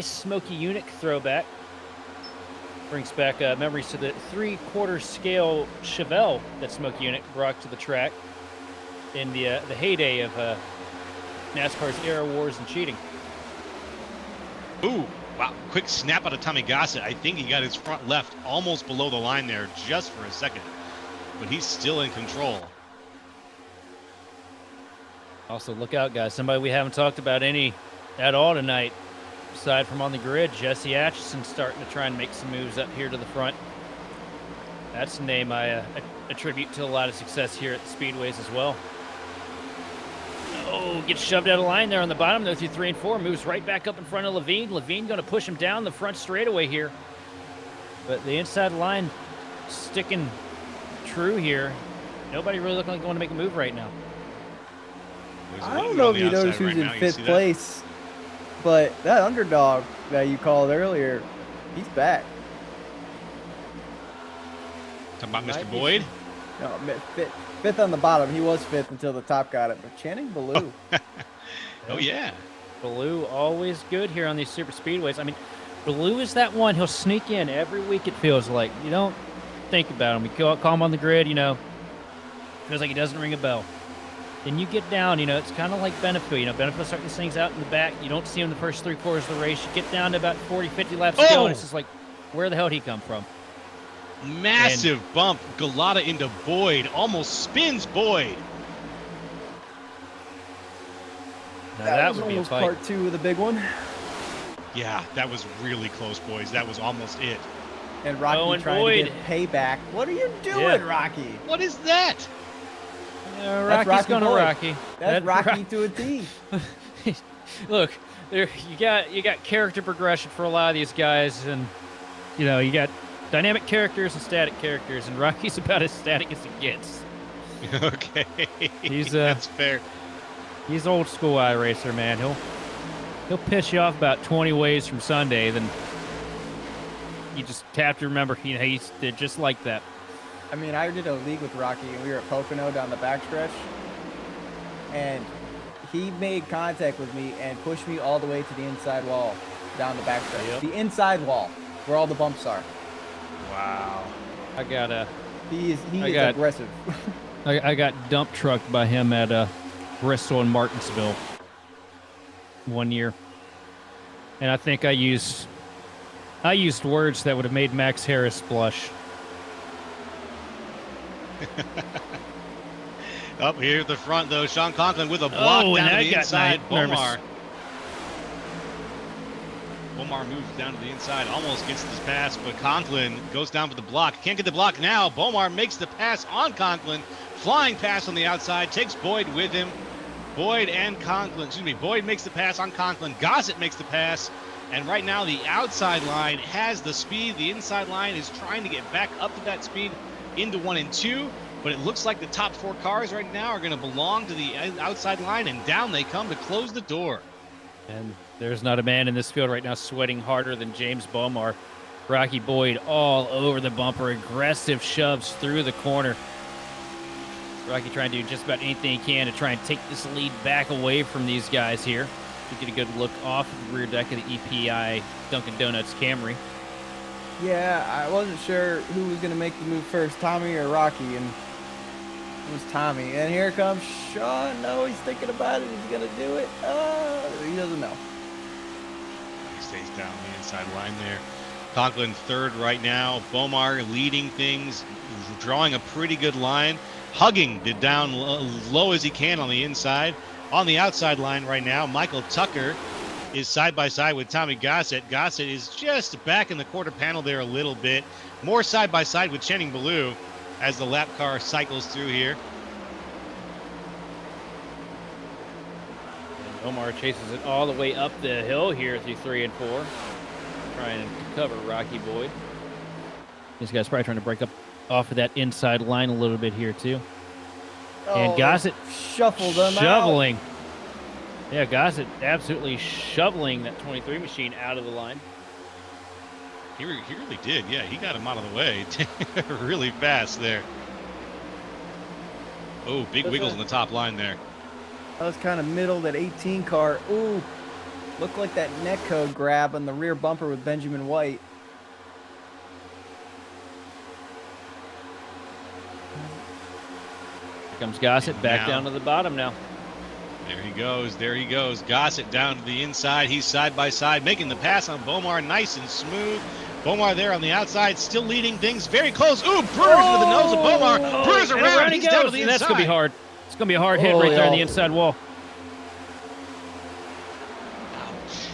smoky Unique throwback. Brings back memories to the 3/4 scale Chevelle that Smoky Unique brought to the track in the heyday of NASCAR's era wars and cheating. Ooh, wow, quick snap out of Tommy Gossett. I think he got his front left almost below the line there just for a second, but he's still in control. Also, look out, guys. Somebody we haven't talked about at all tonight, aside from on the grid, Jesse Atchison starting to try and make some moves up here to the front. That's a name I attribute to a lot of success here at the Speedways as well. Oh, gets shoved out of line there on the bottom, though, through 3 and 4. Moves right back up in front of Levine. Levine going to push him down the front straightaway here. But the inside line sticking true here. Nobody really looking like they want to make a move right now. I don't know if you noticed who's in 5th place, but that underdog that you called earlier, he's back. Talking about Mr. Boyd? No, 5th on the bottom. He was 5th until the top got it, but Channing Ballou. Oh, yeah. Ballou always good here on these super speedways. I mean, Ballou is that one. He'll sneak in every week, it feels like. You don't think about him. We call him on the grid, you know. Feels like he doesn't ring a bell. Then you get down, you know, it's kind of like Benefield. You know, Benefield starting these things out in the back. You don't see him the first 3/4 of the race. You get down to about 40, 50 laps to go, and it's just like, where the hell did he come from? Massive bump. Galata into Boyd. Almost spins Boyd. Now that was would be a almost fight. part 2 of the big one. Yeah, that was really close, boys. That was almost it. And Rocky and trying Boyd. to get payback. What are you doing, Yeah. Rocky? What is that? Rocky's Rocky going to Boyd. Rocky. That's Rocky to a T. Look, there you got character progression for a lot of these guys, and you know you got dynamic characters and static characters, and Rocky's about as static as it gets. Okay. That's fair. He's old school iRacer, man. He'll piss you off about 20 ways from Sunday, then you just have to remember, you know, they're just like that. I mean, I did a league with Rocky, and we were at Pocono down the backstretch, and he made contact with me and pushed me all the way to the inside wall down the backstretch. Yep. The inside wall, where all the bumps are. Wow. I got He is aggressive. I got dump trucked by him at Bristol and Martinsville one year, and I think I used words that would have made Max Harris blush. Up here at the front, though, Sean Conklin with a block down to the inside. Bomar moves down to the inside, almost gets this pass, but Conklin goes down for the block. Can't get the block now. Bomar makes the pass on Conklin. Flying pass on the outside, takes Boyd with him. Boyd makes the pass on Conklin. Gossett makes the pass. And right now, the outside line has the speed. The inside line is trying to get back up to that speed into 1 and 2. But it looks like the top 4 cars right now are going to belong to the outside line, and down they come to close the door. And there's not a man in this field right now sweating harder than James Bomar. Rocky Boyd all over the bumper, aggressive shoves through the corner. Rocky trying to do just about anything he can to try and take this lead back away from these guys here. To get a good look off the rear deck of the EPI Dunkin' Donuts Camry. Yeah, I wasn't sure who was going to make the move first, Tommy or Rocky, and it was Tommy. And here comes Sean. No, he's thinking about it. He's going to do it. He doesn't know. He stays down the inside line there. Conklin third right now. Bomar leading things, drawing a pretty good line. Hugging it down low as he can on the inside. On the outside line right now, Michael Tucker is side by side with Tommy Gossett. Gossett is just back in the quarter panel there a little bit. More side by side with Channing Ballou as the lap car cycles through here. And Omar chases it all the way up the hill here through 3 and 4. Trying to cover Rocky Boyd. This guy's probably trying to break up off of that inside line a little bit here too. And Gossett shoveled them shoveling. out. Yeah, Gossett absolutely shoveling that 23 machine out of the line. He really did. Yeah, he got him out of the way really fast there. Oh, big wiggles in the top line there. That was kind of middle, that 18 car. Ooh, looked like that netcode grab on the rear bumper with Benjamin White. Comes Gossett back down to the bottom now. There he goes. Gossett down to the inside. He's side by side, making the pass on Bomar, nice and smooth. Bomar there on the outside, still leading things very close. Ooh, Brewers into the nose of Bomar. Brewers around, he's down to the inside. That's going to be hard. It's going to be a hard hit right there on the inside wall. Ouch.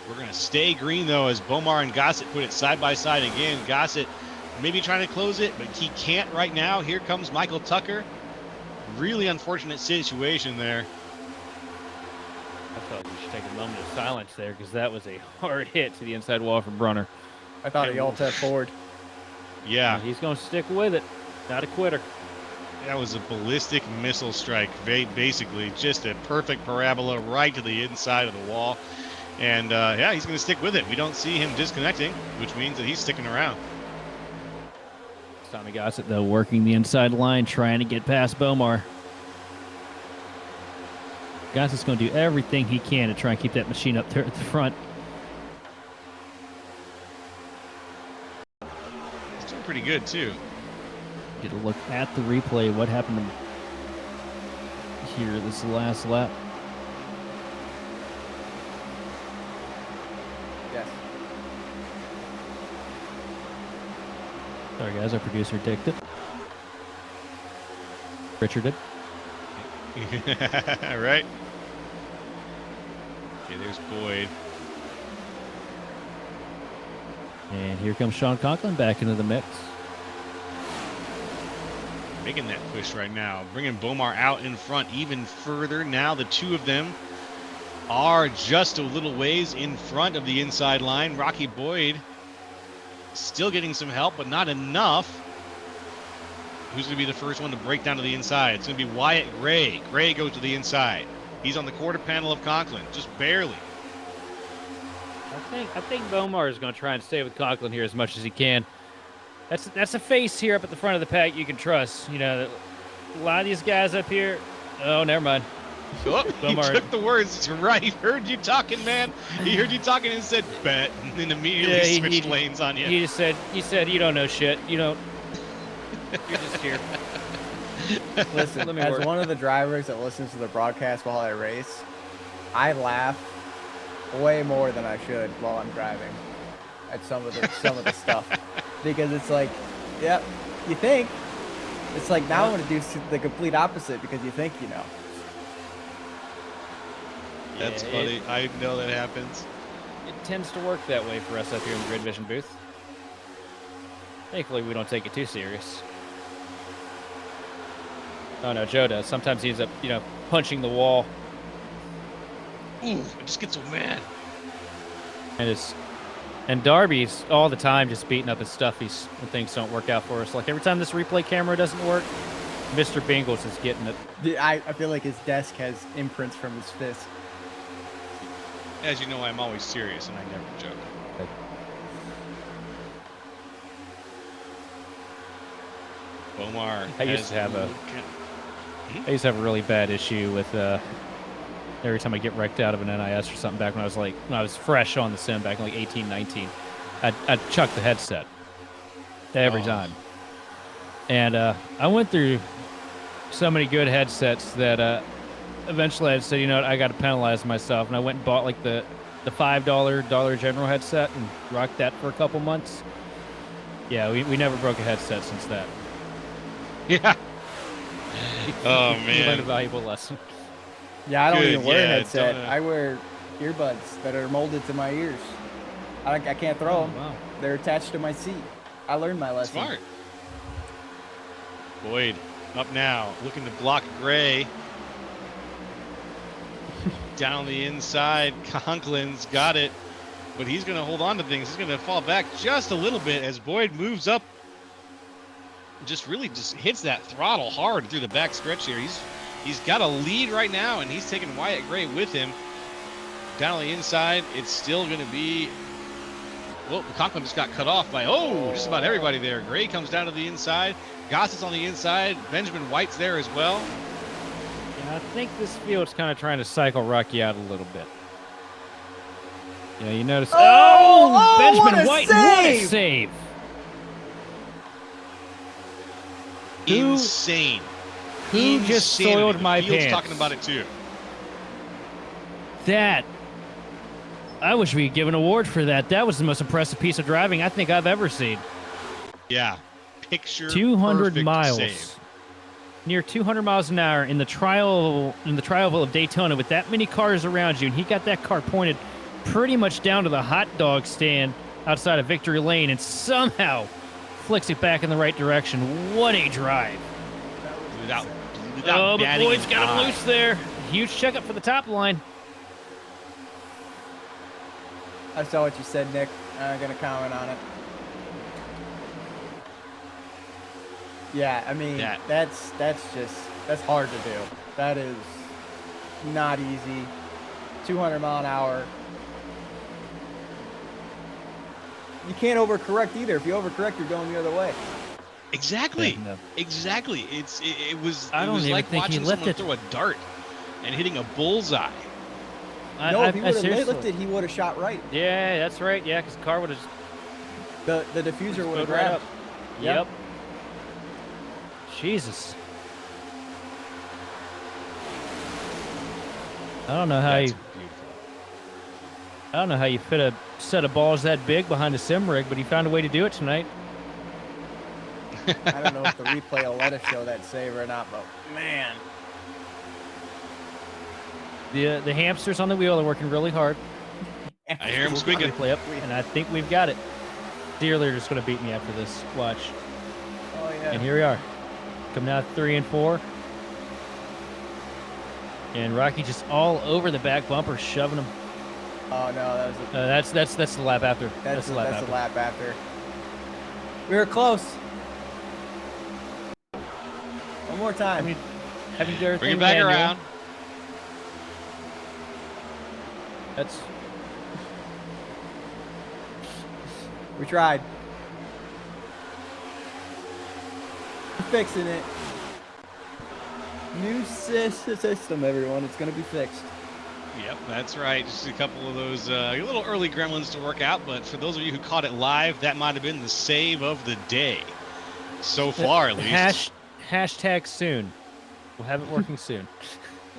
We're going to stay green, though, as Bomar and Gossett put it side by side again. Gossett maybe trying to close it, but he can't right now. Here comes Michael Tucker. Really unfortunate situation there. I felt we should take a moment of silence there because that was a hard hit to the inside wall for Brunner. I thought he alt-tab forward. Yeah. And he's going to stick with it. Not a quitter. That was a ballistic missile strike, basically. Just a perfect parabola right to the inside of the wall. And, yeah, he's going to stick with it. We don't see him disconnecting, which means that he's sticking around. Tommy Gossett, though, working the inside line, trying to get past Bomar. Gossett's going to do everything he can to try and keep that machine up there at the front. He's doing pretty good, too. Get a look at the replay. What happened here this last lap? Yes. Sorry, guys. Our producer dicked it. Richard did. Right. Okay, there's Boyd. And here comes Sean Conklin back into the mix. Making that push right now. Bringing Bomar out in front even further. Now the two of them are just a little ways in front of the inside line. Rocky Boyd still getting some help, but not enough. Who's going to be the first one to break down to the inside? It's going to be Wyatt Gray. Gray goes to the inside. He's on the quarter panel of Conklin, just barely. I think Bomar is going to try and stay with Conklin here as much as he can. That's a face here up at the front of the pack you can trust. You know, a lot of these guys up here. Oh, never mind. Oh, he took the words right. He heard you talking, man. He heard you talking and said bet, and then immediately switched lanes on you. He said you don't know shit. You don't. You're just here. Listen, Let me as work. one of the drivers that listens to the broadcast while I race, I laugh way more than I should while I'm driving at some of the stuff, because it's like, yep, you think. It's like now I'm gonna do the complete opposite because you think you know. That's Yeah, funny. I know that happens. It tends to work that way for us up here in the Grid Vision booth. Thankfully, we don't take it too serious. Oh no, Joe does. Sometimes he ends up, punching the wall, Ooh, I just get so mad. and Darby's all the time just beating up his stuffies when things don't work out for us. Like every time this replay camera doesn't work, Mr. Bingles is getting it. I feel like his desk has imprints from his fist. As you know, I'm always serious and I never joke. Bomar. I used to have a really bad issue with every time I get wrecked out of an NIS or something back when I was fresh on the sim back in like 18, 19. I'd chuck the headset every time. And I went through so many good headsets that eventually I said, you know what, I got to penalize myself. And I went and bought like the $5 Dollar General headset and rocked that for a couple months. Yeah, we never broke a headset since that. Yeah. Oh, We learned a man. valuable lesson. Yeah, I don't Good, even wear a yeah, headset. don't, I wear earbuds that are molded to my ears. I can't throw them. Wow. They're attached to my seat. I learned my lesson. Smart. Boyd, up now, looking to block Gray. Down the inside, Conklin's got it, but he's going to hold on to things. He's going to fall back just a little bit as Boyd moves up. Just hits that throttle hard through the back stretch here. He's got a lead right now, and he's taking Wyatt Gray with him. Down on the inside, it's still going to be. Well, Conklin just got cut off by just about everybody there. Gray comes down to the inside. Goss is on the inside. Benjamin White's there as well. Yeah, I think this field's kind of trying to cycle Rocky out a little bit. Yeah, you notice. Oh, Benjamin what a White, save! what a save! Insane. Who just Insanity. soiled The my field's pants? talking about it too. That. I wish we could give an award for that. That was the most impressive piece of driving I think I've ever seen. Yeah. Picture 200 perfect miles. save. Near 200 miles an hour in the trial of Daytona with that many cars around you, and he got that car pointed pretty much down to the hot dog stand outside of Victory Lane and somehow flicks it back in the right direction. What a drive. Without But batting Boyd's an got eye. him loose there. Huge checkup for the top line. I saw what you said, Nick. I'm gonna comment on it. Yeah, I mean that's hard to do. That is not easy. 200 mile an hour. You can't overcorrect either. If you overcorrect, you're going the other way. Exactly. Yeah, no. Exactly. It was I don't even like think he watching someone lifted. throw a dart and hitting a bullseye. No, if he would have seriously- lifted, he would have shot right. Yeah, that's right. Yeah, because the car would have The diffuser would have exploded right grabbed. up. Yep. Yep. Jesus. I don't know how That's you. beautiful. I don't know how you fit a set of balls that big behind a sim rig, but he found a way to do it tonight. I don't know if the replay will let us show that save or not, but man. The hamsters on the wheel are working really hard. I hear him We'll put the squeaking. replay up, and I think we've got it. Dearly are just going to beat me after this. Watch. Oh yeah. And here we are. Coming out 3 and 4. And Rocky just all over the back bumper, shoving him. Oh no, that was That's the lap after. that's the lap the after. lap after. We were close. One more time. Having to do Bring everything it back manual. around. That's We tried. We're fixing it. New system, everyone. It's gonna be fixed. Yep, that's right. Just a couple of those little early gremlins to work out, but for those of you who caught it live, that might have been the save of the day. So far, at least. Hashtag soon. We'll have it working soon.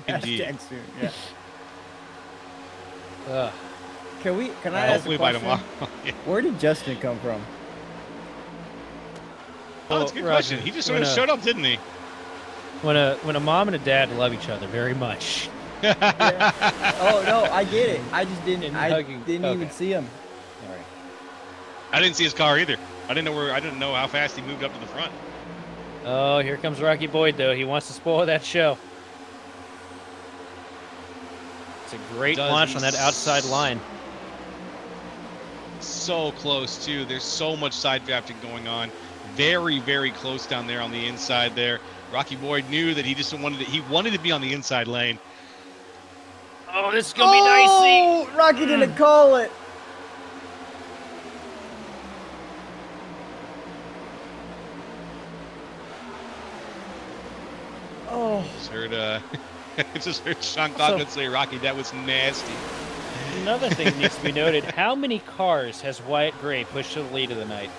Indeed. Hashtag soon. Yeah. Can I ask a Hopefully by question? tomorrow. Yeah. Where did Justin come from? Oh, that's a good Roger, question. He just sort of showed up, didn't he? When a mom and a dad love each other very much. Yeah. Oh no, I get it. I just didn't. And I hugging. didn't even Okay. see him. All right. I didn't see his car either. I didn't know how fast he moved up to the front. Oh, here comes Rocky Boyd, though. He wants to spoil that show. It's a great launch on that outside line. So close too. There's so much side drafting going on. Very, very close down there on the inside there. Rocky Boyd knew that he just wanted to be on the inside lane. Oh, this is gonna be dicey. Oh, Rocky didn't call it. Oh. Just heard Sean Coughlin say, Rocky, that was nasty. Another thing that needs to be noted, how many cars has Wyatt Gray pushed to the lead of the night?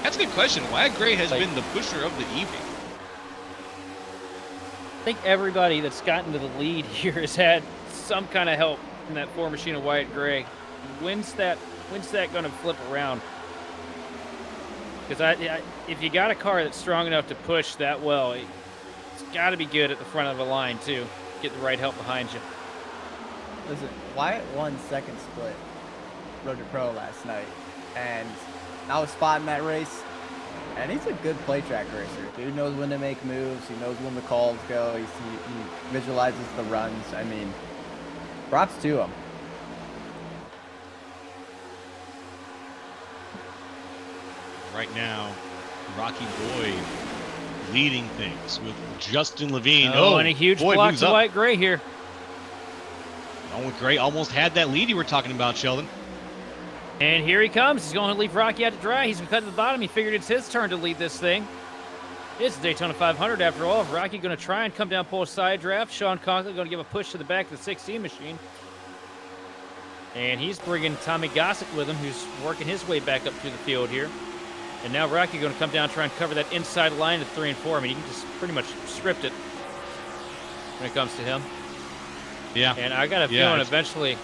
That's a good question. Wyatt Gray has Like- been the pusher of the evening. I think everybody that's gotten to the lead here has had some kind of help from that four machine of Wyatt Gray. When's that going to flip around? Because if you got a car that's strong enough to push that well, it's got to be good at the front of a line too. Get the right help behind you. Listen, Wyatt won second split Road to Pro last night, and I was spotting that race, and he's a good play track racer. Dude knows when to make moves. He knows when the calls go. He visualizes the runs. I mean, props to him. Right now, Rocky Boyd leading things with Justin Levine. Oh, and a huge Boyd block moves to up. Wyatt Gray here. Oh, Gray almost had that lead you were talking about, Sheldon. And here he comes. He's going to leave Rocky out to dry. He's cut to the bottom. He figured it's his turn to lead this thing. It's Daytona 500 after all. Rocky going to try and come down, pull a side draft. Sean Conklin going to give a push to the back of the 16 machine. And he's bringing Tommy Gossett with him, who's working his way back up through the field here. And now Rocky going to come down, try and cover that inside line at 3 and 4. I mean, he can just pretty much script it when it comes to him. Yeah. And I got a feeling eventually...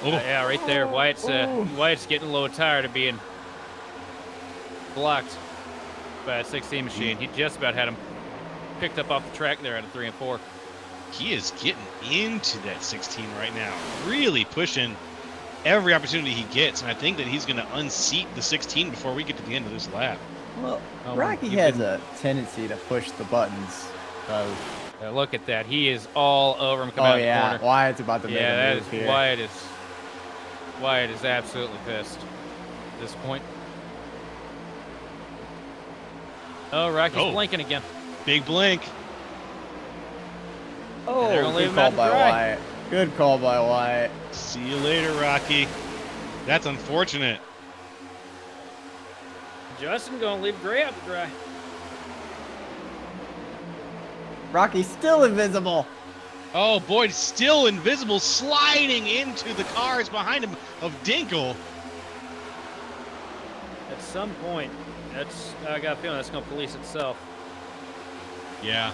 Oh. Yeah, right there. Wyatt's getting a little tired of being blocked by a 16 machine. He just about had him picked up off the track there at a 3 and 4. He is getting into that 16 right now. Really pushing every opportunity he gets. And I think that he's going to unseat the 16 before we get to the end of this lap. Well, Rocky has a tendency to push the buttons. Look at that. He is all over him coming out of the corner. Wyatt's about to make a move here. Wyatt is absolutely pissed at this point. Oh, Rocky's blinking again. Big blink. Oh, they're gonna leave good him call out to by dry. Wyatt. Good call by Wyatt. See you later, Rocky. That's unfortunate. Justin going to leave Gray out to dry. Rocky's still invisible. Oh, Boyd still invisible, sliding into the cars behind him of Dinkle. At some point, I got a feeling that's going to police itself. Yeah.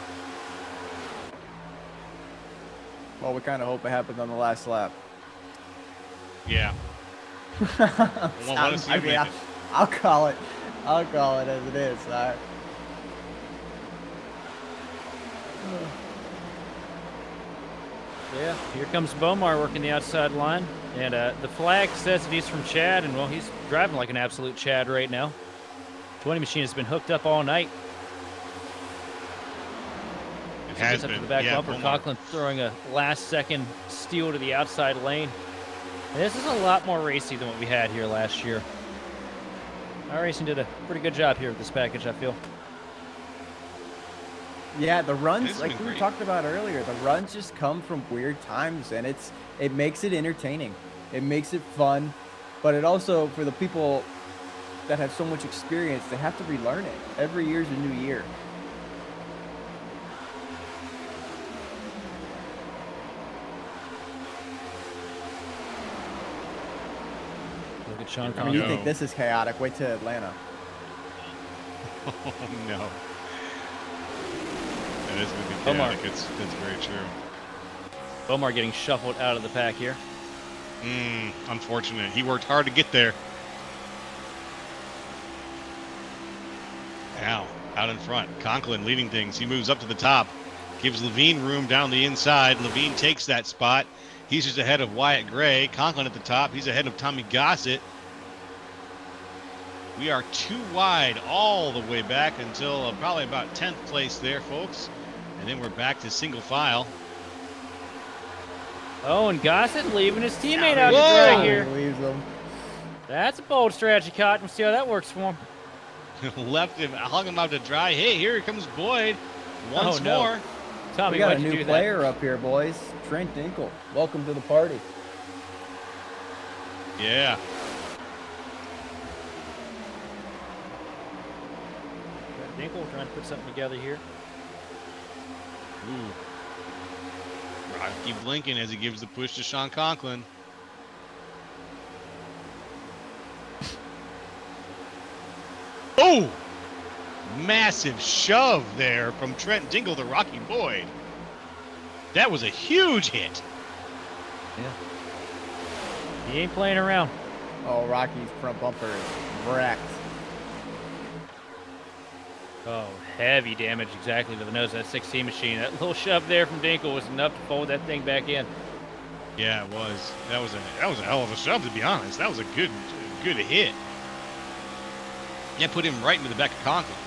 Well, we kind of hope it happens on the last lap. Yeah. I'll call it. I'll call it as it is. Yeah, here comes Bomar working the outside line. And the flag says that he's from Chad, and, well, he's driving like an absolute Chad right now. 20 machine has been hooked up all night. It has up been. to the back Yeah, bumper. Bomar. Conklin throwing a last-second steal to the outside lane. And this is a lot more racy than what we had here last year. Our racing did a pretty good job here with this package, I feel. Yeah, the It's runs, like been we great. talked about earlier, the runs just come from weird times, and it makes it entertaining. It makes it fun, but it also, for the people that have so much experience, they have to relearn it. Every year's a new year. Look at Sean I mean, you Conklin. think this is chaotic? Wait till Atlanta. Oh, no. That is going to be Omar. chaotic. It's very true. Omar getting shuffled out of the pack here. Unfortunate. He worked hard to get there. Now, out in front. Conklin leading things. He moves up to the top. Gives Levine room down the inside. Levine takes that spot. He's just ahead of Wyatt Gray. Conklin at the top. He's ahead of Tommy Gossett. We are too wide all the way back until probably about 10th place there, folks. And then we're back to single file. Oh, and Gossett leaving his teammate out to Whoa! dry here. Leaves them. That's a bold strategy, Cotton. We'll see how that works for him. Left him, hung him out to dry. Hey, here comes Boyd. Once Oh, no. more. Tommy, We got a why'd you new do player up here, boys. Trent Dinkle. Welcome to the party. Yeah. that? Dinkle trying to put something together here. Ooh. Rocky blinking as he gives the push to Sean Conklin. Oh! Massive shove there from Trent Dingle to Rocky Boyd. That was a huge hit. Yeah. He ain't playing around. Oh, Rocky's front bumper is wrecked. Oh, heavy damage exactly to the nose of that 16 machine. That little shove there from Dinkle was enough to fold that thing back in. Yeah, it was. That was a hell of a shove, to be honest. That was a good hit. Yeah, put him right into the back of Conklin.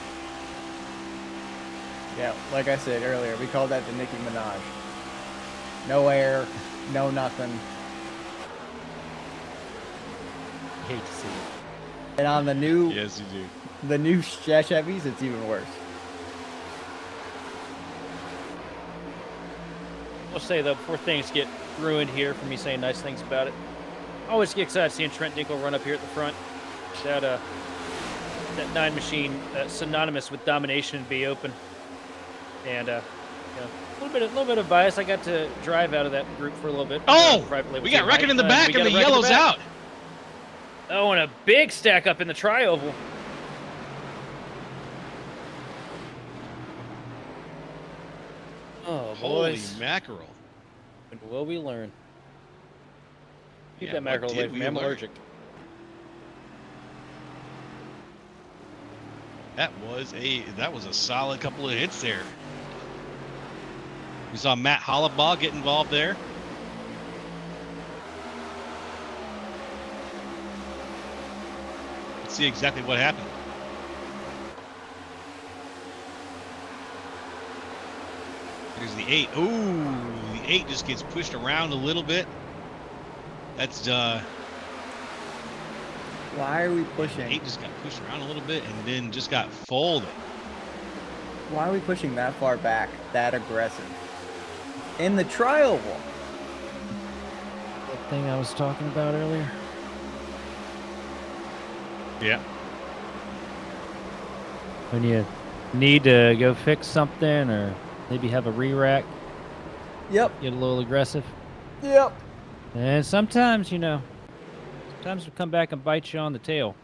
Yeah, like I said earlier, we call that the Nicki Minaj. No air, no nothing. Hate to see it. And on the new, Yes, you do. the new Chevys, it's even worse. I'll say though, before things get ruined here for me saying nice things about it, I always get excited seeing Trent Dinkle run up here at the front. That 9 machine, synonymous with domination, be open. And a little bit of bias. I got to drive out of that group for a little bit. Oh, private label we got team, Wreck-It right? in the back, We and got the a Wreck-It in yellow's back. out. Oh, and a big stack up in the tri-oval. Oh, Holy boys. mackerel. When will we learn? Keep Yeah, that mackerel what away did from we me. I'm learn? allergic. That was a solid couple of hits there. We saw Matt Hollabaugh get involved there. Let's see exactly what happened. Here's the 8. Ooh, the 8 just gets pushed around a little bit. That's Why are we 8 pushing? just got pushed around a little bit and then just got folded. Why are we pushing that far back, that aggressive? In the tri-oval. That thing I was talking about earlier. Yeah. When you need to go fix something or maybe have a re-rack, Yep. get a little aggressive. Yep. And sometimes, sometimes it'll come back and bite you on the tail.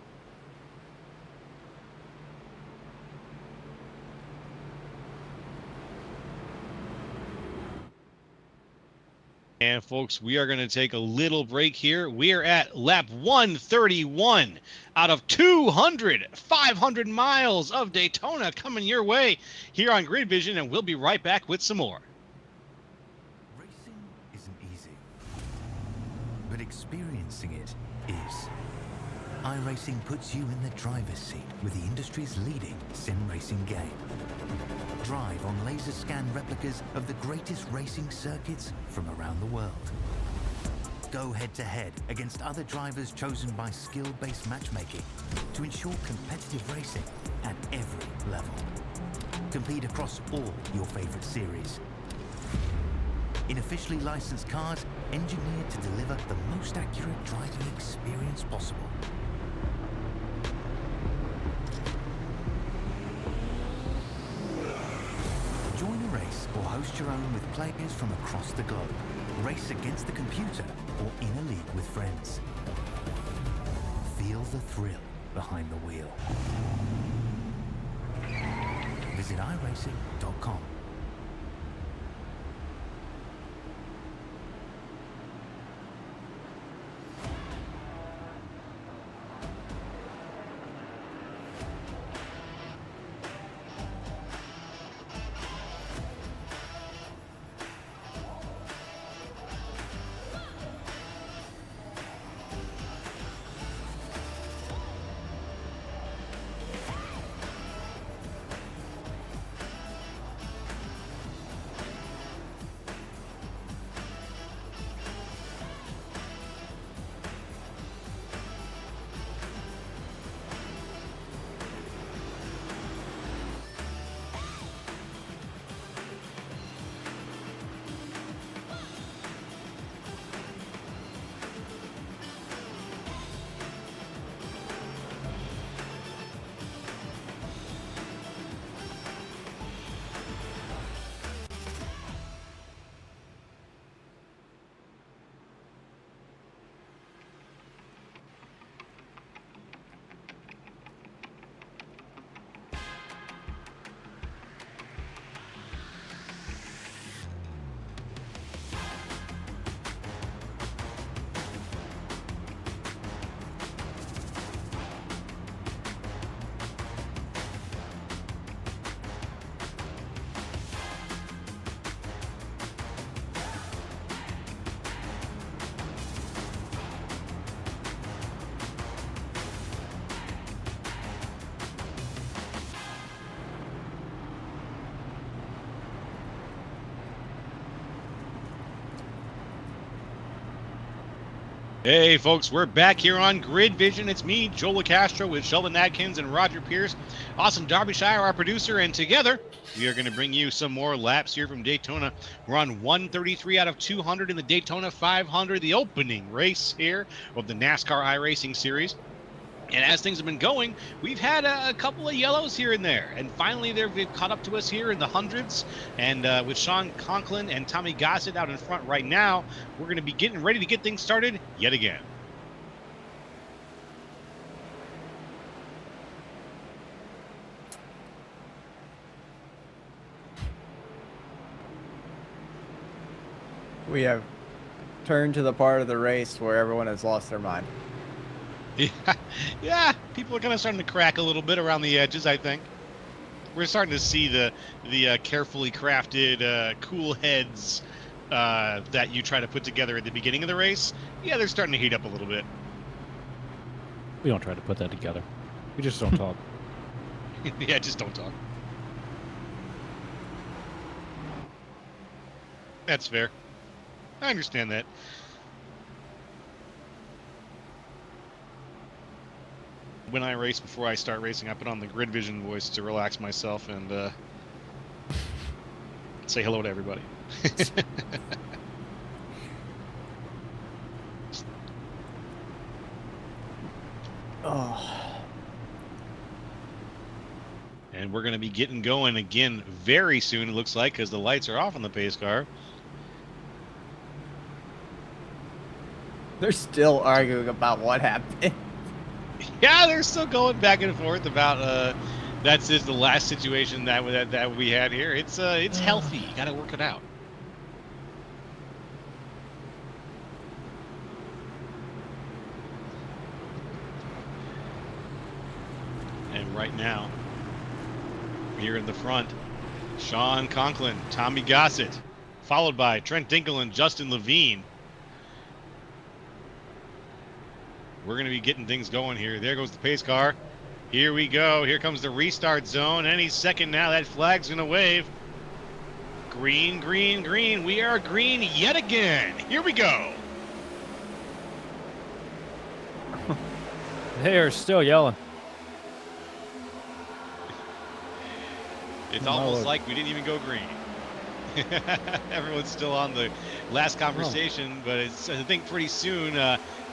And folks, we are going to take a little break here. We are at lap 131 out of 500 miles of Daytona coming your way here on Grid Vision, and we'll be right back with some more. Racing isn't easy, but experiencing it is. iRacing puts you in the driver's seat with the industry's leading sim racing game. Drive on laser scan replicas of the greatest racing circuits from around the world. Go head to head against other drivers chosen by skill-based matchmaking to ensure competitive racing at every level. Compete across all your favorite series. In officially licensed cars, engineered to deliver the most accurate driving experience possible. Join a race or host your own with players from across the globe. Race against the computer or in a league with friends. Feel the thrill behind the wheel. visit iRacing.com. Hey, folks, we're back here on Grid Vision. It's me, Joel Castro, with Sheldon Adkins and Roger Pierce. Awesome Derbyshire, our producer, and together we are going to bring you some more laps here from Daytona. We're on 133 out of 200 in the Daytona 500, the opening race here of the NASCAR iRacing Series. And as things have been going, we've had a couple of yellows here and there. And finally, they've caught up to us here in the hundreds. And with Sean Conklin and Tommy Gossett out in front right now, we're going to be getting ready to get things started yet again. We have turned to the part of the race where everyone has lost their mind. Yeah, people are kind of starting to crack a little bit around the edges, I think. We're starting to see the carefully crafted cool heads that you try to put together at the beginning of the race. Yeah, they're starting to heat up a little bit. We don't try to put that together. We just don't talk. Yeah, just don't talk. That's fair. I understand that. When I race, before I start racing, I put on the Grid Vision voice to relax myself and say hello to everybody. Oh. And we're going to be getting going again very soon, it looks like, because the lights are off on the pace car. They're still arguing about what happened. Yeah, they're still going back and forth about that's just the last situation that we had here. It's healthy. You got to work it out. And right now, here in the front, Sean Conklin, Tommy Gossett, followed by Trent Dinkle and Justin Levine. We're going to be getting things going here. There goes the pace car. Here we go. Here comes the restart zone. Any second now, that flag's going to wave. Green, green, green. We are green yet again. Here we go. They are still yelling. It's almost like we didn't even go green. Everyone's still on the last conversation, but it's, I think pretty soon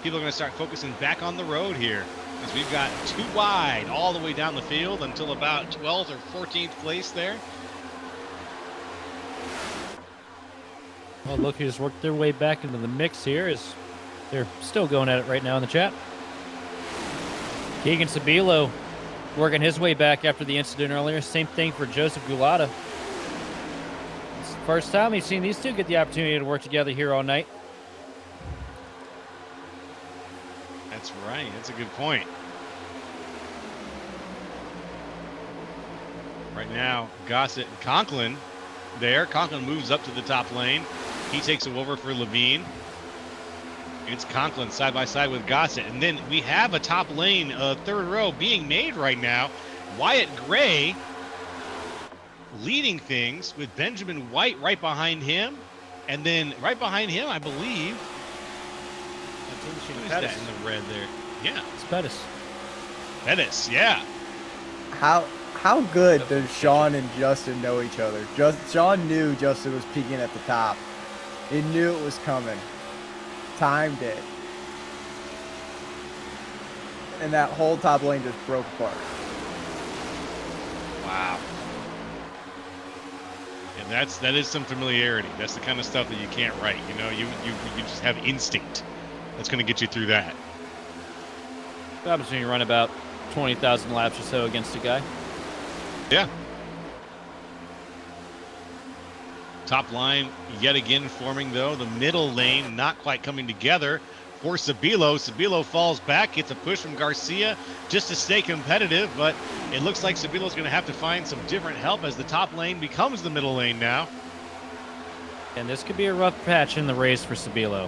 people are going to start focusing back on the road here, because we've got too wide all the way down the field until about 12th or 14th place there. Well, look, he just worked their way back into the mix here. As they're still going at it right now in the chat. Keegan Sabilo working his way back after the incident earlier. Same thing for Joseph Gulata. It's the first time we've seen these two get the opportunity to work together here all night. That's right. That's a good point. Right now, Gossett and Conklin there. Conklin moves up to the top lane. He takes it over for Levine. It's Conklin side by side with Gossett. And then we have a top lane, third row being made right now. Wyatt Gray leading things with Benjamin White right behind him. And then right behind him, I believe, who is that in the red there? Yeah. It's Pettis. Pettis, yeah. How good does Sean and Justin know each other? Sean knew Justin was peaking at the top. He knew it was coming. Timed it. And that whole top lane just broke apart. Wow. And that is some familiarity. That's the kind of stuff that you can't write. You know, you just have instinct. That's going to get you through that. What happens when you run about 20,000 laps or so against a guy? Yeah. Top line yet again forming, though. The middle lane not quite coming together for Sabilo. Sabilo falls back, gets a push from Garcia just to stay competitive, but it looks like Sabilo's going to have to find some different help as the top lane becomes the middle lane now. And this could be a rough patch in the race for Sabilo.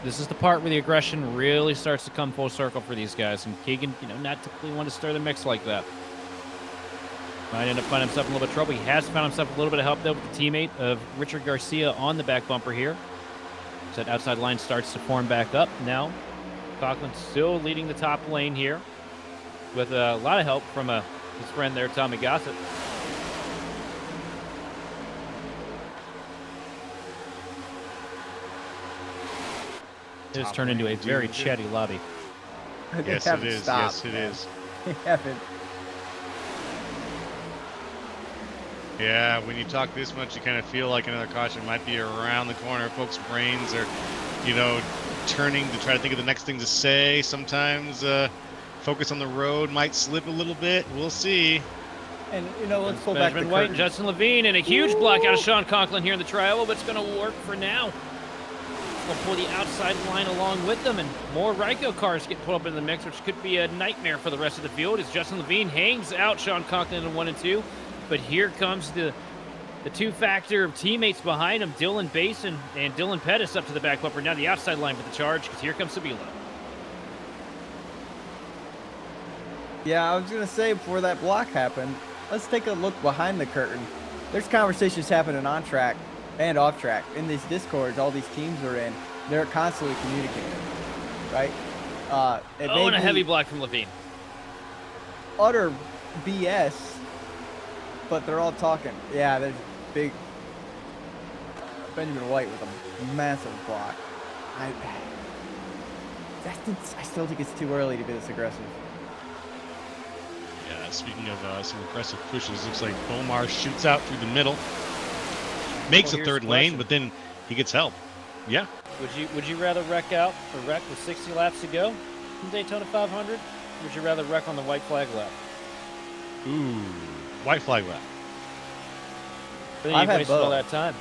This is the part where the aggression really starts to come full circle for these guys, and Keegan, not typically want to stir the mix like that. Might end up finding himself in a little bit of trouble. He has found himself a little bit of help, though, with the teammate of Richard Garcia on the back bumper here. So that outside line starts to form back up. Now, Conklin still leading the top lane here with a lot of help from his friend there, Tommy Gossett. It has turned into a very chatty lobby. Yes, it is. Yes, it is. They haven't. Yeah, when you talk this much, you kind of feel like another caution might be around the corner. Folks' brains are, turning to try to think of the next thing to say. Sometimes focus on the road might slip a little bit. We'll see. And, let's pull back the Benjamin White and curtain. Justin Levine, and a huge block out of Sean Conklin here in the trial, but it's going to work for now. They'll pull the outside line along with them, and more Ryko cars get pulled up in the mix, which could be a nightmare for the rest of the field as Justin Levine hangs out Sean Conklin in 1 and 2. But here comes the two-factor of teammates behind him, Dylan Basin and Dylan Pettis up to the back bumper. Now the outside line for the charge, because here comes Sabilo. Yeah, I was going to say before that block happened, let's take a look behind the curtain. There's conversations happening on track and off track. In these discords all these teams are in, they're constantly communicating, right? And a heavy block from Levine. Utter BS, but they're all talking. Yeah, there's big Benjamin White with a massive block. I still think it's too early to be this aggressive. Yeah, speaking of some aggressive pushes, looks like Bomar shoots out through the middle. Makes a third lane, but then he gets help. Yeah. Would you rather wreck out or wreck with 60 laps to go in Daytona 500? Or would you rather wreck on the white flag lap? Ooh, white flag lap. Then you've wasted all that time.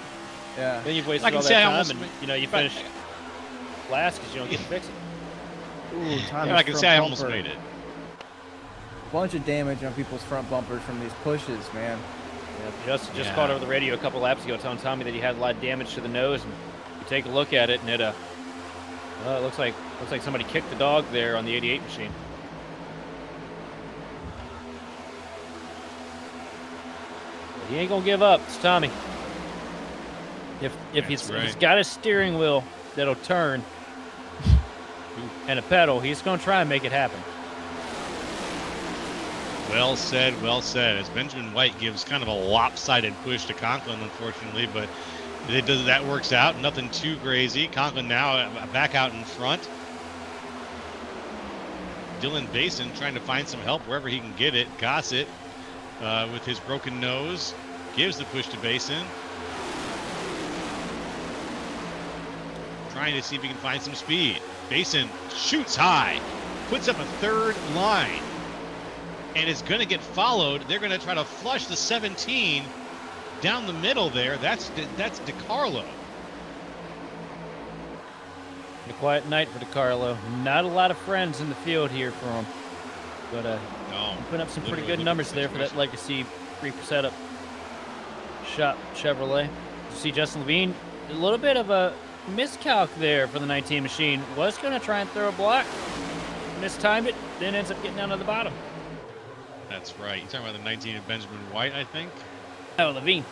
Yeah. Then you've wasted all that time, and you finish last because you don't get to fix it. Ooh, yeah, I can say I almost made it. Bunch of damage on people's front bumpers from these pushes, man. Yeah, just called over the radio a couple laps ago telling Tommy that he had a lot of damage to the nose, and you take a look at it, and it looks like somebody kicked the dog there on the 88 machine. But he ain't gonna give up. It's Tommy. If he's got a steering wheel that'll turn and a pedal, he's gonna try and make it happen. Well said, well said. As Benjamin White gives kind of a lopsided push to Conklin, unfortunately, but that works out. Nothing too crazy. Conklin now back out in front. Dylan Basin trying to find some help wherever he can get it. Gossett with his broken nose gives the push to Basin. Trying to see if he can find some speed. Basin shoots high, puts up a third line. and is going to get followed. They're going to try to flush the 17 down the middle there. That's DiCarlo. A quiet night for DiCarlo. Not a lot of friends in the field here for him. But No, putting up some pretty literally good numbers there for that legacy 3 setup shop Chevrolet. You see Justin Levine, a little bit of a miscalc there for the 19 machine. Was going to try and throw a block, mistimed it, then ends up getting down to the bottom. That's right. You're talking about the 19 of Benjamin White, I think? Oh, Levine.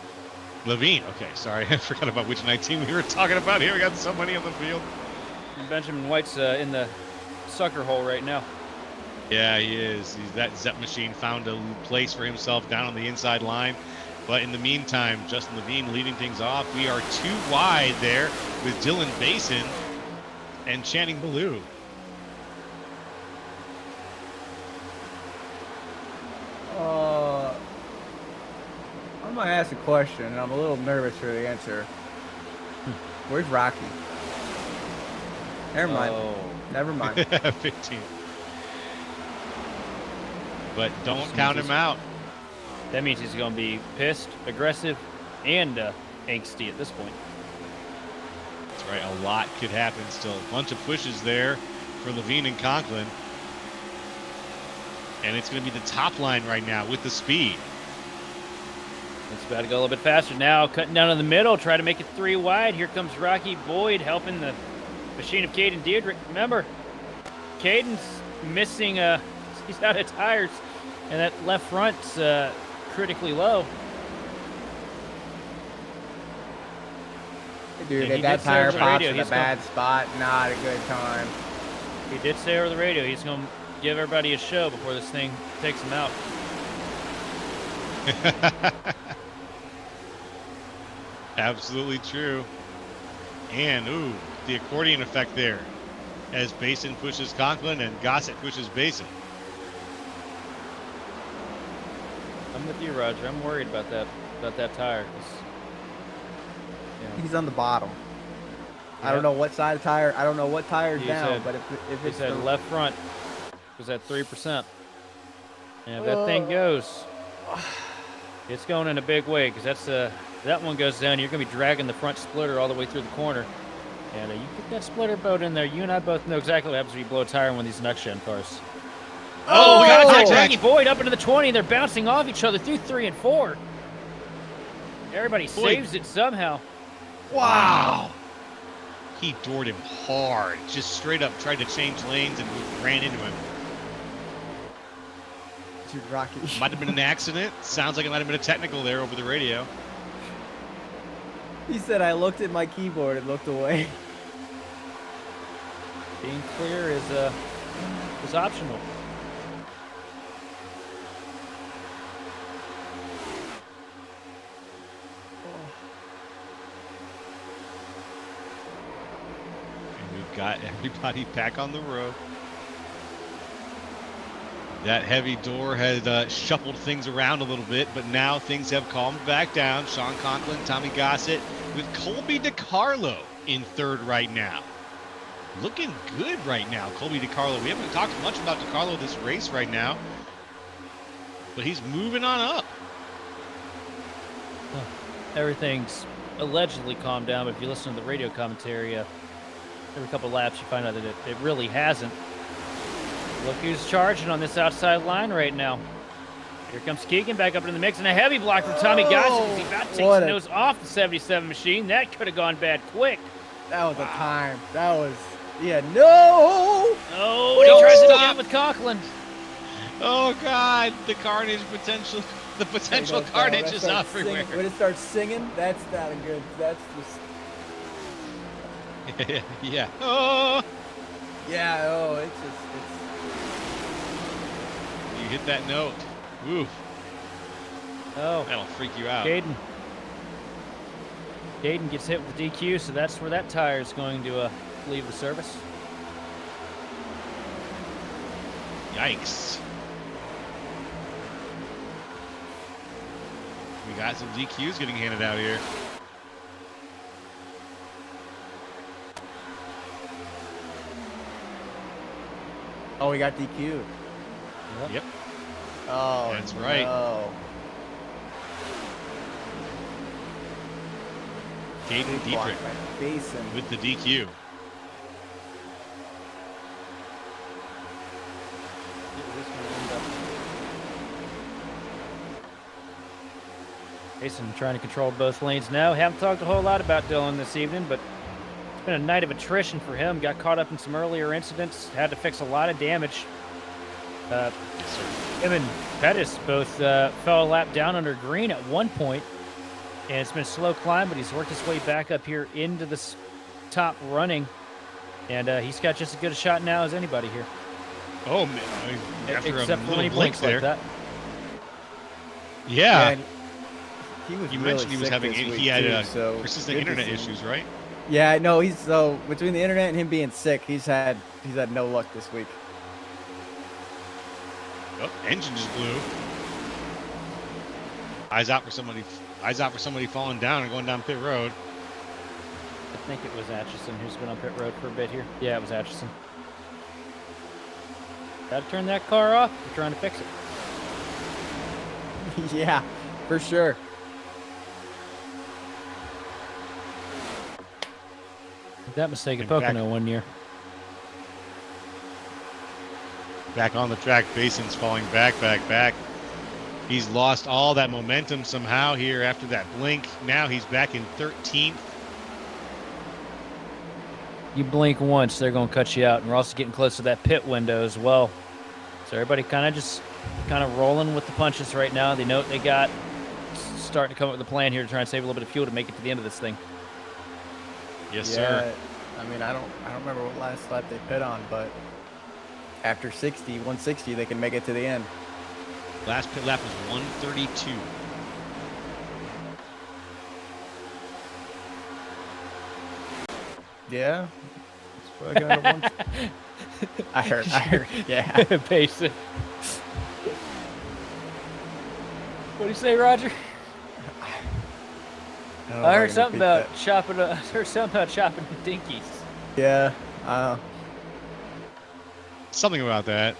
Levine. Okay, sorry. I forgot about which 19 we were talking about here. We got so many on the field. Benjamin White's in the sucker hole right now. Yeah, he is. That Zepp machine found a place for himself down on the inside line. But in the meantime, Justin Levine leading things off. We are 2 wide there with Dylan Basin and Channing Ballou. I'm gonna ask a question, and I'm a little nervous for the answer. Where's Rocky? Never mind. Oh. Never mind. 15. But don't count him out. That means he's going to be pissed, aggressive, and angsty at this point. That's right. A lot could happen still. A bunch of pushes there for Levine and Conklin. And it's going to be the top line right now with the speed. It's about to go a little bit faster now. Cutting down in the middle, try to make it 3 wide. Here comes Rocky Boyd helping the machine of Caden Diedrich. Remember, Caden's missing, he's out of tires, and that left front's critically low. Dude, that tire pops in a bad spot. Not a good time. He did say over the radio he's going to give everybody a show before this thing takes him out. Absolutely true. And, ooh, the accordion effect there as Basin pushes Conklin and Gossett pushes Basin. I'm with you, Roger. I'm worried about that tire. He's on the bottom. Yep. I don't know what side of tire. I don't know what tire's He down, said- but if He it's said the left front was at 3%. And if that thing goes, it's going in a big way because that one goes down. You're going to be dragging the front splitter all the way through the corner. And you get that splitter boat in there. You and I both know exactly what happens when you blow a tire in one of these next-gen cars. Oh, we got Rocky contact. Boyd up into the 20. They're bouncing off each other through 3 and 4. Everybody saves it somehow. Wow. He doored him hard. Just straight up tried to change lanes and ran into him. Dude, Rocky. Might have been an accident. Sounds like it might have been a technical there over the radio. He said, I looked at my keyboard and looked away. Being clear is optional. And we've got everybody back on the road. That heavy door had shuffled things around a little bit, but now things have calmed back down. Sean Conklin, Tommy Gossett, with Colby DiCarlo in third right now. Looking good right now, Colby DiCarlo. We haven't talked much about DiCarlo this race right now, but he's moving on up. Everything's allegedly calmed down, but if you listen to the radio commentary, every couple of laps you find out that it really hasn't. Look who's charging on this outside line right now. Here comes Keegan back up in the mix, and a heavy block from Tommy Gossett. He's about to take some nose off the 77 machine. That could have gone bad quick. That was a time. That was, yeah, no. Oh, he tries it again with Conklin. Oh God, the carnage potential. The potential carnage is everywhere. When it starts singing, that's not a good. That's just. Yeah. Oh. Yeah. Oh, it's just. You hit that note. Oof. Oh, That'll freak you out. Caden gets hit with the DQ, so that's where that tire is going to leave the service. Yikes. We got some DQs getting handed out here. Oh, we got DQ. Yep. Oh, That's right. No. Caden Big Dietrich block by Basin. with the DQ. Jason trying to control both lanes now. Haven't talked a whole lot about Dylan this evening, but it's been a night of attrition for him. Got caught up in some earlier incidents. Had to fix a lot of damage. Him and Pettis both fell a lap down under green at one point, and it's been a slow climb, but he's worked his way back up here into this top running, and he's got just as good a shot now as anybody here. Oh, man. After Except a for when he little blink blinks there. like that. Yeah. And he was You really mentioned he was sick having this week, he had too, so persistent good to internet see him. issues, right? Yeah, no, he's so between the internet and him being sick, he's had no luck this week. Oh, engine just blew. Eyes out for somebody falling down and going down pit road. I think it was Atchison who's been on pit road for a bit here. Yeah, it was Atchison. Got to turn that car off. We're trying to fix it. Yeah, for sure. That mistake at And back- Pocono one year. Back on the track, Bason's falling back. He's lost all that momentum somehow here after that blink. Now he's back in 13th. You blink once, they're going to cut you out. And we're also getting close to that pit window as well. So everybody kind of rolling with the punches right now. They know what they got. Starting to come up with a plan here to try and save a little bit of fuel to make it to the end of this thing. Yes, sir. I mean, I don't remember what last lap they pit on, but after 160, they can make it to the end. Last pit lap was 132. Yeah. I heard. Yeah. Basic. What do you say, Roger? I heard something about chopping. I heard something about chopping dinkies. Yeah. Something about that.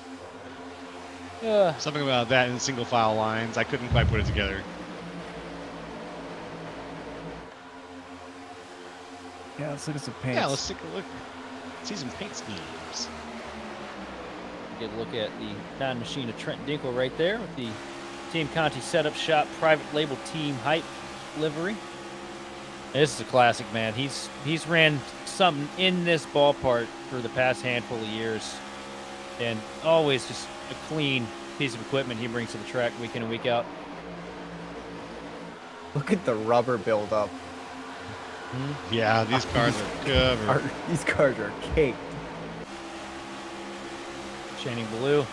Something about that in single file lines. I couldn't quite put it together. Yeah, let's look at some paints. Yeah, let's take a look. See some paint schemes. Get a look at the non-machine of Trent Dinkle right there with the Team Conti Setup Shop private label team hype livery. This is a classic, man. He's ran something in this ballpark for the past handful of years, and always just a clean piece of equipment he brings to the track week in and week out. Look at the rubber buildup. Yeah, these cars are covered. These cars are caked. Shining blue.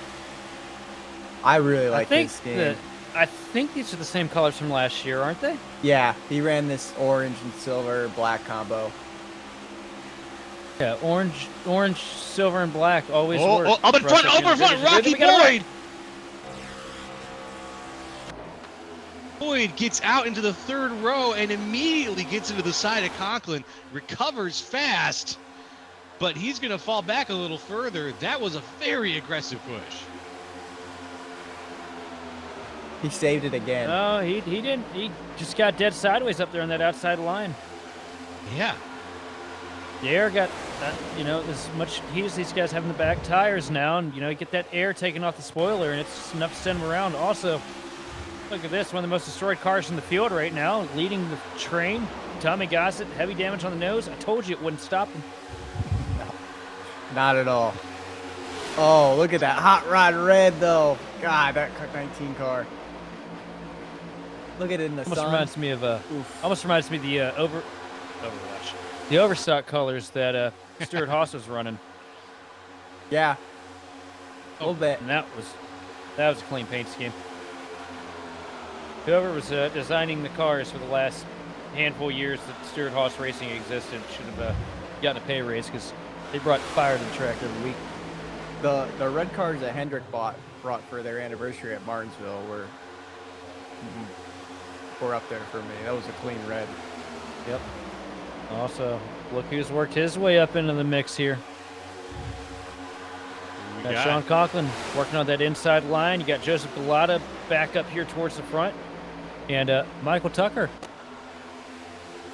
I really like this game. I think these are the same colors from last year, aren't they? Yeah, he ran this orange and silver black combo. Yeah, orange, silver, and black always work. Oh, up in front, Rocky Boyd! Boyd gets out into the third row and immediately gets into the side of Conklin, recovers fast, but he's going to fall back a little further. That was a very aggressive push. He saved it again. No, he didn't. He just got dead sideways up there on that outside line. Yeah. The air got, as much heat as these guys have in the back tires now, and, you get that air taken off the spoiler, and it's just enough to send them around. Also, look at this, one of the most destroyed cars in the field right now, leading the train. Tommy Gossett, heavy damage on the nose. I told you it wouldn't stop him. No, not at all. Oh, look at that hot rod red, though. God, that 19 car. Look at it in the sun. Almost reminds me of the Overwatch, the Overstock colors that Stuart Haas was running. Yeah, a little bit. And that was a clean paint scheme. Whoever was designing the cars for the last handful of years that Stuart Haas Racing existed should have gotten a pay raise, because they brought fire to the track every week. The red cars that Hendrick brought for their anniversary at Martinsville were up there for me. That was a clean red. Yep. Also, look who's worked his way up into the mix here. we Got got? Sean Conklin working on that inside line. You got Joseph Gulata back up here towards the front. And Michael Tucker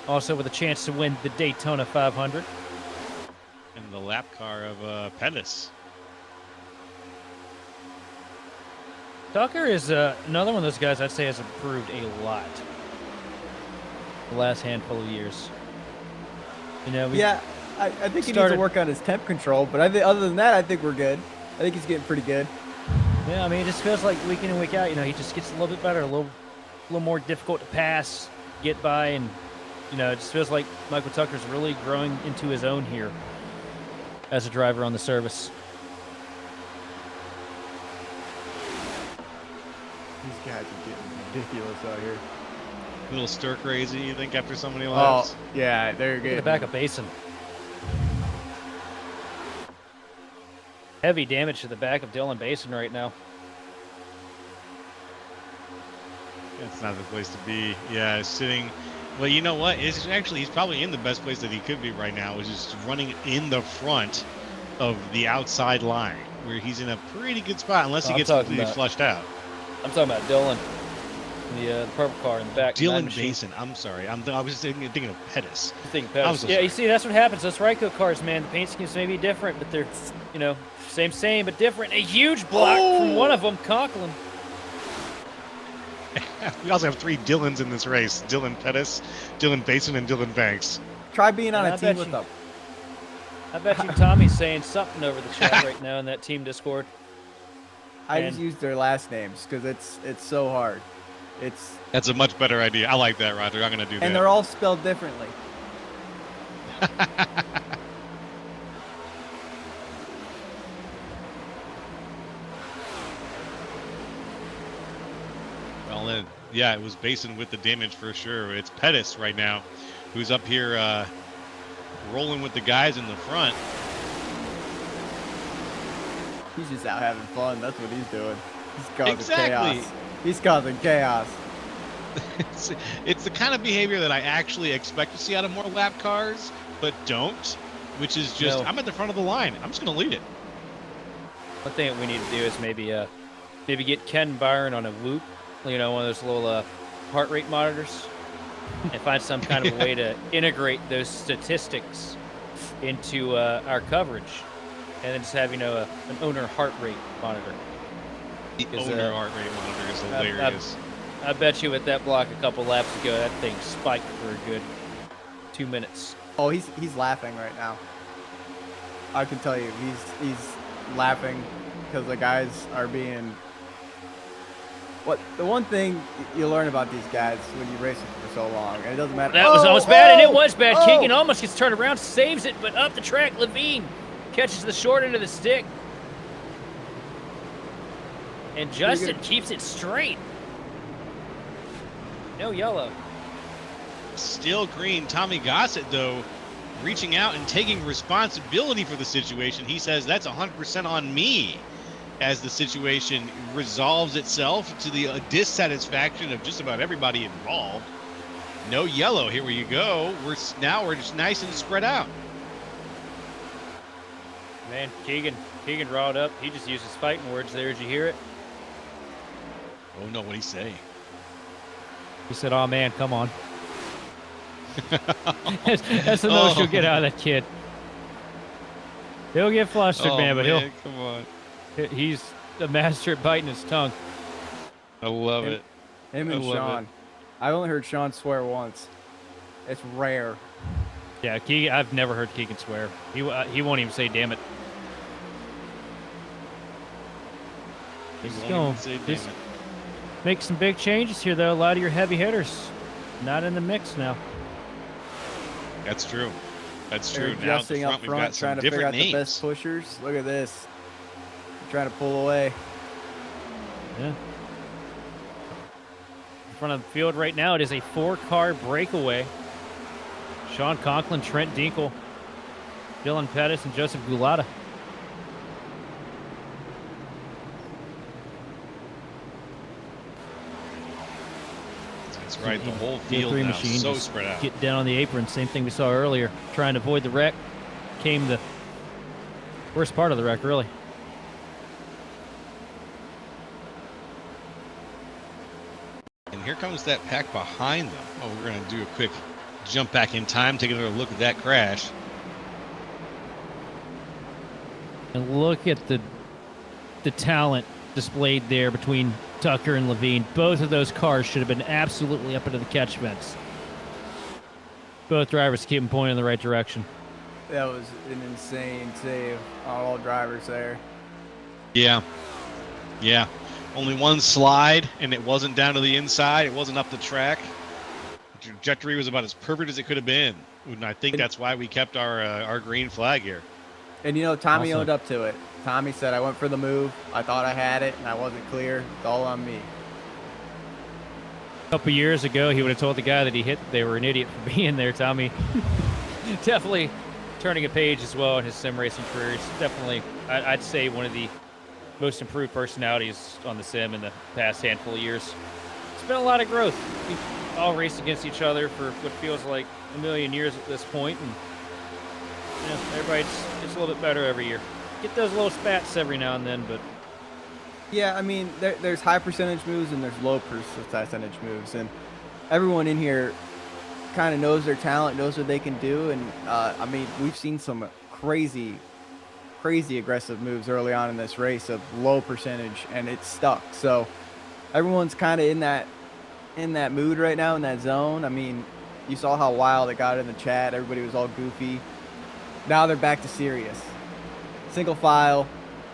also with a chance to win the Daytona 500. And the lap car of Pettis. Tucker is another one of those guys I'd say has improved a lot the last handful of years. You know, Yeah, I think he needs to work on his temp control, but I think other than that, I think we're good. I think he's getting pretty good. Yeah, I mean, it just feels like week in and week out, you know, he just gets a little bit better, a little more difficult to pass, get by, and, you know, it just feels like Michael Tucker's really growing into his own here as a driver on the service. These guys are getting ridiculous out here. A little stir crazy, you think, after so many laps? Oh, yeah, they're Look at good. the back of Basin. Heavy damage to the back of Dylan Basin right now. It's not the place to be. Yeah, sitting. Well, you know what? It's actually, he's probably in the best place that he could be right now, which is running in the front of the outside line, where he's in a pretty good spot, unless he gets completely flushed out. I'm talking about Dylan, the purple car in the back. Dylan Basin. I'm sorry. I was just thinking of Pettis. Yeah, you see, that's what happens. Those Ryco cars, man. The paint schemes may be different, but they're, you know, same, but different. A huge block from one of them, Conklin. We also have 3 Dylans in this race: Dylan Pettis, Dylan Basin, and Dylan Banks. Try being on And a team with them. I bet you Tommy's saying something over the chat right now in that team Discord. I just use their last names because it's so hard. That's a much better idea. I like that, Roger. I'm gonna do that. And they're all spelled differently. Well, then, yeah, it was Basin with the damage for sure. It's Pettis right now, who's up here rolling with the guys in the front. He's just out having fun. That's what he's doing. He's causing Exactly. chaos. He's causing chaos. It's the kind of behavior that I actually expect to see out of more lap cars, but don't, which is just, No. I'm at the front of the line. I'm just going to lead it. One thing that we need to do is maybe get Ken Byron on a Whoop, you know, one of those little heart rate monitors, and find some kind of a way to integrate those statistics into our coverage, and then just have, you know, an owner heart rate monitor. The owner heart rate monitor is hilarious. I bet you with that block a couple laps ago, that thing spiked for a good 2 minutes. Oh, he's laughing right now. I can tell you, he's laughing because the guys are being. The one thing you learn about these guys when you race them for so long, and it doesn't matter. That was almost bad, and it was bad. Keegan almost gets turned around, saves it, but up the track, Levine catches the short end of the stick. And Justin keeps it straight. No yellow. Still green. Tommy Gossett, though, reaching out and taking responsibility for the situation. He says that's 100% on me, as the situation resolves itself to the dissatisfaction of just about everybody involved. No yellow. Here we go. We're just nice and spread out. Man, Keegan riled up. He just uses fighting words there. Did you hear it? Oh no, what'd he say? He said, "Oh man, come on." That's the most you'll get out of that kid. He'll get flustered, man, but come on. he's a master at biting his tongue. I love it. Him and Sean. I've only heard Sean swear once. It's rare. Yeah, I've never heard Keegan swear. He won't even say "damn it." He's going to make some big changes here, though. A lot of your heavy hitters not in the mix now. That's true. That's They're true. Now at the adjusting up front, we've got trying some to figure different out names. the best pushers. Look at this. They're trying to pull away. Yeah. In front of the field right now, it is a 4-car breakaway. Sean Conklin, Trent Dinkle, Dylan Pettis, and Joseph Gulata. That's right. The whole field Three now machine so just spread out. Get down on the apron. Same thing we saw earlier. Trying to avoid the wreck. Came the worst part of the wreck, really. here comes that pack behind them. Oh, we're going to do a quick jump back in time, take another look at that crash. And look at the talent displayed there between Tucker and Levine. Both of those cars should have been absolutely up into the catch fence. Both drivers keep them pointing in the right direction. That was an insane save on all drivers there. Yeah. Yeah. Only one slide, and it wasn't down to the inside. It wasn't up the track. The trajectory was about as perfect as it could have been. And I think that's why we kept our green flag here. And, you know, Tommy Awesome. owned up to it. Tommy said, I went for the move. I thought I had it, and I wasn't clear. It's all on me. A couple years ago, he would have told the guy that he hit they were an idiot for being there. Tommy definitely turning a page as well in his sim racing career. He's definitely, I'd say, one of the most improved personalities on the sim in the past handful of years. It's been a lot of growth. We've all raced against each other for what feels like a million years at this point, and you know, everybody's gets a little bit better every year. Get those little spats every now and then, but Yeah, I mean, there's high percentage moves and there's low percentage moves. And everyone in here kind of knows their talent, knows what they can do. And, I mean, we've seen some crazy aggressive moves early on in this race of low percentage, and it's stuck. So everyone's kind of in that mood right now, in that zone. I mean, you saw how wild it got in the chat. Everybody was all goofy. Now they're back to serious. Single file,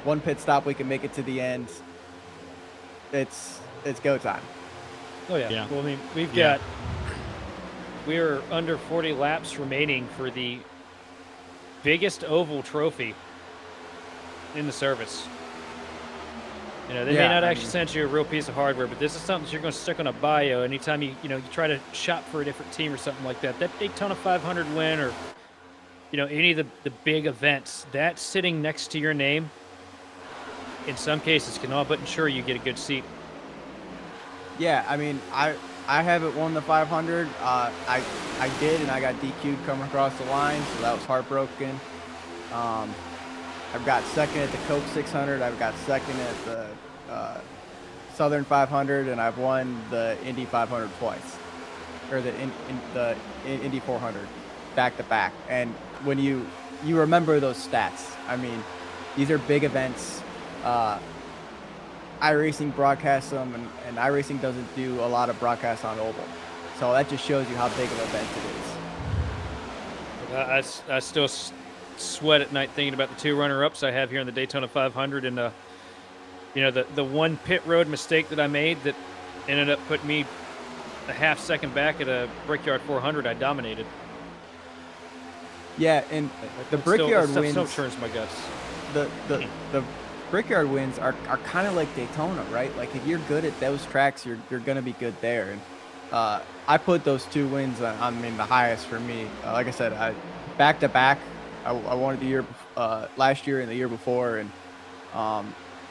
one pit stop, we can make it to the end. It's go time. oh yeah. Yeah. Well, I mean, Yeah. we're under 40 laps remaining for the biggest oval trophy in the service. You know, they may Yeah, not I actually mean- send you a real piece of hardware, but this is something that you're going to stick on a bio anytime you try to shop for a different team or something like that. That Daytona 500 win, or any of the big events, that's sitting next to your name, in some cases can all but ensure you get a good seat. Yeah, I mean, I haven't won the 500. I did, and I got DQ'd coming across the line, so that was heartbroken. I've got second at the Coke 600. I've got second at the Southern 500, and I've won the Indy 500 twice, or the Indy 400 back to back. And when you remember those stats, I mean, these are big events. iRacing broadcasts them, and iRacing doesn't do a lot of broadcasts on oval, so that just shows you how big of an event it is. I still sweat at night thinking about the two runner-ups I have here in the Daytona 500, and the one pit road mistake that I made that ended up putting me a half second back at a Brickyard 400 I dominated. Yeah, and the That Brickyard still wins. churns my guts. The Brickyard wins are kind of like Daytona, right? Like, if you're good at those tracks, you're gonna be good there. And I put those two wins on the highest for me. Like I said, back to back. I won it the year last year and the year before, and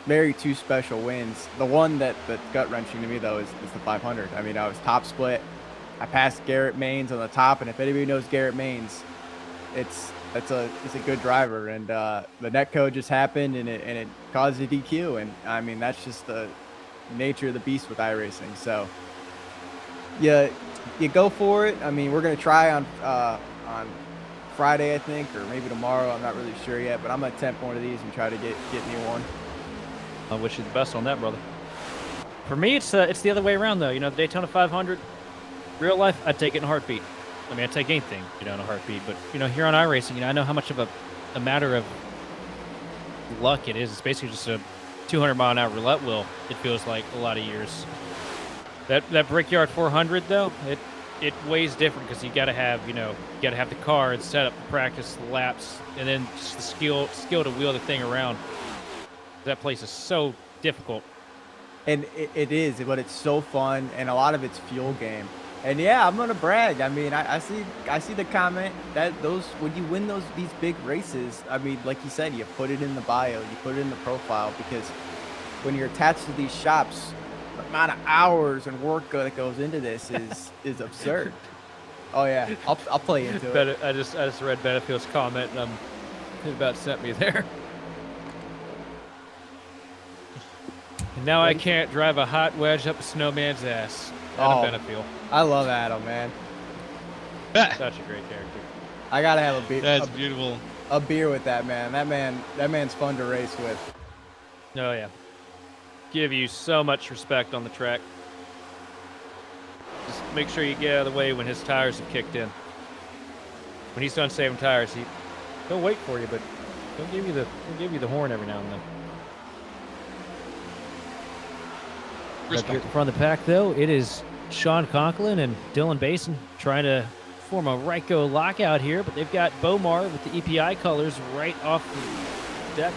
very two special wins. The one that's gut wrenching to me though is the 500. I mean, I was top split. I passed Garrett Maines on the top, and if anybody knows Garrett Maines, it's a good driver, and the netcode just happened, and it caused a DQ, and I mean, that's just the nature of the beast with iRacing. So you go for it. I mean, we're gonna try on Friday, I think, or maybe tomorrow. I'm not really sure yet, but I'm gonna attempt one of these and try to get me one. I wish you the best on that, brother. For me, it's the other way around though. The Daytona 500, real life, I'd take it in a heartbeat. I mean, I'd take anything, in a heartbeat. But here on iRacing, I know how much of a matter of luck it is. It's basically just a 200-mile-an-hour roulette wheel. It feels like a lot of years. That Brickyard 400 though, it weighs different because you got to have the car and set up the practice, the laps, and then just the skill to wheel the thing around. That place is so difficult. And it is, but it's so fun, and a lot of it's fuel game. And yeah, I'm gonna brag. I mean, I see the comment that when you win these big races, I mean, like you said, you put it in the bio, you put it in the profile, because when you're attached to these shops, the amount of hours and work that goes into this is absurd. Oh yeah, I'll play into it. I just read Benefield's comment, and it about sent me there. And now I can't drive a hot wedge up a snowman's ass. Adam Oh. Benefield. I love Adam, man. Such a great character. I gotta have a beer. That's beautiful. A beer with that man. That man's fun to race with. Oh yeah. Give you so much respect on the track. Just make sure you get out of the way when his tires have kicked in. When he's done saving tires, he'll wait for you, but he'll give you the horn every now and then. Up here at the front of the pack, though, it is Sean Conklin and Dylan Basin trying to form a Ryko lockout here, but they've got Bomar with the EPI colors right off the deck.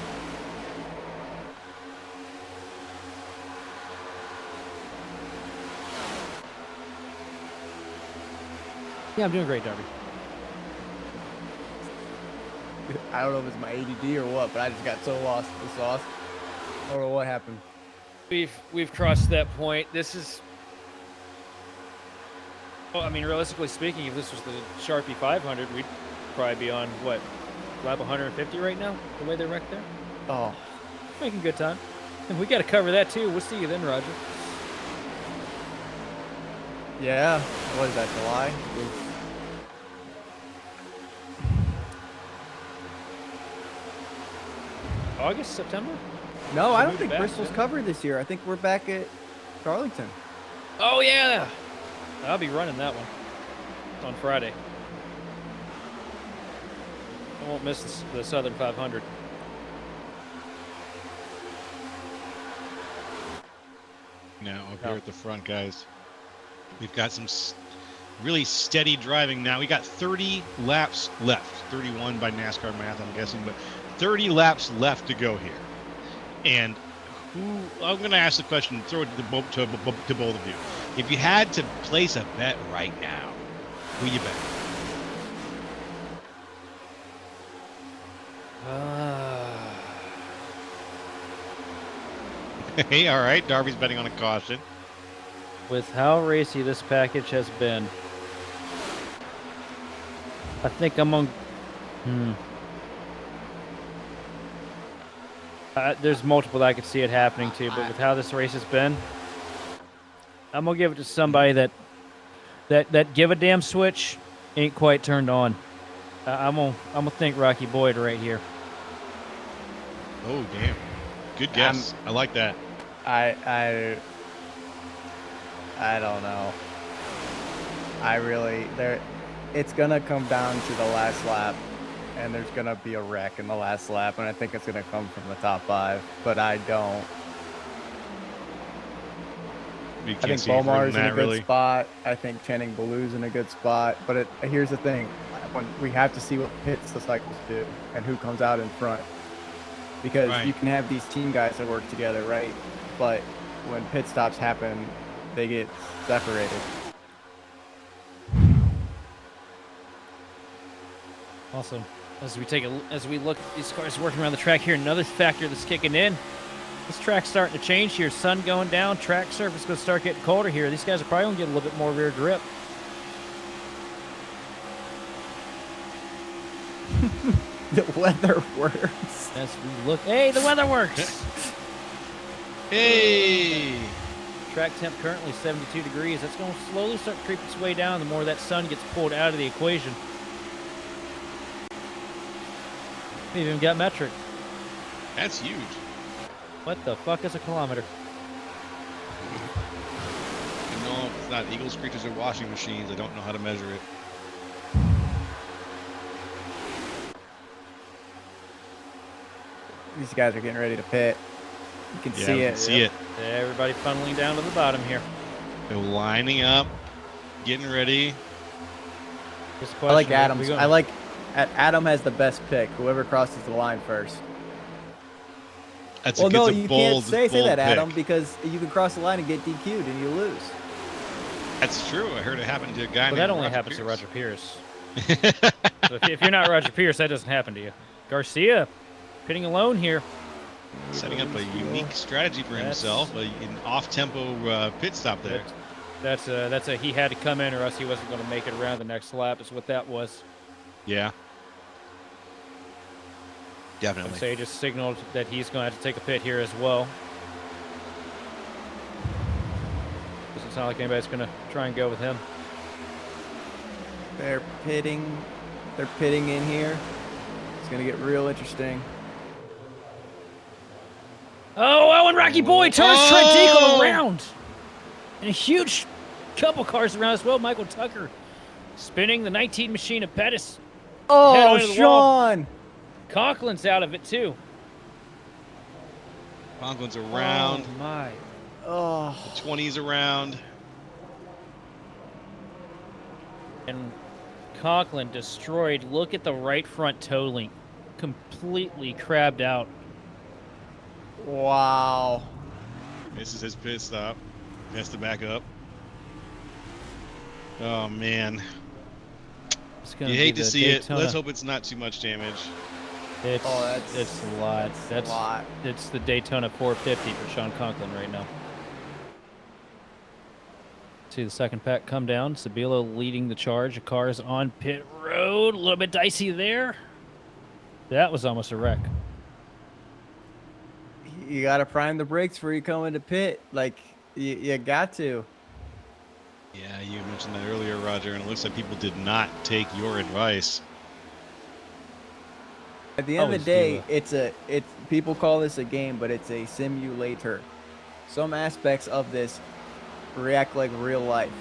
Yeah, I'm doing great, Darby. I don't know if it's my ADD or what, but I just got so lost in the sauce. I don't know what happened. We've crossed that point. This is, well, I mean, realistically speaking, if this was the Sharpie 500, we'd probably be on what, lap 150 right now, the way they're wrecked there. Oh, Making good time. And we got to cover that too. We'll see you then, Roger. yeah. What is that, July? August, September? No, I don't moved think back, Bristol's didn't covered this year. I think we're back at Darlington. Oh yeah, I'll be running that one on Friday. I won't miss the Southern 500. Now up here at the front, guys, we've got some really steady driving now. We got 30 laps left, 31 by NASCAR math, I'm guessing, but 30 laps left to go here. And I'm going to ask the question, throw it to both of you. If you had to place a bet right now, who you bet? Hey, all right. Darby's betting on a caution. With how racy this package has been, I think I'm on. There's multiple that I could see it happening to, but with how this race has been, I'm gonna give it to somebody that give a damn switch ain't quite turned on. I'm gonna think Rocky Boyd right here. Oh, damn. Good guess. I like that. I don't know. It's gonna come down to the last lap, and there's gonna be a wreck in the last lap, and I think it's gonna come from the top 5. But I don't. You I can't think see further Bomar's than in a that, good really. spot. I think Channing Baloo's in a good spot. But here's the thing: we have to see what pits the cycles do and who comes out in front, because Right. you can have these team guys that work together, right? But when pit stops happen, they get separated. Awesome. As we look at these cars working around the track here, another factor that's kicking in. This track's starting to change here. Sun going down, track surface going to start getting colder here. These guys are probably going to get a little bit more rear grip. The weather works. As we look, hey, the weather works. Hey! Track temp currently 72 degrees. That's going to slowly start to creep its way down the more that sun gets pulled out of the equation. We even got metric. That's huge. What the fuck is a kilometer? I know it's not Eagle Screechers or washing machines. I don't know how to measure it. These guys are getting ready to pit. You can see we it. can see it. Everybody funneling down to the bottom here. They're lining up, getting ready. Just a I like question, are we Adams. going- Adam has the best pick. Whoever crosses the line first. That's Well, no, it's a you bold, can't say bold that, Adam, pick. because you can cross the line and get DQ'd and you lose. That's true. I heard it happened to a guy Well, named that only Roger happens Pierce. to Roger Pierce. So if you're not Roger Pierce, that doesn't happen to you. Garcia, pitting alone here. Setting up a unique strategy for himself, an off-tempo pit stop there. That's a he had to come in or else he wasn't going to make it around the next lap. Is what that was. Yeah. I'd Definitely. say he just signaled that he's going to have to take a pit here as well. This is Doesn't sound like anybody's going to try and go with him. They're pitting in here. It's gonna get real interesting. Oh, and Rocky Boy turns Trent Deagle around. And a huge couple cars around as well. Michael Tucker spinning the 19 machine of Pettis. Oh, Sean! Conklin's out of it, too. Conklin's around. Oh, my. Oh. The 20's around. And Conklin destroyed. Look at the right front toe link. Completely crabbed out. Wow. This is his pit stop. He has to back up. Oh, man. You hate to see Daytona. It. Let's hope it's not too much damage. It's a lot. That's a lot. It's the Daytona 450 for Sean Conklin right now. See the second pack come down. Sabilo leading the charge. The car is on pit road. A little bit dicey there. That was almost a wreck. You got to prime the brakes before you come into pit. Like, you got to. Yeah, you mentioned that earlier, Roger, and it looks like people did not take your advice. At the end of the day, it's people call this a game, but it's a simulator. Some aspects of this react like real life.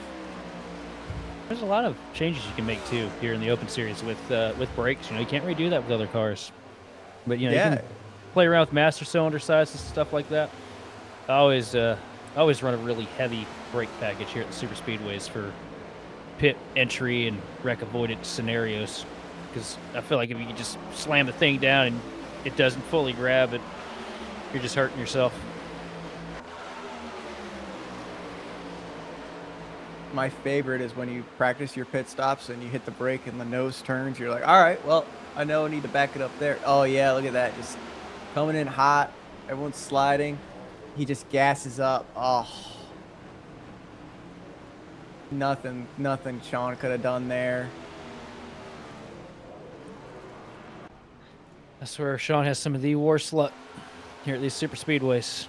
There's a lot of changes you can make too here in the Open Series with brakes. You know, you can't really do that with other cars. But you know, you can play around with master cylinder sizes and stuff like that. I always run a really heavy brake package here at the super speedways for pit entry and wreck avoidance scenarios, because I feel like if you can just slam the thing down and it doesn't fully grab it, you're just hurting yourself. My favorite is when you practice your pit stops and you hit the brake and the nose turns. You're like, all right, well, I know I need to back it up there. Oh yeah, look at that, just coming in hot. Everyone's sliding. He just gasses up. Oh, nothing Sean could have done there. I swear Sean has some of the worst luck here at these super speedways.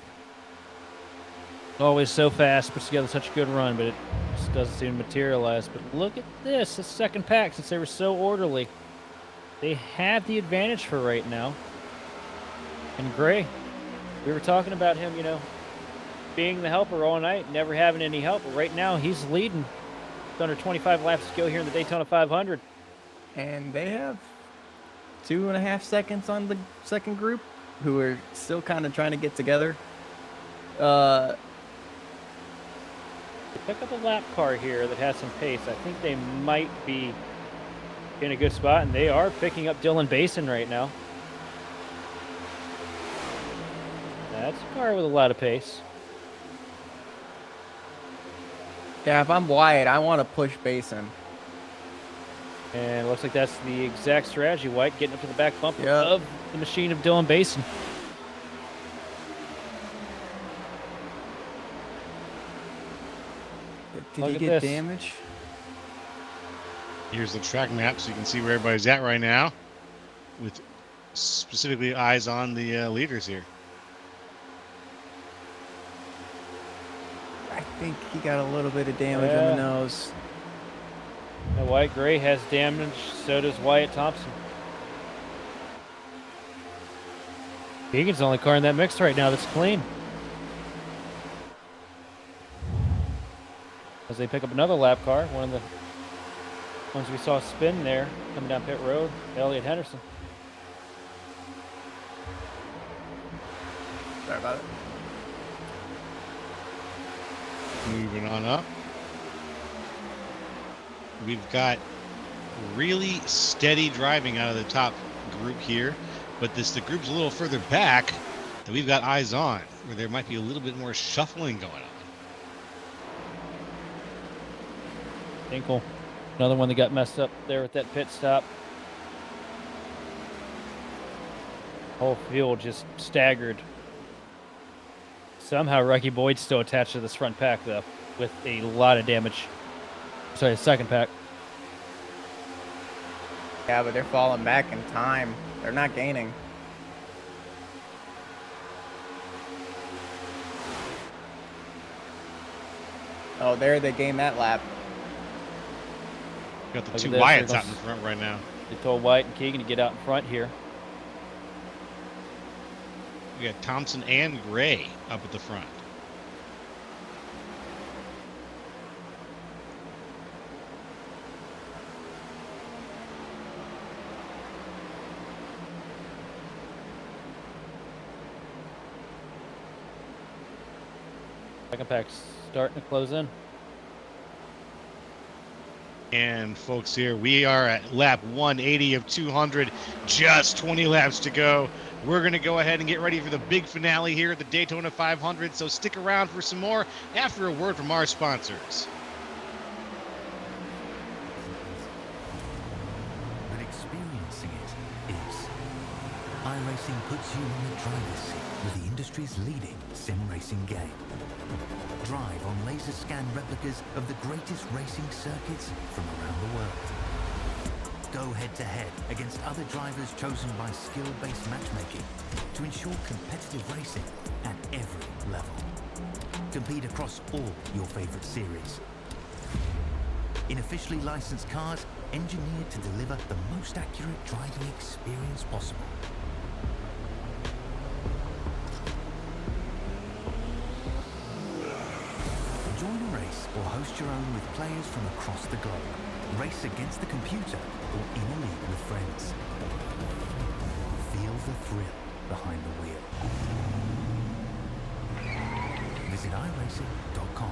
Always so fast, puts together such a good run, but it just doesn't seem to materialize. But look at this, the second pack, since they were so orderly. They have the advantage for right now. And Gray, we were talking about him, you know, being the helper all night, never having any help. But right now, he's leading. It's under 25 laps to go here in the Daytona 500. And they have 2.5 seconds on the second group, who are still kind of trying to get together. Pick up a lap car here that has some pace. I think they might be in a good spot, and they are picking up Dylan Basin right now. That's a car with a lot of pace. Yeah, if I'm Wyatt, I want to push Basin. And it looks like that's the exact strategy. White getting up to the back bumper of the machine of Dylan Basin. Did he get damage? Here's the track map so you can see where everybody's at right now, with specifically eyes on the leaders here. I think he got a little bit of damage on the nose. Now Wyatt Gray has damage, so does Wyatt Thompson. Keegan's the only car in that mix right now that's clean. As they pick up another lap car, one of the ones we saw spin there, coming down pit road, Elliott Henderson. Sorry about it. Moving on up. We've got really steady driving out of the top group here, but the group's a little further back that we've got eyes on, where there might be a little bit more shuffling going on. Dinkle, another one that got messed up there with that pit stop. Whole field just staggered. Somehow Rocky Boyd's still attached to this front pack though, with a lot of damage. Sorry, second pack. Yeah, but they're falling back in time. They're not gaining. Oh, there they gained that lap. Got the Look at two this, Wyatts here out in front right now. They told White and Keegan to get out in front here. We got Thompson and Gray up at the front. Second pack's starting to close in. And folks, here we are at lap 180 of 200, just 20 laps to go. We're going to go ahead and get ready for the big finale here at the Daytona 500, so stick around for some more after a word from our sponsors. But experiencing it is. iRacing puts you in the driver's seat with the industry's leading sim racing game. Drive on laser scan replicas of the greatest racing circuits from around the world. Go head to head against other drivers chosen by skill-based matchmaking to ensure competitive racing at every level. Compete across all your favorite series. In officially licensed cars, engineered to deliver the most accurate driving experience possible. Join a race or host your own with players from across the globe. Race against the computer or in a league with friends. Feel the thrill behind the wheel. Visit iRacing.com.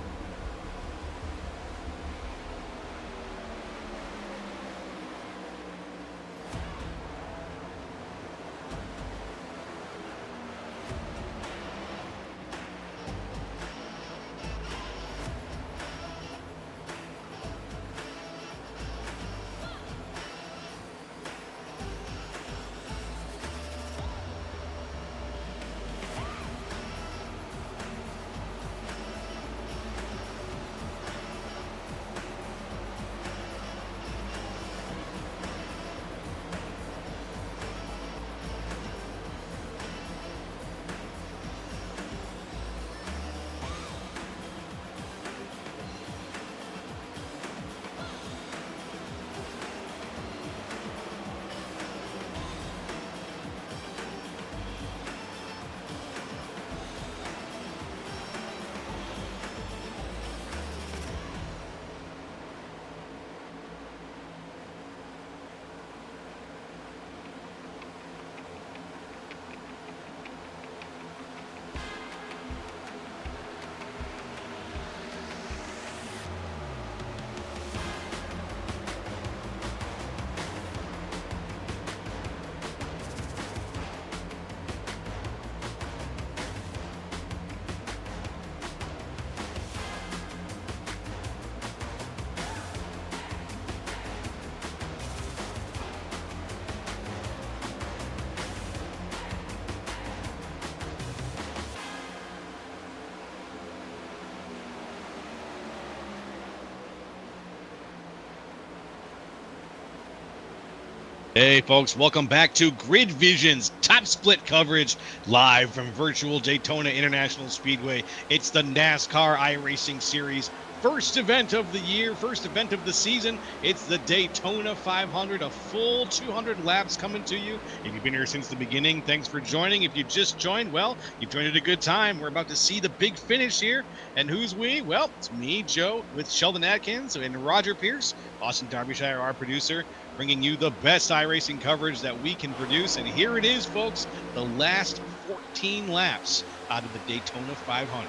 Hey folks, welcome back to Grid Vision's Top Split coverage live from virtual Daytona International Speedway. It's the NASCAR iRacing Series first event of the year, first event of the season. It's the Daytona 500, a full 200 laps coming to you. If you've been here since the beginning, thanks for joining. If you just joined, well, you've joined at a good time. We're about to see the big finish here. And who's we? Well, it's me, Joe, with Sheldon Atkins and Roger Pierce, Austin Derbyshire, our producer, bringing you the best iRacing coverage that we can produce. And here it is, folks, the last 14 laps out of the Daytona 500.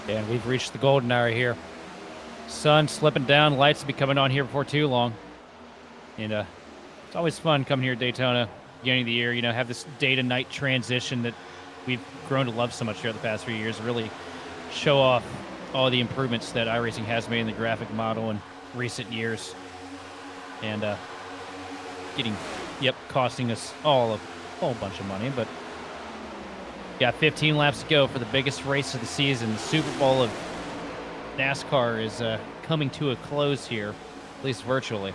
And we've reached the golden hour here. Sun slipping down, lights will be coming on here before too long. And it's always fun coming here at Daytona, beginning of the year, have this day to night transition that we've grown to love so much here the past few years, really show off all the improvements that iRacing has made in the graphic model in recent years. And costing us all a whole bunch of money, but got 15 laps to go for the biggest race of the season. The Super Bowl of NASCAR is coming to a close here, at least virtually.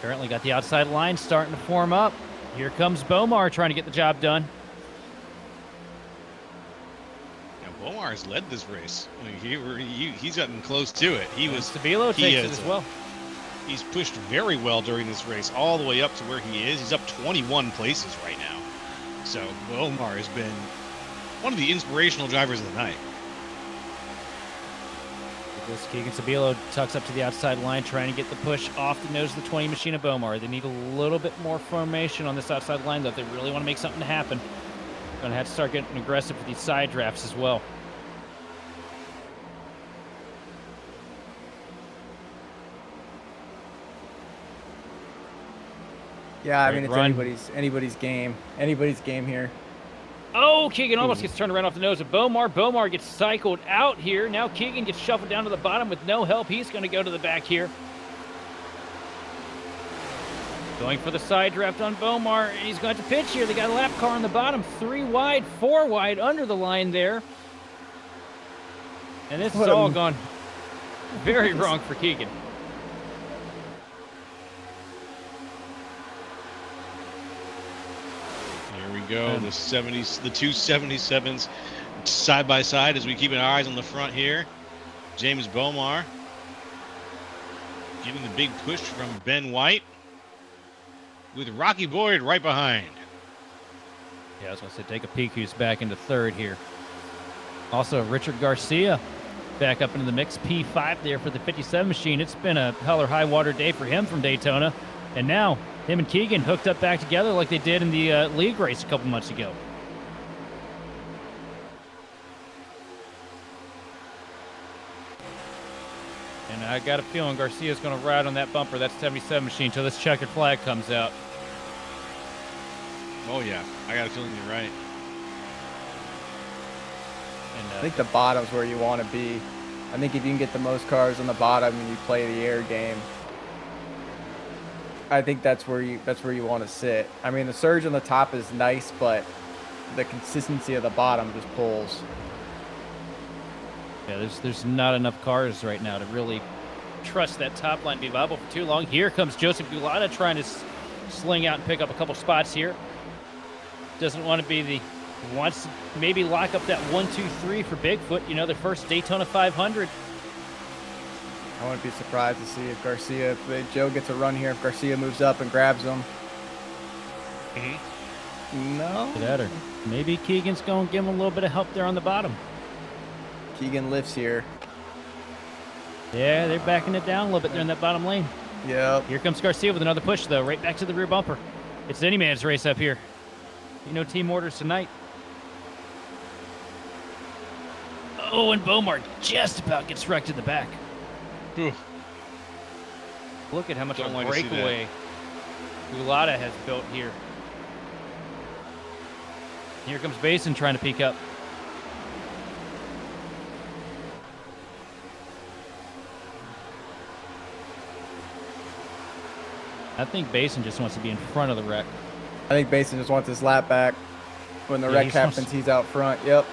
Currently got the outside line starting to form up. Here comes Bomar trying to get the job done. Now, Bomar has led this race. I mean, he's gotten close to it. Stabilo takes it as well. He's pushed very well during this race, all the way up to where he is. He's up 21 places right now. So Bomar has been one of the inspirational drivers of the night. This Keegan Stabilo tucks up to the outside line, trying to get the push off the nose of the 20 machine of Bomar. They need a little bit more formation on this outside line, though, if they really want to make something happen. Going to have to start getting aggressive with these side drafts as well. Yeah, I Great mean, it's run. anybody's game. Anybody's game here. Oh, Keegan almost gets turned right off the nose of Bomar. Bomar gets cycled out here. Now Keegan gets shuffled down to the bottom with no help. He's going to go to the back here. Going for the side draft on Bomar, and he's going to pitch here. They got a lap car on the bottom, 3 wide, 4 wide under the line there. And this has all gone very wrong for Keegan. Here we go, the 70s, the two 77s side by side as we keep our eyes on the front here. James Bomar giving the big push from Ben White, with Rocky Boyd right behind. Yeah, I was going to say, take a peek who's back into third here. Also, Richard Garcia back up into the mix. P5 there for the 57 machine. It's been a hell or high water day for him from Daytona. And now, him and Keegan hooked up back together like they did in the league race a couple months ago. And I got a feeling Garcia's going to ride on that bumper, that 77 machine, until this checkered flag comes out. Oh yeah, I got a feeling you're right. And, I think the bottom's where you want to be. I think if you can get the most cars on the bottom and you play the air game, I think that's where you want to sit. I mean, the surge on the top is nice, but the consistency of the bottom just pulls. Yeah, there's not enough cars right now to really trust that top line to be viable for too long. Here comes Joseph Gulata trying to sling out and pick up a couple spots here. Doesn't want to be the, wants to maybe lock up that 1, 2, 3 for Bigfoot. You know, their first Daytona 500. I wouldn't be surprised to see if Joe gets a run here, if Garcia moves up and grabs him. No. That or maybe Keegan's going to give him a little bit of help there on the bottom. Keegan lifts here. Yeah, they're backing it down a little bit there in that bottom lane. Yep. Here comes Garcia with another push, though, right back to the rear bumper. It's any man's race up here. You know, team orders tonight. Oh, and Bomar just about gets wrecked in the back. Oof. Look at how much Don't of a like to see that. breakaway Gulata has built here. Here comes Basin trying to peek up. I think Basin just wants to be in front of the wreck. I think Basin just wants his lap back. When the Yeah, wreck he just happens, he's out front. Yep.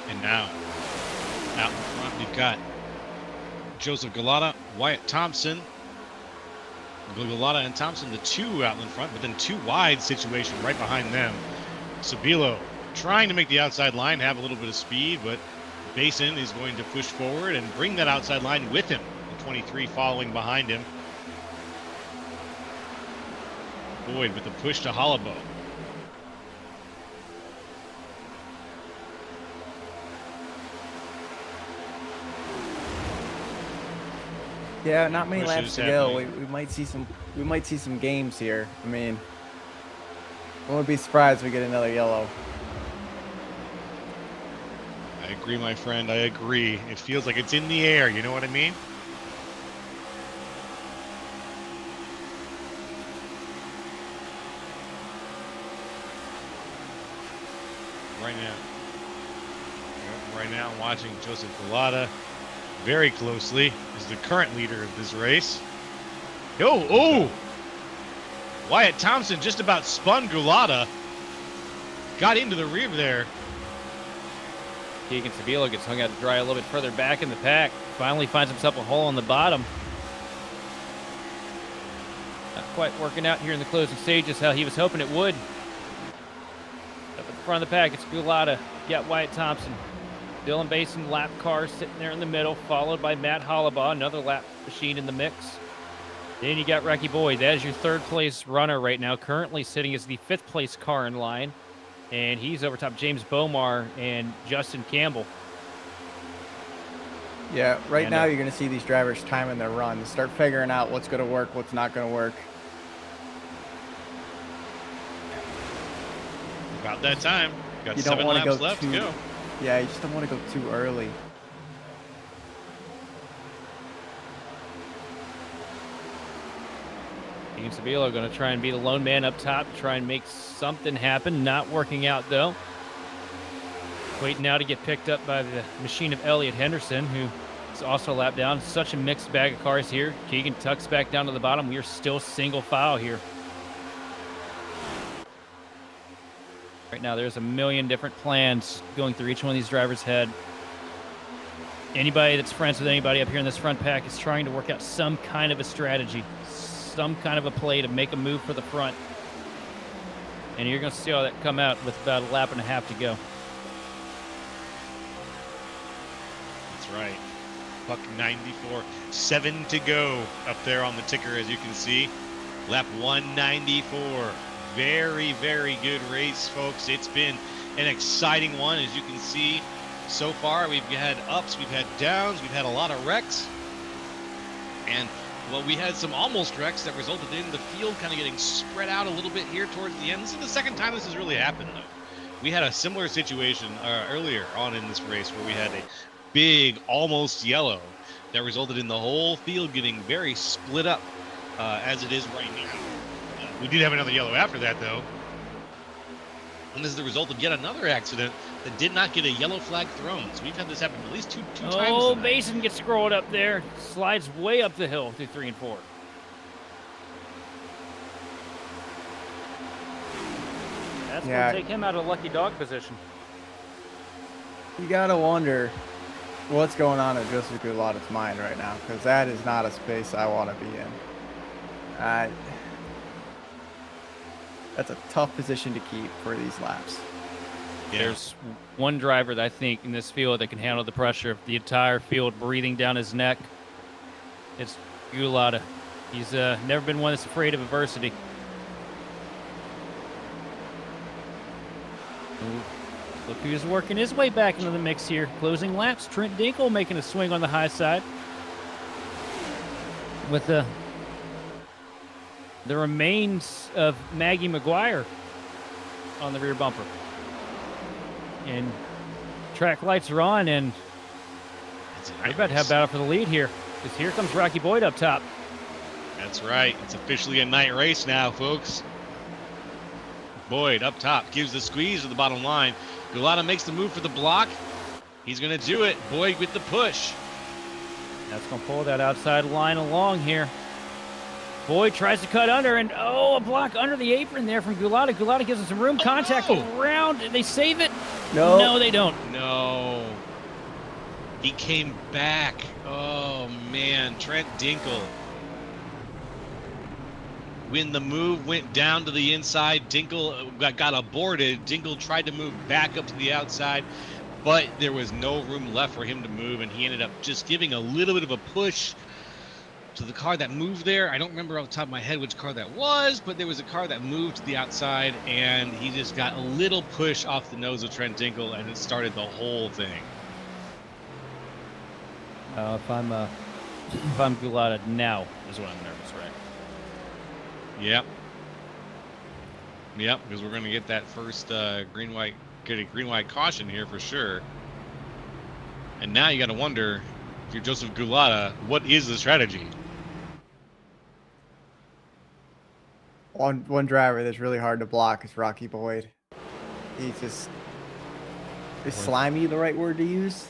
And now, out in front, we've got Joseph Gulata, Wyatt Thompson. Gulata and Thompson, the two out in front, but then 2 wide situation right behind them. Sabilo trying to make the outside line have a little bit of speed, but Basin is going to push forward and bring that outside line with him. The 23 following behind him. Boyd with the push to Hollabo. Yeah, not many Pushes laps to go. We happening. might see some games here. I mean, I wouldn't be surprised if we get another yellow. I agree, my friend. I agree. It feels like it's in the air. You know what I mean? Right now, I'm watching Joseph Gulata very closely as the current leader of this race. Oh! Wyatt Thompson just about spun Gulata. Got into the rear there. Keegan Stabilo gets hung out to dry a little bit further back in the pack. Finally finds himself a hole on the bottom. Not quite working out here in the closing stages how he was hoping it would. Up at the front of the pack, it's Gulata. You got Wyatt Thompson, Dylan Basin, lap car sitting there in the middle, followed by Matt Hollabaugh, another lap machine in the mix. Then you got Rocky Boyd. That is your third place runner right now, currently sitting as the fifth place car in line. And he's over top James Bomar and Justin Campbell. Yeah, right now you're going to see these drivers timing their runs, start figuring out what's going to work, what's not going to work. About that time. Got You 7 don't want to laps go left to go. Yeah, you just don't want to go too early. Ian Sabilo going to try and be the lone man up top, try and make something happen. Not working out, though. Waiting now to get picked up by the machine of Elliott Henderson, who is also lapped down. Such a mixed bag of cars here. Keegan tucks back down to the bottom. We are still single file here. Right now, there's a million different plans going through each one of these drivers' head. Anybody that's friends with anybody up here in this front pack is trying to work out some kind of a strategy, some kind of a play to make a move for the front. And you're going to see all that come out with about a lap and a half to go. That's right. Buck 94. 7 to go up there on the ticker, as you can see. Lap 194. Very, very good race, folks. It's been an exciting one, as you can see. So far, we've had ups, we've had downs, we've had a lot of wrecks. And, well, we had some almost wrecks that resulted in the field kind of getting spread out a little bit here towards the end. This is the second time this has really happened, though. We had a similar situation earlier on in this race where we had a big almost yellow that resulted in the whole field getting very split up as it is right now. We did have another yellow after that, though. And this is the result of yet another accident that did not get a yellow flag thrown. So we've had this happen at least two times. Oh, Basin gets scrolled up there. Slides way up the hill through 3 and 4. That's going to take him out of lucky dog position. You got to wonder what's going on in Joseph Gulata's mind right now, because that is not a space I want to be in. That's a tough position to keep for these laps. Yeah. There's one driver that I think in this field that can handle the pressure of the entire field breathing down his neck. It's Gulata. He's never been one that's afraid of adversity. Look who's working his way back into the mix here. Closing laps, Trent Dinkle making a swing on the high side. With the remains of Maggie McGuire on the rear bumper. And track lights are on, and we're about to have battle for the lead here, because here comes Rocky Boyd up top. That's right. It's officially a night race now, folks. Boyd up top gives the squeeze to the bottom line. Gulata makes the move for the block. He's going to do it. Boyd with the push. That's going to pull that outside line along here. Boyd tries to cut under, and a block under the apron there from Gulata. Gulata gives him some room. Contact around. They save it. No, they don't. No. He came back. Oh, man. Trent Dinkle. When the move went down to the inside, Dinkle got aborted. Dinkle tried to move back up to the outside, but there was no room left for him to move, and he ended up just giving a little bit of a push to the car that moved there. I don't remember off the top of my head which car that was, but there was a car that moved to the outside, and he just got a little push off the nose of Trent Dinkle, and it started the whole thing. If I'm Gulata now is when I'm nervous, right? Yep, because we're going to get that first green-white caution here for sure. And now you got to wonder, if you're Joseph Gulata, what is the strategy? One driver that's really hard to block is Rocky Boyd. He's just... Is slimy the right word to use?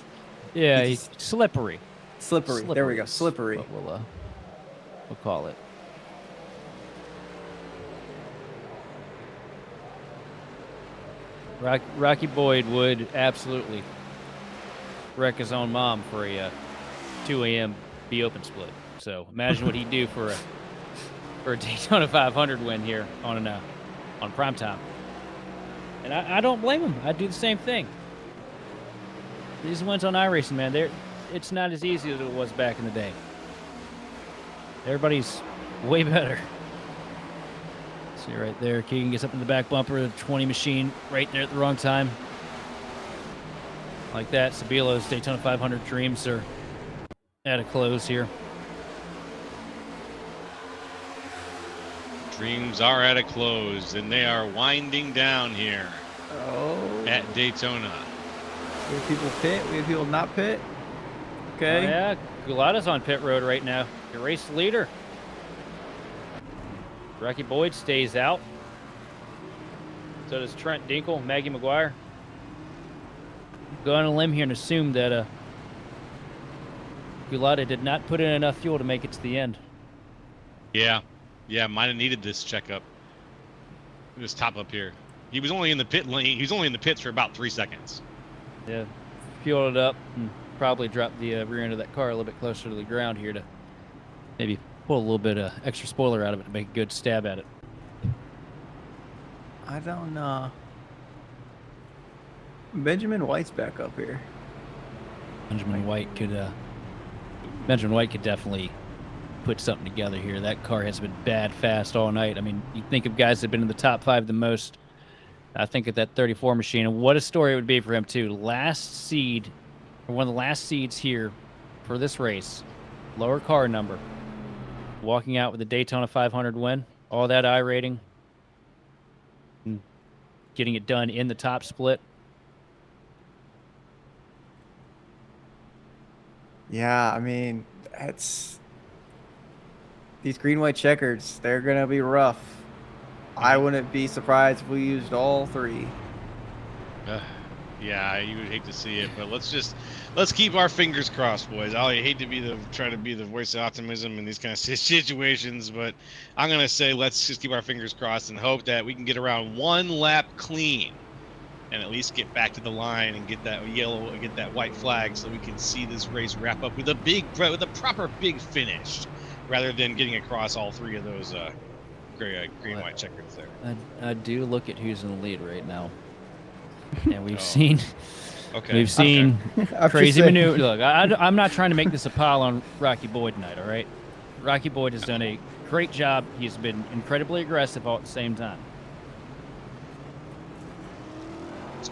Yeah, he's slippery. Slippery. There we go. Slippery. We'll call it. Rocky Boyd would absolutely wreck his own mom for a 2 a.m. be open split. So imagine what he'd do for for a Daytona 500 win here on prime time. And I don't blame him. I'd do the same thing. These wins on iRacing, man, it's not as easy as it was back in the day. Everybody's way better. See right there, Keegan gets up in the back bumper, the 20 machine right there at the wrong time. Like that, Sabilo's Daytona 500 dreams are at a close here. Dreams are at a close, and they are winding down here at Daytona. We have people pit. We have people not pit. Okay. Oh, yeah, Gulada's on pit road right now. Your race leader. Rocky Boyd stays out. So does Trent Dinkle, Maggie McGuire. Go on a limb here and assume that Gulada did not put in enough fuel to make it to the end. Yeah, might have needed this checkup. This top up here. He was only in the pit lane. He was only in the pits for about 3 seconds. Yeah, fueled it up and probably dropped the rear end of that car a little bit closer to the ground here to maybe pull a little bit of extra spoiler out of it to make a good stab at it. I don't know. Benjamin White's back up here. Benjamin White could definitely put something together here. That car has been bad fast all night. I mean, you think of guys that have been in the top 5 the most. I think of that 34 machine, and what a story it would be for him too. Last seed, or one of the last seeds here for this race, lower car number, walking out with a Daytona 500 win, all that I rating, and getting it done in the top split. Yeah, I mean, these green-white checkers, they're going to be rough. I wouldn't be surprised if we used all 3. Yeah, you would hate to see it, but let's keep our fingers crossed, boys. I hate to try to be the voice of optimism in these kind of situations, but I'm gonna say let's just keep our fingers crossed and hope that we can get around 1 lap clean, and at least get back to the line and get that white flag, so we can see this race wrap up with a proper big finish, rather than getting across all 3 of those green white checkers there. I do look at who's in the lead right now, and we've Okay. seen crazy maneuver. Look, I'm not trying to make this a pile on Rocky Boyd tonight. All right, Rocky Boyd has done a great job. He's been incredibly aggressive all at the same time.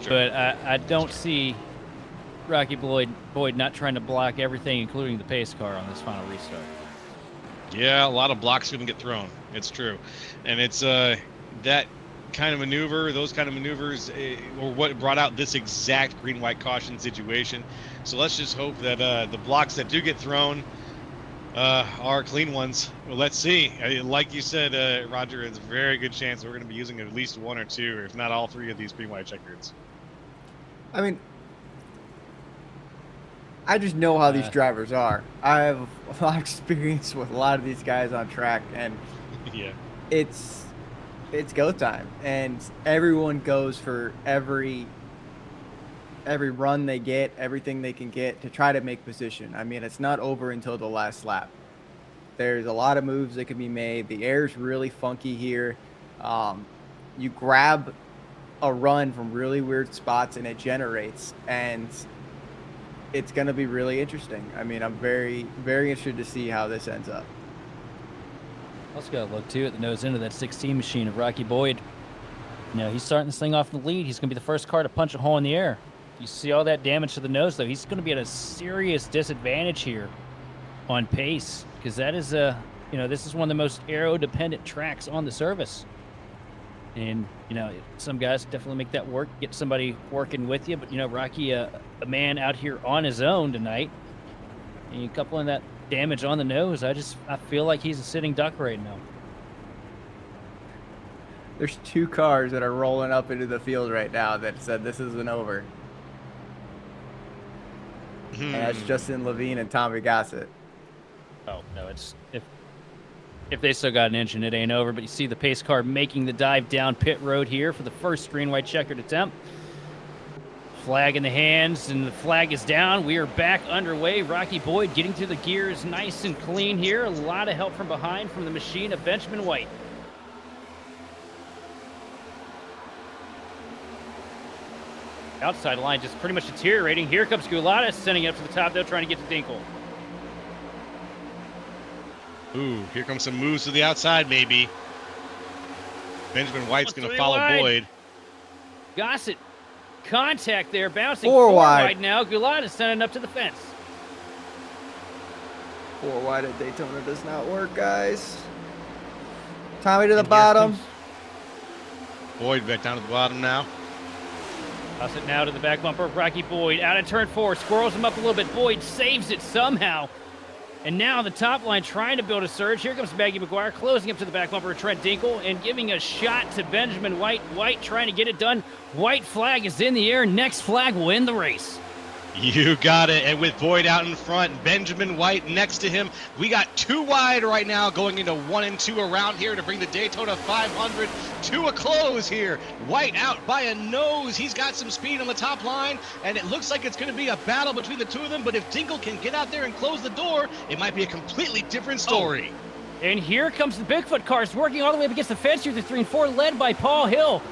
But I don't see Rocky Boyd not trying to block everything, including the pace car, on this final restart. Yeah, a lot of blocks going to get thrown. It's true. And it's that kind of maneuver, those kind of maneuvers, or what brought out this exact green-white caution situation. So let's just hope that the blocks that do get thrown are clean ones. Well, let's see. Like you said, Roger, it's a very good chance we're going to be using at least 1 or 2, if not all 3 of these green-white checkers. I mean, I just know how these drivers are. I have a lot of experience with a lot of these guys on track, and yeah, it's go time, and everyone goes for every run they get, everything they can get to try to make position. I mean, it's not over until the last lap. There's a lot of moves that can be made. The air's really funky here. You grab a run from really weird spots and it generates, and it's going to be really interesting. I mean, I'm very, very interested to see how this ends up. Also got to look, too, at the nose end of that 16 machine of Rocky Boyd. You know, he's starting this thing off in the lead. He's going to be the first car to punch a hole in the air. You see all that damage to the nose, though. He's going to be at a serious disadvantage here on pace, because that is this is one of the most aero-dependent tracks on the service. And, some guys definitely make that work, get somebody working with you. But, Rocky, a man out here on his own tonight, and you couple in that damage on the nose, I feel like he's a sitting duck right now. There's 2 cars that are rolling up into the field right now that said this isn't over. And that's Justin Levine and Tommy Gossett. Oh, no, it's if they still got an engine, it ain't over. But you see the pace car making the dive down pit road here for the first green-white checkered attempt. Flag in the hands, and the flag is down. We are back underway. Rocky Boyd getting through the gears nice and clean here. A lot of help from behind from the machine of Benjamin White. Outside line just pretty much deteriorating. Here comes Gulata sending it up to the top, though, trying to get to Dinkle. Ooh, here comes some moves to the outside, maybe. Benjamin White's going to follow wide. Boyd. Gossett, contact there, bouncing Four four wide. wide now. Gulata sending it up to the fence. 4 wide at Daytona does not work, guys. Tommy to the And here bottom. comes Boyd back down to the bottom now. Toss it now to the back bumper of Rocky Boyd. Out of turn 4, squirrels him up a little bit. Boyd saves it somehow. And now the top line trying to build a surge. Here comes Maggie McGuire closing up to the back bumper of Trent Dinkle and giving a shot to Benjamin White. White trying to get it done. White flag is in the air. Next flag will win the race. You got it. And with Boyd out in front, Benjamin White next to him. We got 2 wide right now going into 1 and 2 around here to bring the Daytona 500 to a close here. White out by a nose. He's got some speed on the top line, and it looks like it's going to be a battle between the two of them. But if Dinkle can get out there and close the door, it might be a completely different story. And here comes the Bigfoot cars working all the way up against the fence here through 3 and 4, led by Paul Hill.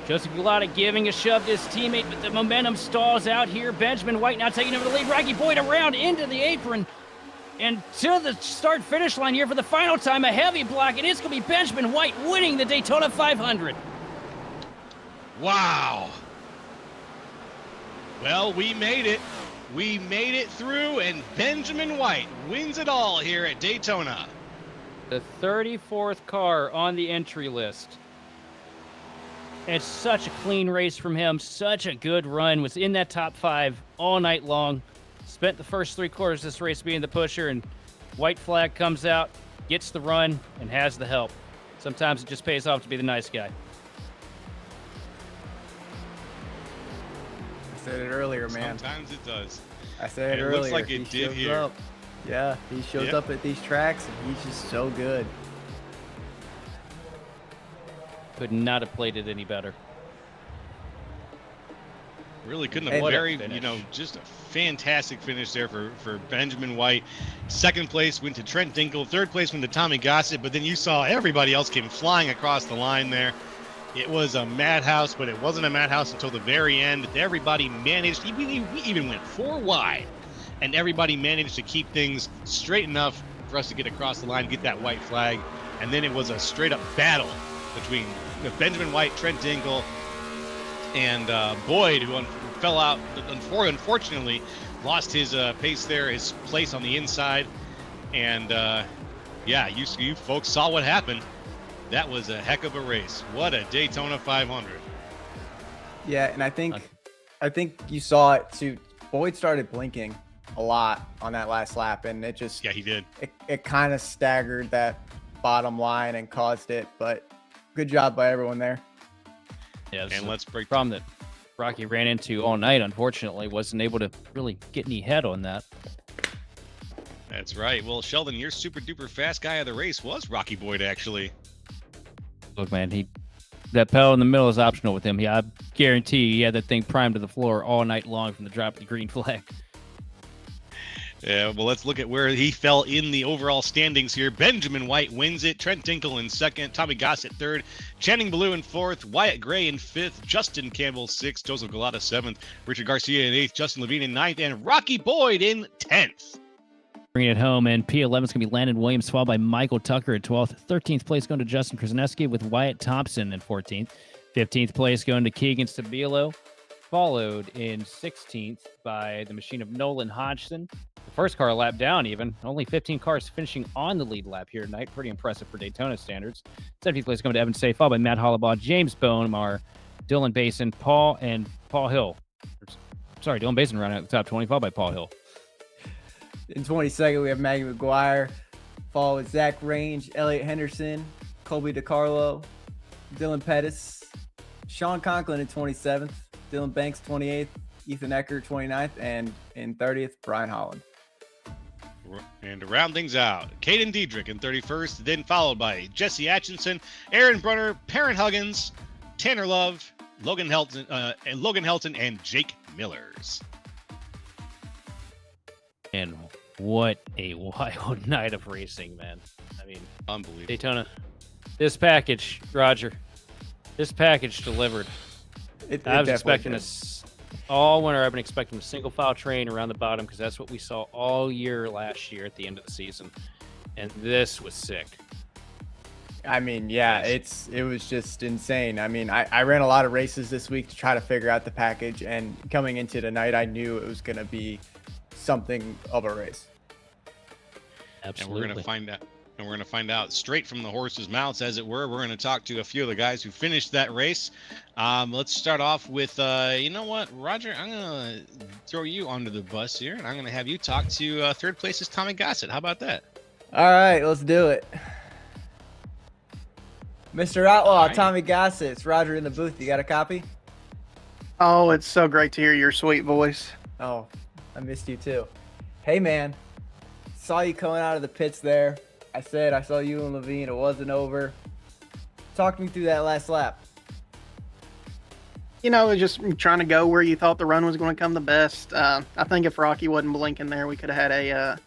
Joseph Gulata giving a shove to his teammate, but the momentum stalls out here. Benjamin White now taking over the lead. Rocky Boyd around into the apron. And to the start-finish line here for the final time, a heavy block. And it's going to be Benjamin White winning the Daytona 500. Wow. Well, we made it. We made it through, and Benjamin White wins it all here at Daytona. The 34th car on the entry list. It's such a clean race from him. Such a good run. Was in that top 5 all night long. Spent the first 3 quarters of this race being the pusher, and white flag comes out, gets the run, and has the help. Sometimes it just pays off to be the nice guy. I said it earlier, man. Sometimes it does. I said it It earlier. looks like it He did shows here. up. Yeah, he shows up at these tracks, and he's just so good. Could not have played it any better. Really couldn't have. And what a Very, finish. just a fantastic finish there for Benjamin White. Second place went to Trent Dinkle. Third place went to Tommy Gossett. But then you saw everybody else came flying across the line there. It was a madhouse, but it wasn't a madhouse until the very end. Everybody managed. We even went 4 wide, and everybody managed to keep things straight enough for us to get across the line, get that white flag, and then it was a straight-up battle between Benjamin White, Trent Dinkle, and Boyd, who fell out. Unfortunately, lost his pace there, his place on the inside. And yeah, you folks saw what happened. That was a heck of a race. What a Daytona 500. Yeah, and I think you saw it too. Boyd started blinking a lot on that last lap, and it just Yeah, he did. it kind of staggered that bottom line and caused it. But good job by everyone there. Yeah, And let's break. problem that Rocky ran into all night, unfortunately, wasn't able to really get any head on that. That's right. Well, Sheldon, your super duper fast guy of the race was Rocky Boyd, actually. Look, man, that pedal in the middle is optional with him. I guarantee he had that thing primed to the floor all night long from the drop of the green flag. Yeah, well, let's look at where he fell in the overall standings here. Benjamin White wins it. Trent Dinkle in second. Tommy Gossett third. Channing Ballou in fourth. Wyatt Gray in fifth. Justin Campbell sixth. Joseph Gulata seventh. Richard Garcia in eighth. Justin Levine in ninth. And Rocky Boyd in 10th. Bringing it home, and P11 is going to be Landon Williams, followed by Michael Tucker at 12th. 13th place going to Justin Krasinski with Wyatt Thompson in 14th. 15th place going to Keegan Stabilo, followed in 16th by the machine of Nolan Hodgson. The first car lap down even. Only 15 cars finishing on the lead lap here tonight. Pretty impressive for Daytona standards. 17th place going to Evan Say, followed by Matt Hollabaugh, James Bonemar, Dylan Basin, Paul Hill. Sorry, Dylan Basin running at the top 20, followed by Paul Hill. In 22nd, we have Maggie McGuire, followed with Zach Range, Elliott Henderson, Colby DiCarlo, Dylan Pettis, Sean Conklin in 27th, Dylan Banks 28th, Ethan Ecker 29th, and in 30th, Brian Holland. And to round things out, Caden Diedrich in 31st, then followed by Jesse Atchison, Aaron Brunner, Perrin Huggins, Tanner Love, Logan Helton, and Jake Millers. And what a wild night of racing, man. I mean, Unbelievable. Daytona, this package, Roger, this package delivered. I was expecting all winter. I've been expecting a single file train around the bottom because that's what we saw all year last year at the end of the season. And this was sick. I mean, yeah, it was just insane. I mean, I ran a lot of races this week to try to figure out the package, and coming into tonight, I knew it was going to be something of a race. Absolutely. And we're going to find out straight from the horse's mouths, as it were. We're going to talk to a few of the guys who finished that race. Let's start off with, you know what, Roger, I'm going to throw you onto the bus here, and I'm going to have you talk to third place's Tommy Gossett. How about that? All right, let's do it. Mr. Outlaw, right. Tommy Gossett, it's Roger in the booth. You got a copy? Oh, it's so great to hear your sweet voice. Oh, I missed you too. Hey, man, saw you coming out of the pits there. I said I saw you and Levine. It wasn't over. Talk me through that last lap. You know, just trying to go where you thought the run was going to come the best. I think if Rocky wasn't blinking there, we could have had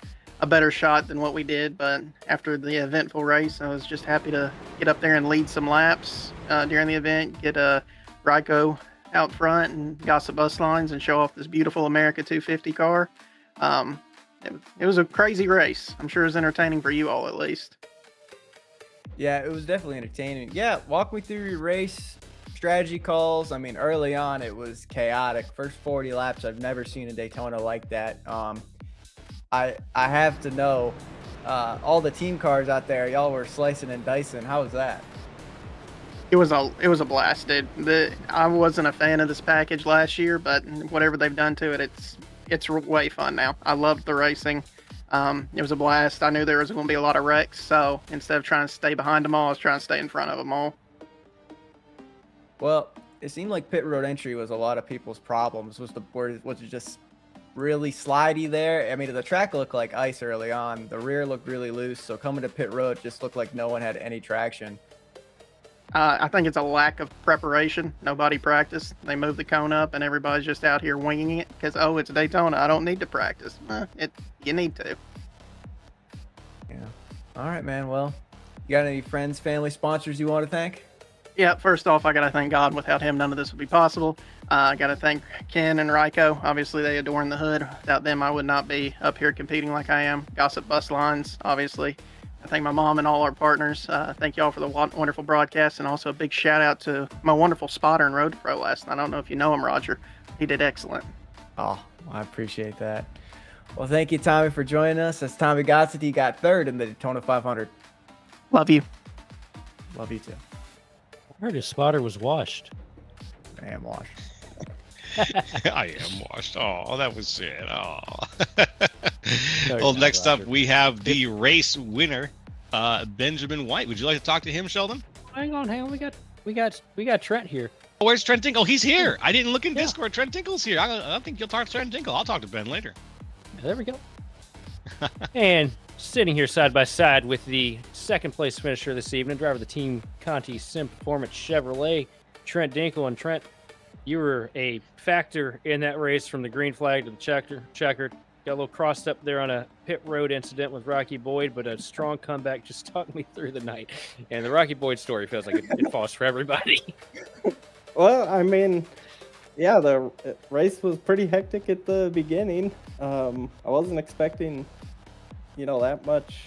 a better shot than what we did. But after the eventful race, I was just happy to get up there and lead some laps during the event, get Ryko out front and gossip bus lines and show off this beautiful America 250 car. It was a crazy race. I'm sure it was entertaining for you all, at least. Yeah, it was definitely entertaining. Yeah, walk me through your race, strategy calls. I mean, early on, it was chaotic. First 40 laps, I've never seen a Daytona like that. I have to know, all the team cars out there, y'all were slicing and dicing. How was that? It was a blast, dude. I wasn't a fan of this package last year, but whatever they've done to it, it's way fun now. I loved the racing. It was a blast. I knew there was going to be a lot of wrecks, so instead of trying to stay behind them all, I was trying to stay in front of them all. Well, it seemed like pit road entry was a lot of people's problems. Was it just really slidey there? I mean, the track looked like ice early on. The rear looked really loose, so coming to pit road just looked like no one had any traction. I think it's a lack of preparation. Nobody practiced. They moved the cone up, and everybody's just out here winging it because, oh, it's Daytona. I don't need to practice. You need to. Yeah. All right, man. Well, you got any friends, family, sponsors you want to thank? Yeah, first off, I got to thank God. Without him, none of this would be possible. I got to thank Ken and Ryko. Obviously, they adorn the hood. Without them, I would not be up here competing like I am. Gossip Bus Lines, obviously. I thank my mom and all our partners. Thank you all for the wonderful broadcast, and also a big shout out to my wonderful spotter and road pro last night. I don't know if you know him, Roger. He did excellent. Oh, I appreciate that. Well, thank you, Tommy, for joining us. That's Tommy Gossett. He got third in the Daytona 500. Love you. Love you too. I heard his spotter was washed. I am washed. I am washed. Oh, that was sad. Oh. No, Well, not, next up, Roger. we have the race winner, Benjamin White. Would you like to talk to him, Sheldon? Hang on. We got Trent here. Oh, where's Trent Tinkle? He's here. I didn't look in Yeah. Discord. Trent Tinkle's here. I think you'll talk to Trent Tinkle. I'll talk to Ben later. There we go. And sitting here side by side with the second place finisher this evening, driver of the Team Conti Sim Performance Chevrolet, Trent Dinkle. And Trent, you were a factor in that race from the green flag to the checkered. Got a little crossed up there on a pit road incident with Rocky Boyd, but a strong comeback just talked me through the night. And the Rocky Boyd story feels like it falls for everybody. Well, I mean, yeah, the race was pretty hectic at the beginning. I wasn't expecting, that much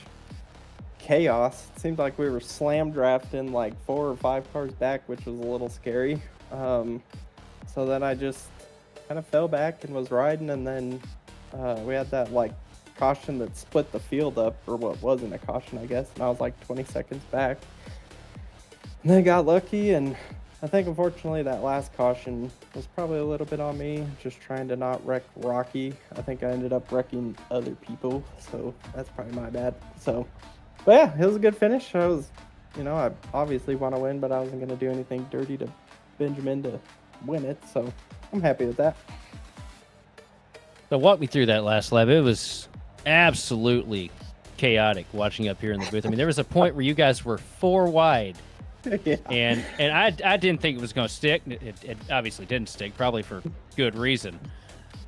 chaos. It seemed like we were slam drafting like 4 or 5 cars back, which was a little scary. So then I just kind of fell back and was riding, and then we had that caution that split the field up, or what wasn't a caution, I guess, and I was like 20 seconds back. And then I got lucky, and I think unfortunately that last caution was probably a little bit on me, just trying to not wreck Rocky. I think I ended up wrecking other people, so that's probably my bad. So, but yeah, it was a good finish. I was, I obviously want to win, but I wasn't going to do anything dirty to Benjamin to win it, so I'm happy with that. So walk me through that last lap. It was absolutely chaotic watching up here in the booth. I mean, there was a point where you guys were 4 wide Yeah. And I didn't think it was going to stick. It obviously didn't stick, probably for good reason.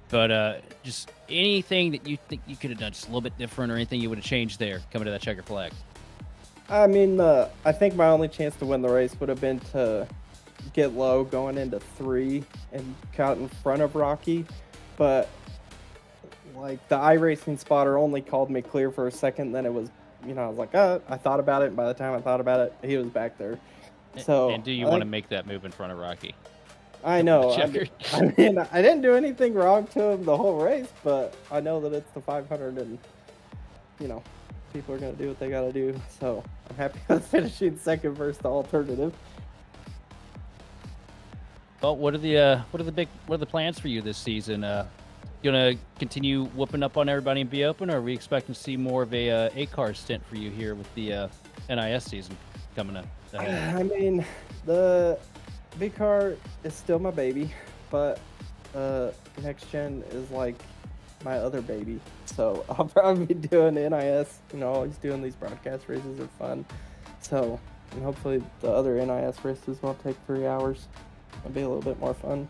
But just anything that you think you could have done just a little bit different, or anything you would have changed there coming to that checker flag. I mean, I think my only chance to win the race would have been to get low going into 3 and cut in front of Rocky, but like the iRacing spotter only called me clear for a second. Then it was, I was like, I thought about it. And by the time I thought about it, he was back there. So And do you want to make that move in front of Rocky? I know. Checker. I mean, I didn't do anything wrong to him the whole race, but I know that it's the 500, and people are gonna do what they gotta do. So I'm happy with finishing second versus the alternative. Well, what are the plans for you this season? Gonna continue whooping up on everybody in B Open, or are we expecting to see more of a car stint for you here with the NIS season coming up? I mean, the big car is still my baby, but next gen is like my other baby. So I'll probably be doing NIS. Always doing these broadcast races are fun. So, and hopefully the other NIS races won't take 3 hours. It'll be a little bit more fun.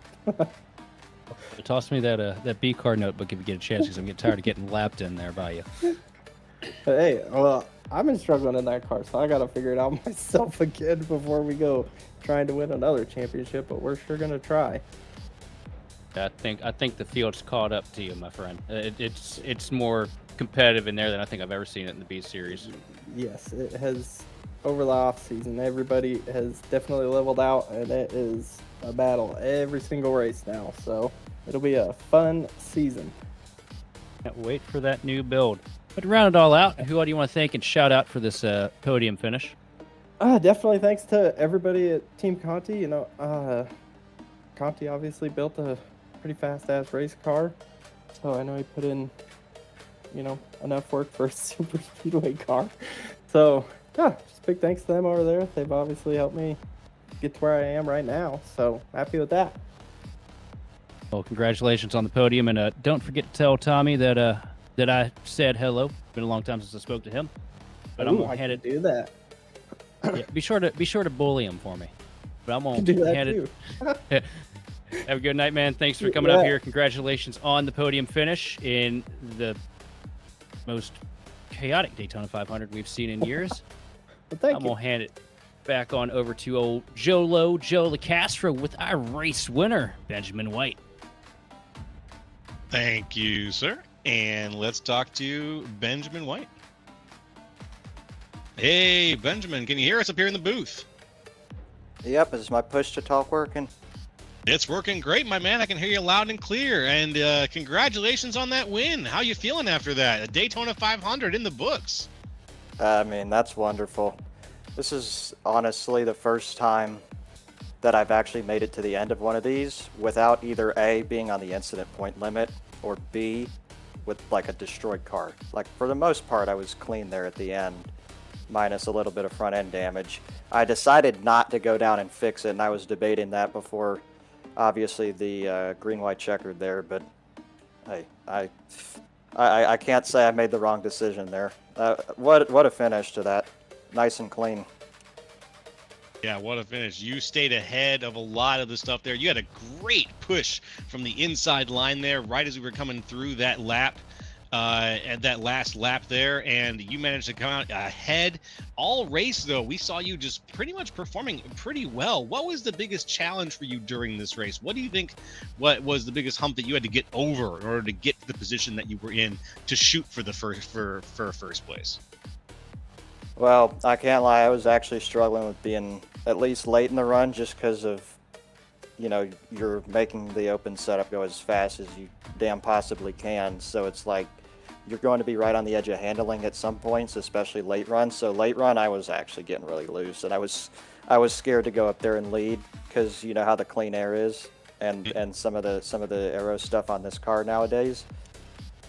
Toss me that B car notebook if you get a chance, because I'm getting tired of getting lapped in there by you. But hey, well, I've been struggling in that car, so I gotta figure it out myself again before we go trying to win another championship. But we're sure gonna try. I think the field's caught up to you, my friend. It's more competitive in there than I think I've ever seen it in the B series. Yes, it has. Over the off season, everybody has definitely leveled out, and it is a battle every single race now. So it'll be a fun season. Can't wait for that new build. But to round it all out, who do you want to thank and shout out for this podium finish? Definitely thanks to everybody at Team Conti. Conti obviously built a pretty fast-ass race car, so I know he put in, enough work for a super speedway car. So yeah, just big thanks to them over there. They've obviously helped me get to where I am right now, so happy with that. Well, congratulations on the podium, and don't forget to tell Tommy that I said hello. Been a long time since I spoke to him, but I'm gonna hand it. Do that. Yeah, be sure to bully him for me. But I'm gonna Do that hand too. it. Have a good night, man. Thanks for coming up here. Congratulations on the podium finish in the most chaotic Daytona 500 we've seen in years. Well, thank I'm you. gonna hand it back on over to old Joe LaCastro with our race winner, Benjamin White. Thank you, sir. And let's talk to Benjamin White. Hey, Benjamin, can you hear us up here in the booth? Yep, is my push to talk working? It's working great, my man. I can hear you loud and clear. And congratulations on that win. How you feeling after that? A Daytona 500 in the books. I mean, that's wonderful. This is honestly the first time that I've actually made it to the end of one of these without either A, being on the incident point limit, or B, with like a destroyed car. Like, for the most part, I was clean there at the end, minus a little bit of front end damage. I decided not to go down and fix it, and I was debating that before, obviously, the green-white checkered there, but hey, I can't say I made the wrong decision there. What a finish to that. Nice and clean. Yeah, what a finish. You stayed ahead of a lot of the stuff there. You had a great push from the inside line there right as we were coming through that lap, at that last lap there, and you managed to come out ahead. All race, though, we saw you just pretty much performing pretty well. What was the biggest challenge for you during this race? What do you think what was the biggest hump that you had to get over in order to get to the position that you were in to shoot for the first place? Well, I can't lie, I was actually struggling with being at least late in the run just because of, you're making the open setup go as fast as you damn possibly can. So it's like you're going to be right on the edge of handling at some points, especially late run. So late run, I was actually getting really loose, and I was scared to go up there and lead because you know how the clean air is and some of the aero stuff on this car nowadays.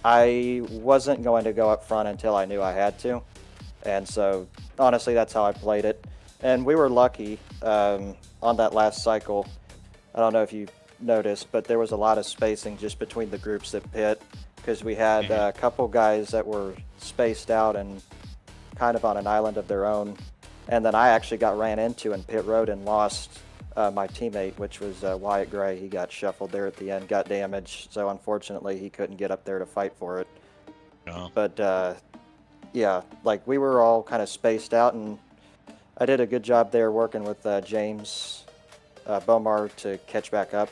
I wasn't going to go up front until I knew I had to. And so, honestly, that's how I played it. And we were lucky on that last cycle. I don't know if you noticed, but there was a lot of spacing just between the groups that pit because we had a couple guys that were spaced out and kind of on an island of their own And then I actually got ran into in pit road and lost my teammate, which was Wyatt Gray. He got shuffled there at the end, got damaged. So unfortunately, he couldn't get up there to fight for it. Oh. But yeah, like we were all kind of spaced out, and I did a good job there working with James Bomar to catch back up,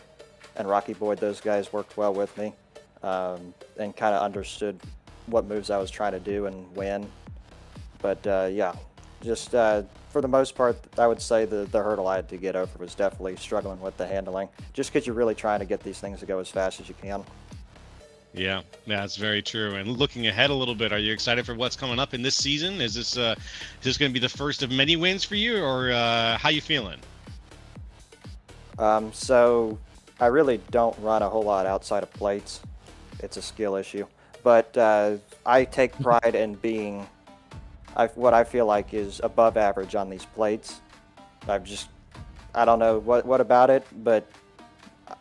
and Rocky Boyd. Those guys worked well with me and kind of understood what moves I was trying to do and when. But yeah, just for the most part, I would say the hurdle I had to get over was definitely struggling with the handling, just because you're really trying to get these things to go as fast as you can. Yeah, that's very true. And looking ahead a little bit, are you excited for what's coming up in this season? Is this going to be the first of many wins for you, or how you feeling? So I really don't run a whole lot outside of plates. It's a skill issue, but I take pride in being what I feel like is above average on these plates. I don't know what about it, but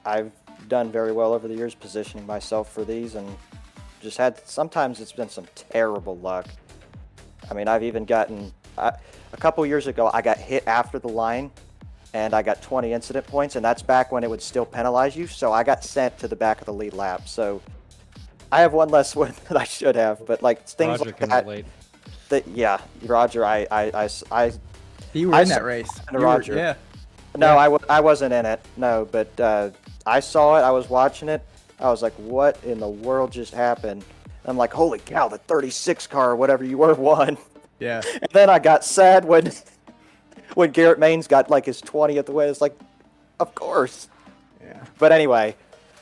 I've done very well over the years positioning myself for these, and just sometimes it's been some terrible luck. I mean, I've even gotten a couple years ago I got hit after the line and I got 20 incident points, and that's back when it would still penalize you, so I got sent to the back of the lead lap. So I have one less win than I should have, but like things Roger like can that, relate. yeah, Roger, You were in that race. and Roger. Yeah. No, I wasn't in it. No, but I saw it. I was watching it. I was like, what in the world just happened? And I'm like, holy cow, the 36 car or whatever you were won. Yeah. And then I got sad when Garrett Maines got like his 20th win. It's like, of course. Yeah. But anyway,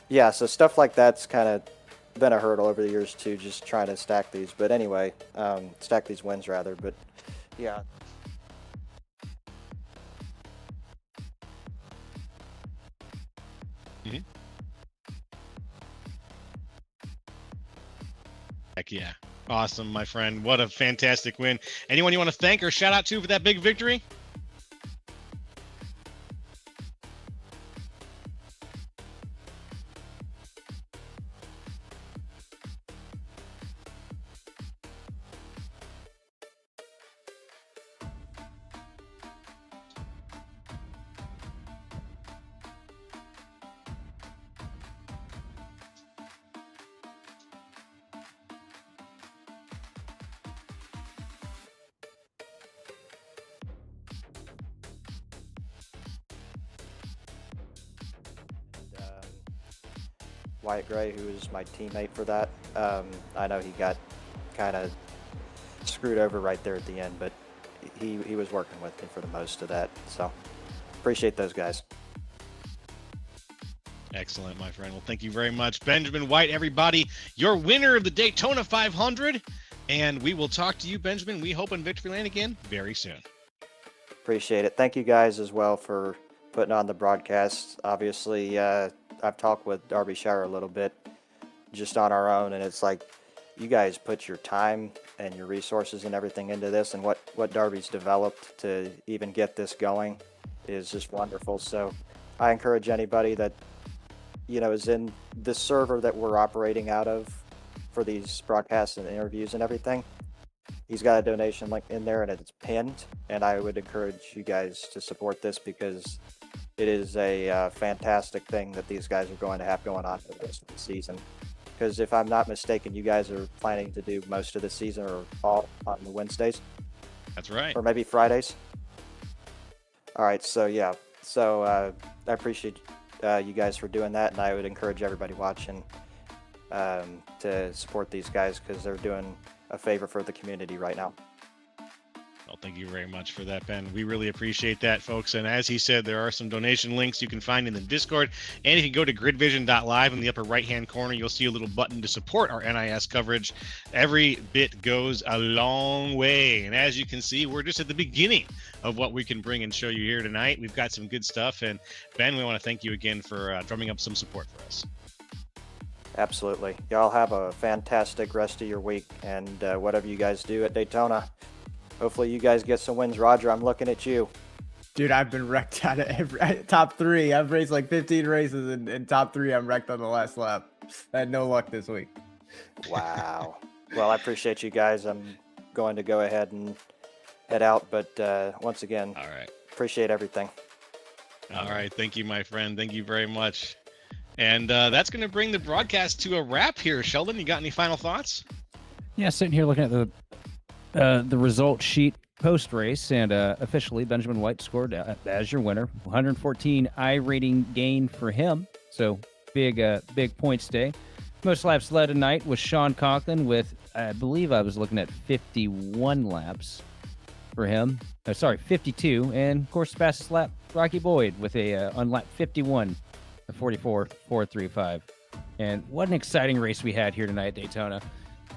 yeah, so stuff like that's kind of been a hurdle over the years too, just trying to stack these. But anyway, stack these wins rather. But yeah. Mm-hmm. Heck yeah. Awesome, my friend. What a fantastic win. Anyone you want to thank or shout out to for that big victory? Wyatt Gray, who was my teammate for that. I know he got kind of screwed over right there at the end, but he was working with me for the most of that. So appreciate those guys. Excellent, my friend. Well, thank you very much. Benjamin White, everybody, your winner of the Daytona 500. And we will talk to you, Benjamin. We hope in Victory Lane again very soon. Appreciate it. Thank you guys as well for putting on the broadcast. Obviously, I've talked with Darby Shire a little bit just on our own, and it's like you guys put your time and your resources and everything into this, and what Darby's developed to even get this going is just wonderful. So I encourage anybody that is in the server that we're operating out of for these broadcasts and interviews and everything. He's got a donation link in there and it's pinned, and I would encourage you guys to support this because it is a fantastic thing that these guys are going to have going on for the rest of the season. Because if I'm not mistaken, you guys are planning to do most of the season or all on the Wednesdays. That's right. Or maybe Fridays. All right, so yeah. So I appreciate you guys for doing that, and I would encourage everybody watching to support these guys because they're doing a favor for the community right now. Well, thank you very much for that, Ben. We really appreciate that, folks. And as he said, there are some donation links you can find in the Discord. And if you go to gridvision.live in the upper right-hand corner, you'll see a little button to support our NIS coverage. Every bit goes a long way. And as you can see, we're just at the beginning of what we can bring and show you here tonight. We've got some good stuff. And Ben, we want to thank you again for drumming up some support for us. Absolutely. Y'all have a fantastic rest of your week. And whatever you guys do at Daytona, hopefully you guys get some wins. Roger, I'm looking at you. Dude, I've been wrecked out of every top three. I've raced like 15 races, and in top three, I'm wrecked on the last lap. I had no luck this week. Wow. Well, I appreciate you guys. I'm going to go ahead and head out. But once again, All right. appreciate everything. All right. Thank you, my friend. Thank you very much. And that's going to bring the broadcast to a wrap here. Sheldon, you got any final thoughts? Yeah, sitting here looking at the result sheet post race, and officially Benjamin White scored as your winner. 114 I rating gain for him. So big points day. Most laps led tonight was Sean Conklin with, I believe I was looking at 51 laps for him. 52. And of course, fastest lap, Rocky Boyd with on lap 51, a 44.435. And what an exciting race we had here tonight at Daytona.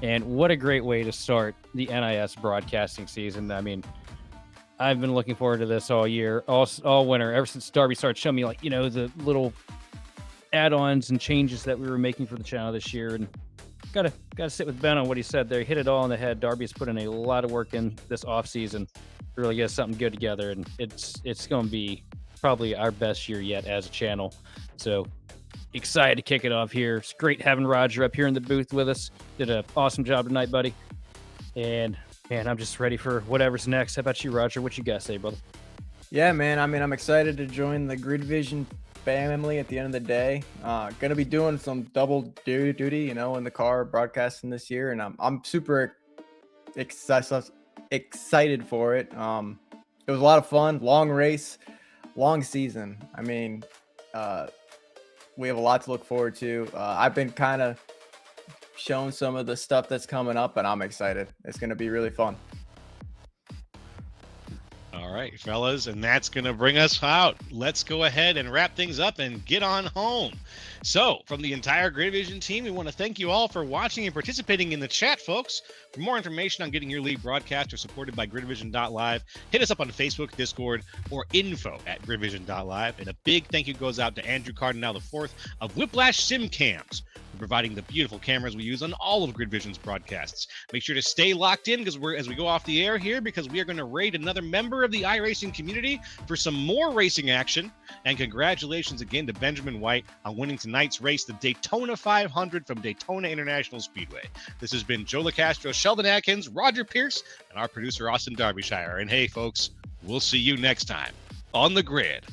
And what a great way to start the NIS broadcasting season. I mean, I've been looking forward to this all year, all winter, ever since Darby started showing me, like, you know, the little add-ons and changes that we were making for the channel this year. And gotta sit with Ben on what he said there. He hit it all on the head. Darby's put in a lot of work in this off season to really get something good together, and it's going to be probably our best year yet as a channel. So excited to kick it off here. It's great having Roger up here in the booth with us. Did an awesome job tonight, buddy. And man, I'm just ready for whatever's next. How about you, Roger? What you got to say, brother? Yeah, man. I mean, I'm excited to join the Grid Vision family at the end of the day. Gonna be doing some double duty, you know, in the car broadcasting this year, and I'm super excited for it. It was a lot of fun, long race, long season. I mean, we have a lot to look forward to. I've been kind of shown some of the stuff that's coming up, and I'm excited. It's gonna be really fun. All right, fellas, and that's going to bring us out. Let's go ahead and wrap things up and get on home. So, from the entire Grid Vision team, we want to thank you all for watching and participating in the chat, folks. For more information on getting your lead broadcast or supported by gridvision.live, hit us up on Facebook, Discord, or info@gridvision.live. And a big thank you goes out to Andrew Cardinal IV of Whiplash Sim Cams, providing the beautiful cameras we use on all of Grid Vision's broadcasts. Make sure to stay locked in as we go off the air here, because we are going to raid another member of the iRacing community for some more racing action. And congratulations again to Benjamin White on winning tonight's race, the Daytona 500 from Daytona International Speedway. This has been Joe LaCastro, Sheldon Atkins, Roger Pierce, and our producer Austin Darbyshire. And hey, folks, we'll see you next time on the grid.